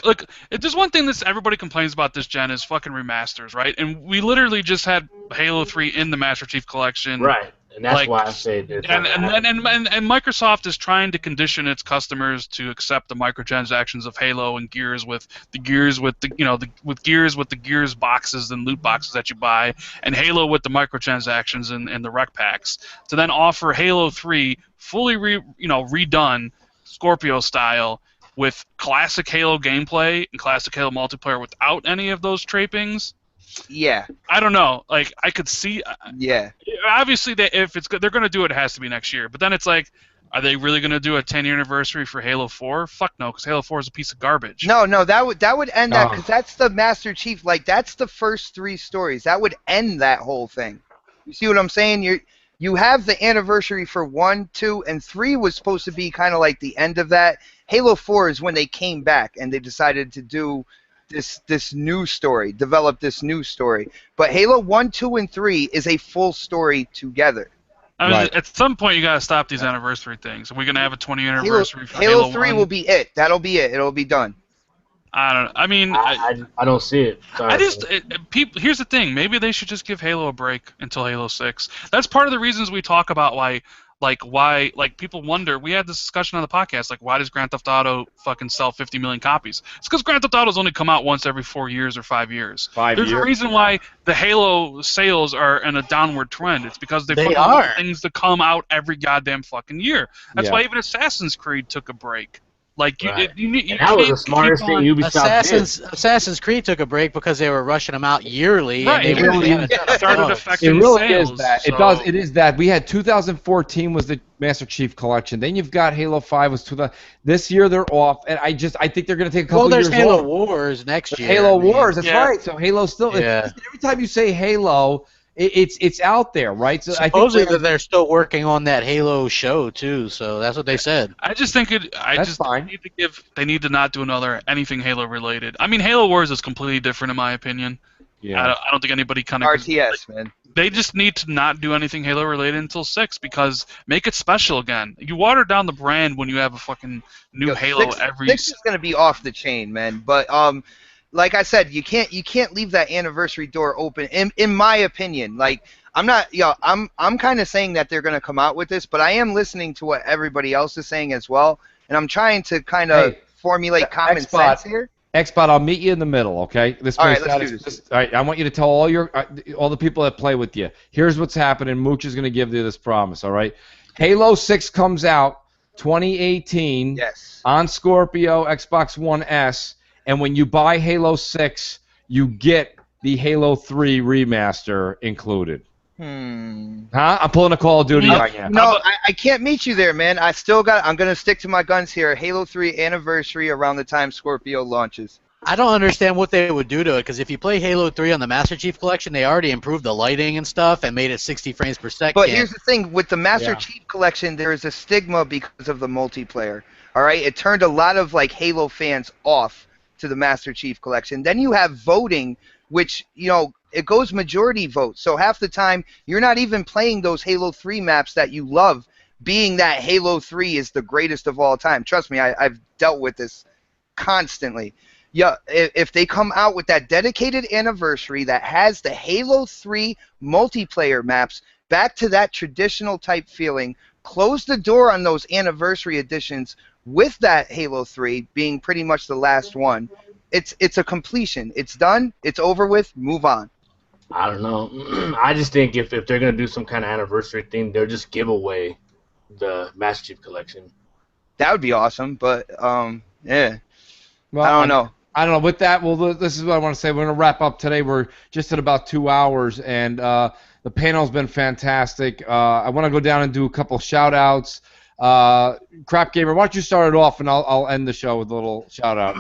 look, if there's one thing that everybody complains about this gen is fucking remasters, right? And we literally just had Halo 3 in the Master Chief Collection, right? And that's why I say this. And Microsoft is trying to condition its customers to accept the microtransactions of Halo and Gears with the Gears boxes and loot boxes that you buy, and Halo with the microtransactions and the rec packs. To then offer Halo 3 fully redone Scorpio style with classic Halo gameplay and classic Halo multiplayer without any of those trappings. Yeah. I don't know. Like, I could see. Yeah. Obviously, if they're going to do it, it has to be next year. But then it's like, are they really going to do a 10-year anniversary for Halo 4? Fuck no, because Halo 4 is a piece of garbage. No, that would end that, because that's the Master Chief. Like, that's the first 3 stories. That would end that whole thing. You see what I'm saying? You have the anniversary for 1, 2, and 3 was supposed to be kind of like the end of that. Halo 4 is when they came back and they decided to do this new story, develop this new story. But Halo 1, 2, and 3 is a full story together. I mean, at some point you gotta stop these anniversary things. Are we gonna have a 20-year anniversary for Halo 3 1? will be it. That'll be it. It'll be done. I don't know. I mean, I don't see it. Sorry. Here's the thing. Maybe they should just give Halo a break until Halo 6. That's part of the reasons we talk about why people wonder. We had this discussion on the podcast, like, why does Grand Theft Auto fucking sell 50 million copies? It's because Grand Theft Auto's only come out once every 4 years or 5 years. There's a reason why the Halo sales are in a downward trend. It's because they are things that come out every goddamn fucking year. That's why even Assassin's Creed took a break. Like, that was the smartest thing Ubisoft did. Assassin's Creed took a break because they were rushing them out yearly. Right. And they really started affecting It really sales. is that. So. It is that. We had 2014 was the Master Chief Collection. Then you've got Halo 5 was this year they're off, and I think they're going to take a couple years off. Well, there's Halo Wars next year. Halo Wars, that's right. So Halo still. Yeah. Every time you say Halo, It's out there, right? So Supposedly I think they're still working on that Halo show too, so that's what they said. I just think That's fine. they need to not do another anything Halo related. I mean, Halo Wars is completely different in my opinion. yeah. I don't think anybody kind of. RTS, man. They just need to not do anything Halo related until 6 because make it special again. You water down the brand when you have a fucking new Yo, Halo 6 every. 6 is gonna be off the chain, man. But like I said, you can't leave that anniversary door open. In my opinion, like I'm kind of saying that they're gonna come out with this, but I am listening to what everybody else is saying as well, and I'm trying to kind of formulate common sense here. Xbot, I'll meet you in the middle, okay? All right, let's do this. All right, I want you to tell all the people that play with you. Here's what's happening. Mooch is going to give you this promise, all right? Halo 6 comes out 2018 Yes. on Scorpio, Xbox One S, and when you buy Halo 6, you get the Halo 3 remaster included. Huh? I'm pulling a Call of Duty on you. No, I can't meet you there, man. I'm gonna stick to my guns here. Halo 3 anniversary around the time Scorpio launches. I don't understand what they would do to it, because if you play Halo 3 on the Master Chief Collection, they already improved the lighting and stuff and made it 60 frames per second. But here's the thing, with the Master Chief Collection, there is a stigma because of the multiplayer. All right, it turned a lot of like Halo fans off to the Master Chief Collection. Then you have voting, which it goes majority vote. So half the time you're not even playing those Halo 3 maps that you love, being that Halo 3 is the greatest of all time. Trust me, I've dealt with this constantly. Yeah, if they come out with that dedicated anniversary that has the Halo 3 multiplayer maps back to that traditional type feeling, close the door on those anniversary editions with that Halo 3 being pretty much the last one. It's a completion. It's done. It's over with. Move on. I don't know. I just think if they're gonna do some kind of anniversary thing, they'll just give away the Master Chief Collection. That would be awesome, but yeah. Well, I don't know. I don't know. With that, well, this is what I want to say. We're going to wrap up today. We're just at about 2 hours, and the panel's been fantastic. I want to go down and do a couple shout-outs. Crap Gamer, why don't you start it off, and I'll end the show with a little shout-out.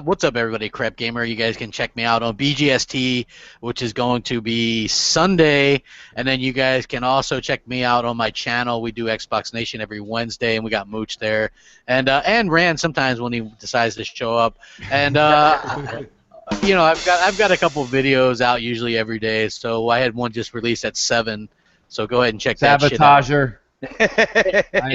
What's up, everybody? Crap Gamer. You guys can check me out on BGST, which is going to be Sunday, and then you guys can also check me out on my channel. We do Xbox Nation every Wednesday, and we got Mooch there, and Rand sometimes when he decides to show up, and I've got a couple videos out usually every day. So I had one just released at 7, so go ahead and check that shit out. Sabotager. I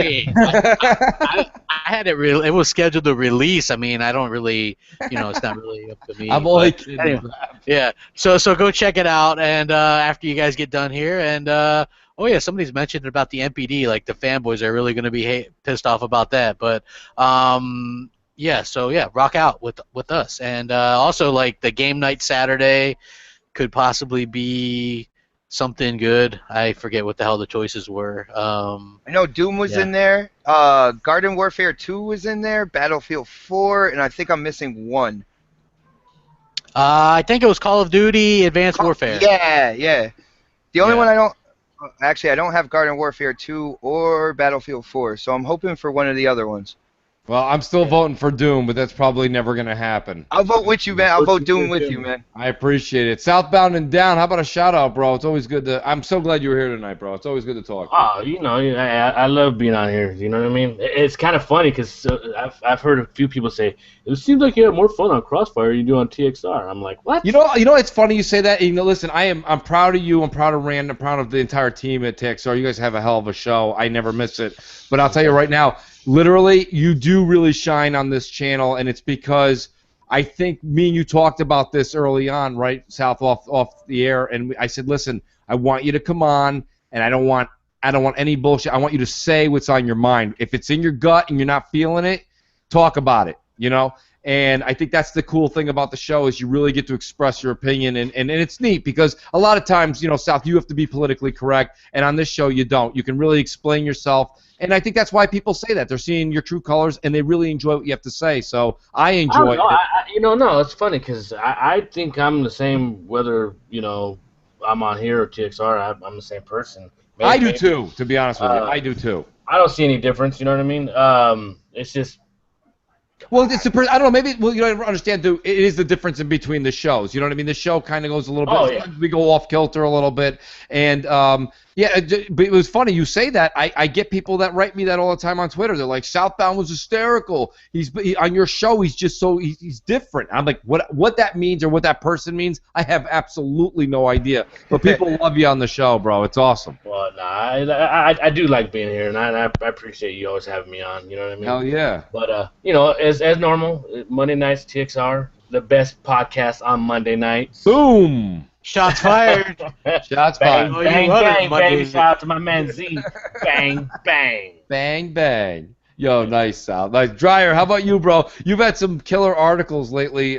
had it it was scheduled to release. I mean, I don't really, it's not really up to me. I'm only kidding. Anyway, yeah. So go check it out, and after you guys get done here, and oh yeah, somebody's mentioned about the NPD. Like the fanboys are really going to be pissed off about that. But yeah. So yeah, rock out with us, and also like the game night Saturday could possibly be something good. I forget what the hell the choices were. I know Doom was in there. Garden Warfare 2 was in there. Battlefield 4, and I think I'm missing one. I think it was Call of Duty Advanced Warfare. Yeah. The only one I don't... Actually, I don't have Garden Warfare 2 or Battlefield 4, so I'm hoping for one of the other ones. Well, I'm still voting for Doom, but that's probably never going to happen. I'll vote with you, man. I'll vote Doom with you, man. I appreciate it. Southbound and Down, how about a shout-out, bro? It's always good to... I'm so glad you were here tonight, bro. It's always good to talk. Oh, I love being on here. You know what I mean? It's kind of funny because I've heard a few people say, it seems like you have more fun on CrossFire than you do on TXR. I'm like, what? You know, it's funny you say that. Listen, I'm proud of you. I'm proud of Rand. I'm proud of the entire team at TXR. You guys have a hell of a show. I never miss it. But I'll tell you right now, literally, you do really shine on this channel, and it's because I think me and you talked about this early on, right, South, off the air, and I said, listen, I want you to come on, and I don't want any bullshit. I want you to say what's on your mind. If it's in your gut and you're not feeling it, talk about it, And I think that's the cool thing about the show is you really get to express your opinion, and it's neat because a lot of times, South, you have to be politically correct, and on this show you don't. You can really explain yourself. And I think that's why people say that. They're seeing your true colors, and they really enjoy what you have to say. So I enjoy it. No, it's funny because I think I'm the same whether, I'm on here or TXR. I'm the same person. I do too, to be honest with you. I do too. I don't see any difference, you know what I mean? It's just, Well, it's I don't know. Maybe you don't understand. It is the difference in between the shows. You know what I mean? The show kind of goes a little bit. Oh, yeah. We go off kilter a little bit, and but it was funny you say that. I get people that write me that all the time on Twitter. They're like, Southbound was hysterical. On your show. He's just he's different. I'm like, what that means or what that person means, I have absolutely no idea. But people love you on the show, bro. It's awesome. Well, nah, I do like being here, and I appreciate you always having me on. You know what I mean? Hell yeah. But you know, as normal, Monday nights TXR, the best podcast on Monday nights. Boom. Shots fired. Shots Bang, fired. bang, bang, Monday. baby! Shout out to my man Z. Bang, bang. Bang, bang. Yo, nice, Sal. Nice. Dryer, how about you, bro? You've had some killer articles lately.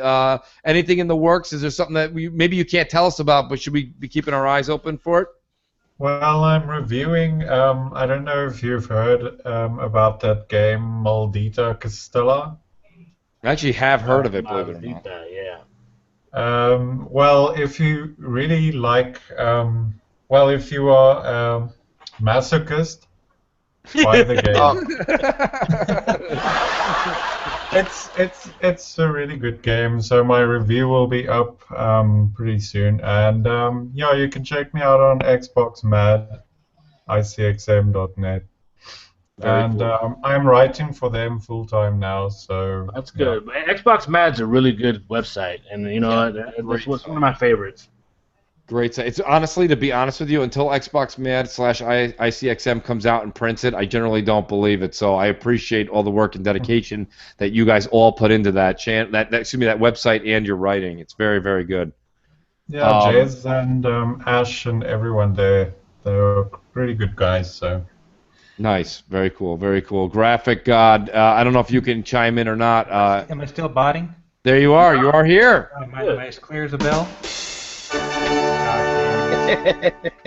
Anything in the works? Is there something that maybe you can't tell us about, but should we be keeping our eyes open for it? Well, I'm reviewing. I don't know if you've heard about that game, Maldita Castilla. I actually have heard of it, believe it or not. Yeah. Well, if you really like, if you are a masochist, buy the game. It's a really good game. So my review will be up pretty soon, and yeah, you can check me out on Xbox Mad, icxm.net. And cool. I'm writing for them full time now, so That's good. Yeah. Xbox Mad's a really good website, and you know that's one of my favorites. Great. It's honestly, to be honest with you, until Xbox Mad / ICXM comes out and prints it, I generally don't believe it. So I appreciate all the work and dedication that you guys all put into that that website and your writing. It's very, very good. Yeah, Jez and Ash and everyone there, they're pretty good guys. So. Nice. Very cool. Very cool. Graphic God, I don't know if you can chime in or not. Am I still botting? There you are. You are here. Am I as clear as a bell?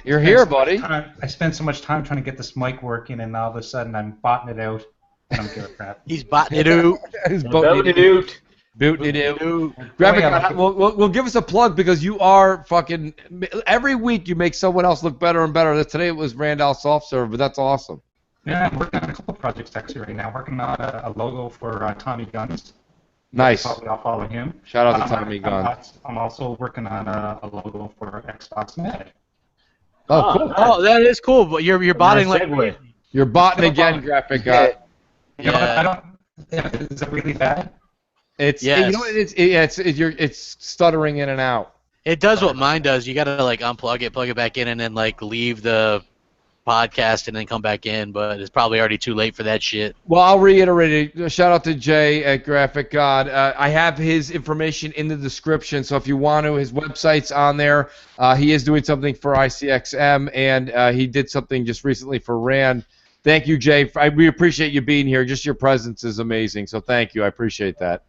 You're here, buddy. I spent so much time trying to get this mic working, and all of a sudden I'm botting it out. I don't give a crap. He's botting it out. He's Booting it out. Graphic God, well, give us a plug because you are fucking. Every week you make someone else look better and better. Today it was Randall Soft Serve, but that's awesome. Yeah, I'm working on a couple projects actually right now. I'm working on a logo for Tommy Guns. Nice. Probably I'll follow him. Shout out to Tommy Guns. I'm also working on a logo for Xbox Mad. Oh, cool. Oh, that is cool. But you're botting like You're botting again, Graphic God. Yeah. Is that really bad? It's Yes. you know it's stuttering in and out. It does what mine does. You gotta like unplug it, plug it back in, and then like leave the podcast and then come back in. But it's probably already too late for that shit. Well, I'll reiterate it. Shout out to Jay at Graphic God. I have his information in the description, so if you want to, his website's on there. He is doing something for ICXM, and he did something just recently for RAN. Thank you, Jay. We appreciate you being here. Just your presence is amazing, so thank you. I appreciate that.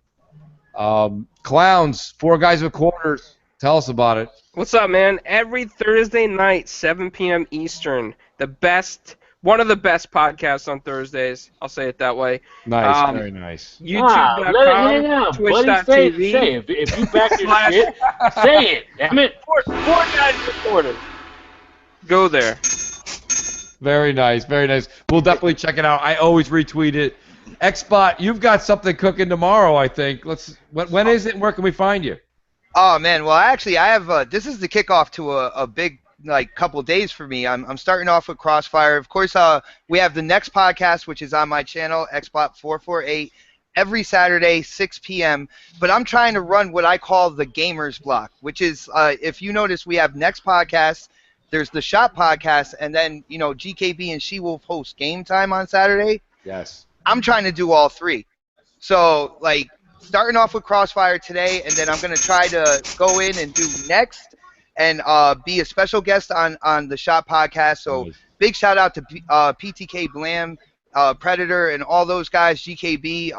Clowns, 4 Guys with Quarters. Tell us about it. What's up, man? Every Thursday night, 7 p.m. Eastern. One of the best podcasts on Thursdays. I'll say it that way. Nice, very nice. YouTube.com, Twitch.tv. Say it. If you back your shit, say it. Damn it. 4 Guys with Quarters. Go there. Very nice, very nice. We'll definitely check it out. I always retweet it. Xbot, you've got something cooking tomorrow, I think. When is it and where can we find you? Oh man, well actually I have this is the kickoff to a big couple days for me. I'm starting off with CrossFire. Of course, we have the next podcast which is on my channel XBot448 every Saturday 6 p.m. But I'm trying to run what I call the gamers block, which is if you notice we have next podcast, there's the shop podcast, and then GKB and She Wolf host Game Time on Saturday. Yes. I'm trying to do all 3. So starting off with CrossFire today, and then I'm going to try to go in and do next and be a special guest on the Shop podcast. So big shout out to PTK Blam, Predator, and all those guys, GKB.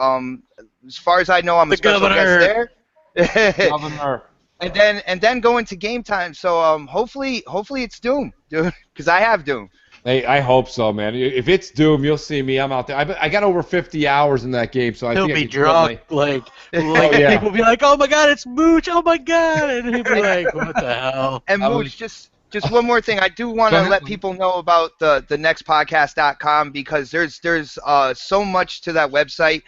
As far as I know, I'm a special guest there. Governor. And then go into Game Time. So hopefully it's Doom, dude, because I have Doom. Hey, I hope so, man. If it's Doom, you'll see me. I'm out there. I got over 50 hours in that game, so I He'll think be drunk, yeah. People will be like, "Oh my God, it's Mooch! Oh my God!" And he'll be like, "What the hell?" And Mooch, just one more thing. I do want to let people know about the nextpodcast.com because there's so much to that website.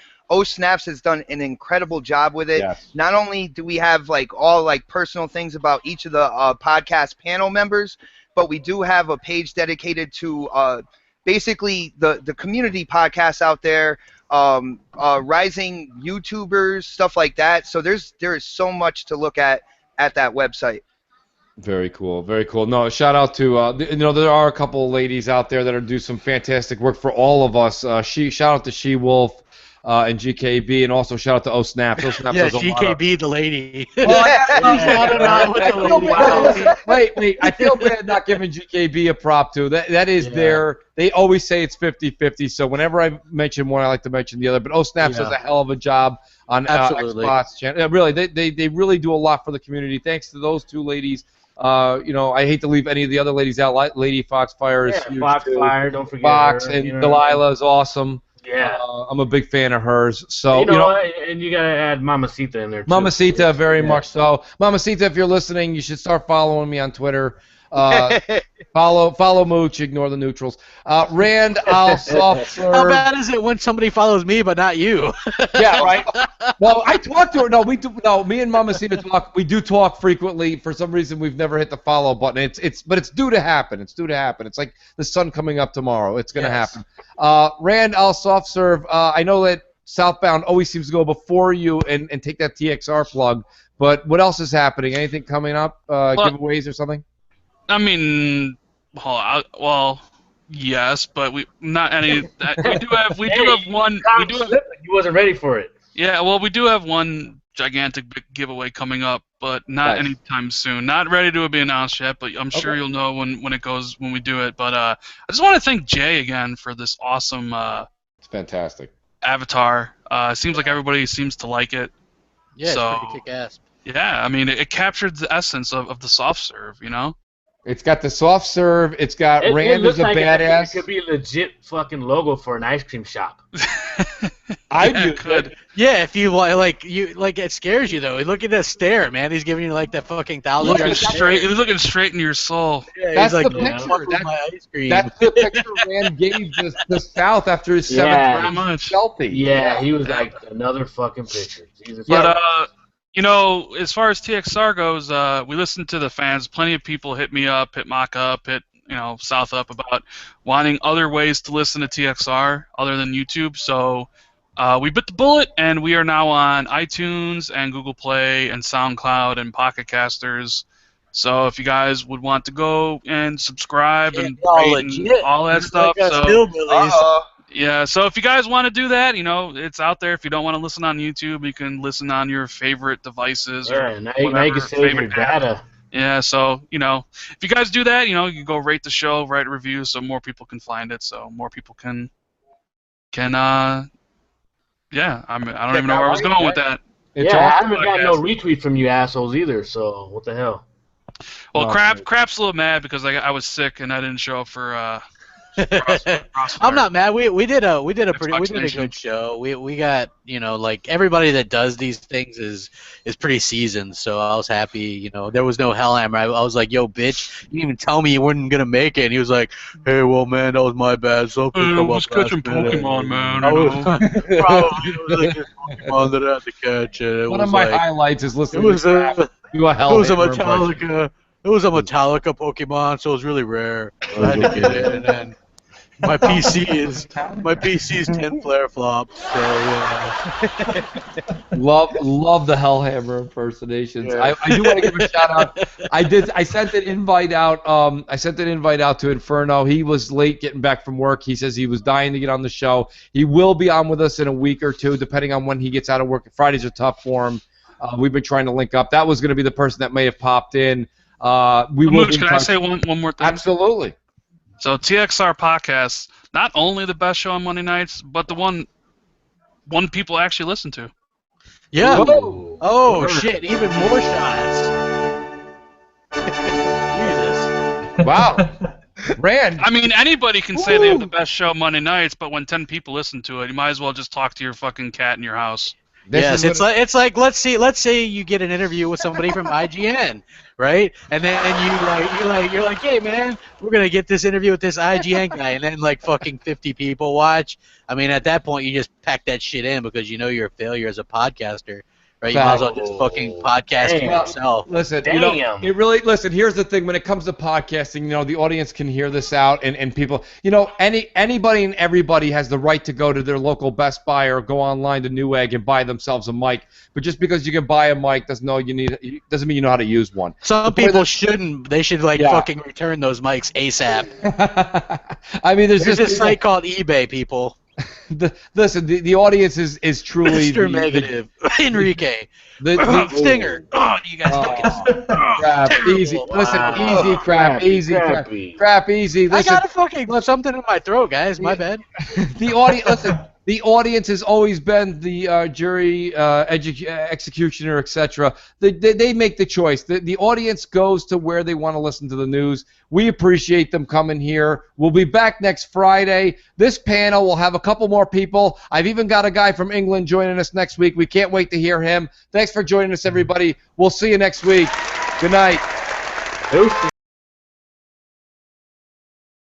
Snaps has done an incredible job with it. Yes. Not only do we have like all like personal things about each of the podcast panel members, but we do have a page dedicated to basically the community podcasts out there, rising YouTubers, stuff like that. So there is so much to look at that website. Very cool, very cool. No, shout out to there are a couple of ladies out there that are do some fantastic work for all of us. Shout out to She Wolf and GKB, and also shout out to Snaps. Snaps Yeah, does a lot of- GKB, the lady. Wait, I feel bad not giving GKB a prop to. That is their. They always say it's 50-50. So whenever I mention one, I like to mention the other. But Snaps does a hell of a job on Xbox channel. Yeah, really, they really do a lot for the community. Thanks to those two ladies. I hate to leave any of the other ladies out. Like Lady Foxfire is huge Foxfire, don't forget Fox her, and Delilah is awesome. Yeah. I'm a big fan of hers. So and you gotta add Mamacita in there too. Mamacita, very much so. Mamacita, if you're listening, you should start following me on Twitter. Follow Mooch, ignore the neutrals. Rand, I'll soft serve. How bad is it when somebody follows me but not you? Yeah, right. Well, I talk to her. No, we do. No, me and Mamacita talk. We do talk frequently. For some reason, we've never hit the follow button. But it's due to happen. It's due to happen. It's like the sun coming up tomorrow. It's gonna happen. Rand, I'll soft serve. I know that Southbound always seems to go before you and take that TXR plug. But what else is happening? Anything coming up? Giveaways or something? I mean, well, yes, but we not any. We do have one. We do have. He wasn't ready for it. Yeah, well, we do have one gigantic big giveaway coming up, but not anytime soon. Not ready to be announced yet, but I'm sure you'll know when we do it. But I just want to thank Jay again for this awesome. It's fantastic. Avatar. Seems like everybody seems to like it. Yeah, so, it's pretty kick-ass. Yeah, I mean, it captured the essence of the soft serve, you know? It's got the soft serve. It's got Rand as a badass. It could be a legit fucking logo for an ice cream shop. I could. Yeah, if you it scares you though. Look at that stare, man. He's giving you like that fucking thousand. He's looking straight into your soul. Yeah, that's he's the like, picture. my ice cream. That's the picture Rand gave the South after his seventh round selfie. Yeah, he was like another fucking picture. Jesus. But as far as TXR goes, we listened to the fans. Plenty of people hit me up, hit Mock up, hit South up about wanting other ways to listen to TXR other than YouTube. So we bit the bullet, and we are now on iTunes and Google Play and SoundCloud and Pocket Casters. So if you guys would want to go and subscribe and rate and all that stuff, yeah, so if you guys want to do that, it's out there. If you don't want to listen on YouTube, you can listen on your favorite devices or now you can save your data. Yeah, so, if you guys do that, you can go rate the show, write a review so more people can find it, so more people can I don't even know where I was going with that. I haven't gotten no retweet from you assholes either, so what the hell? Well, Crap's a little mad because I was sick and I didn't show up for CrossFire. I'm not mad. We did a good show. We got everybody that does these things is pretty seasoned. So I was happy. There was no Hellhammer. I was like, yo, bitch, you didn't even tell me you weren't gonna make it. And he was like, hey, well, man, that was my bad. So I was catching Pokemon, man. Probably it was like Pokemon that I had to catch. One of my highlights is listening to Metallica. It was a Metallica Pokemon, so it was really rare. So I had to get it, and then my PC is 10 flare flops. So yeah. love the Hellhammer impersonations. Yeah. I do want to give a shout out. I sent an invite out. To Inferno. He was late getting back from work. He says he was dying to get on the show. He will be on with us in a week or two, depending on when he gets out of work. Fridays are tough for him. We've been trying to link up. That was going to be the person that may have popped in. Mooch, can I say one more thing? Absolutely. So TXR Podcast, not only the best show on Monday nights, but the one people actually listen to. Yeah. Whoa. Oh shit! Even more shots. Jesus. Wow. Rand. I mean, anybody can say they have the best show Monday nights, but when 10 people listen to it, you might as well just talk to your fucking cat in your house. Yes, it's like let's say you get an interview with somebody from IGN, right? And then you're like, hey man, we're gonna get this interview with this IGN guy, and then like fucking 50 people watch. I mean, at that point, you just pack that shit in because you know you're a failure as a podcaster, right? You might as well just fucking podcast to yourself. Listen, here's the thing. When it comes to podcasting, the audience can hear this out, and people, anybody and everybody has the right to go to their local Best Buy or go online to Newegg and buy themselves a mic. But just because you can buy a mic doesn't mean you know how to use one. Some people shouldn't. They should fucking return those mics ASAP. I mean, there's this site called eBay, people. Listen, the audience is truly Mr. Negative. Enrique. The Stinger. Oh, you guys don't get crap. Easy. Wow. Listen, easy crap. Easy crap. Crap. Easy. Listen. I got fucking something in my throat, guys. My bad. The audience. Listen. The audience has always been the jury, executioner, etc. They make the choice. The audience goes to where they want to listen to the news. We appreciate them coming here. We'll be back next Friday. This panel will have a couple more people. I've even got a guy from England joining us next week. We can't wait to hear him. Thanks for joining us, everybody. We'll see you next week. Good night.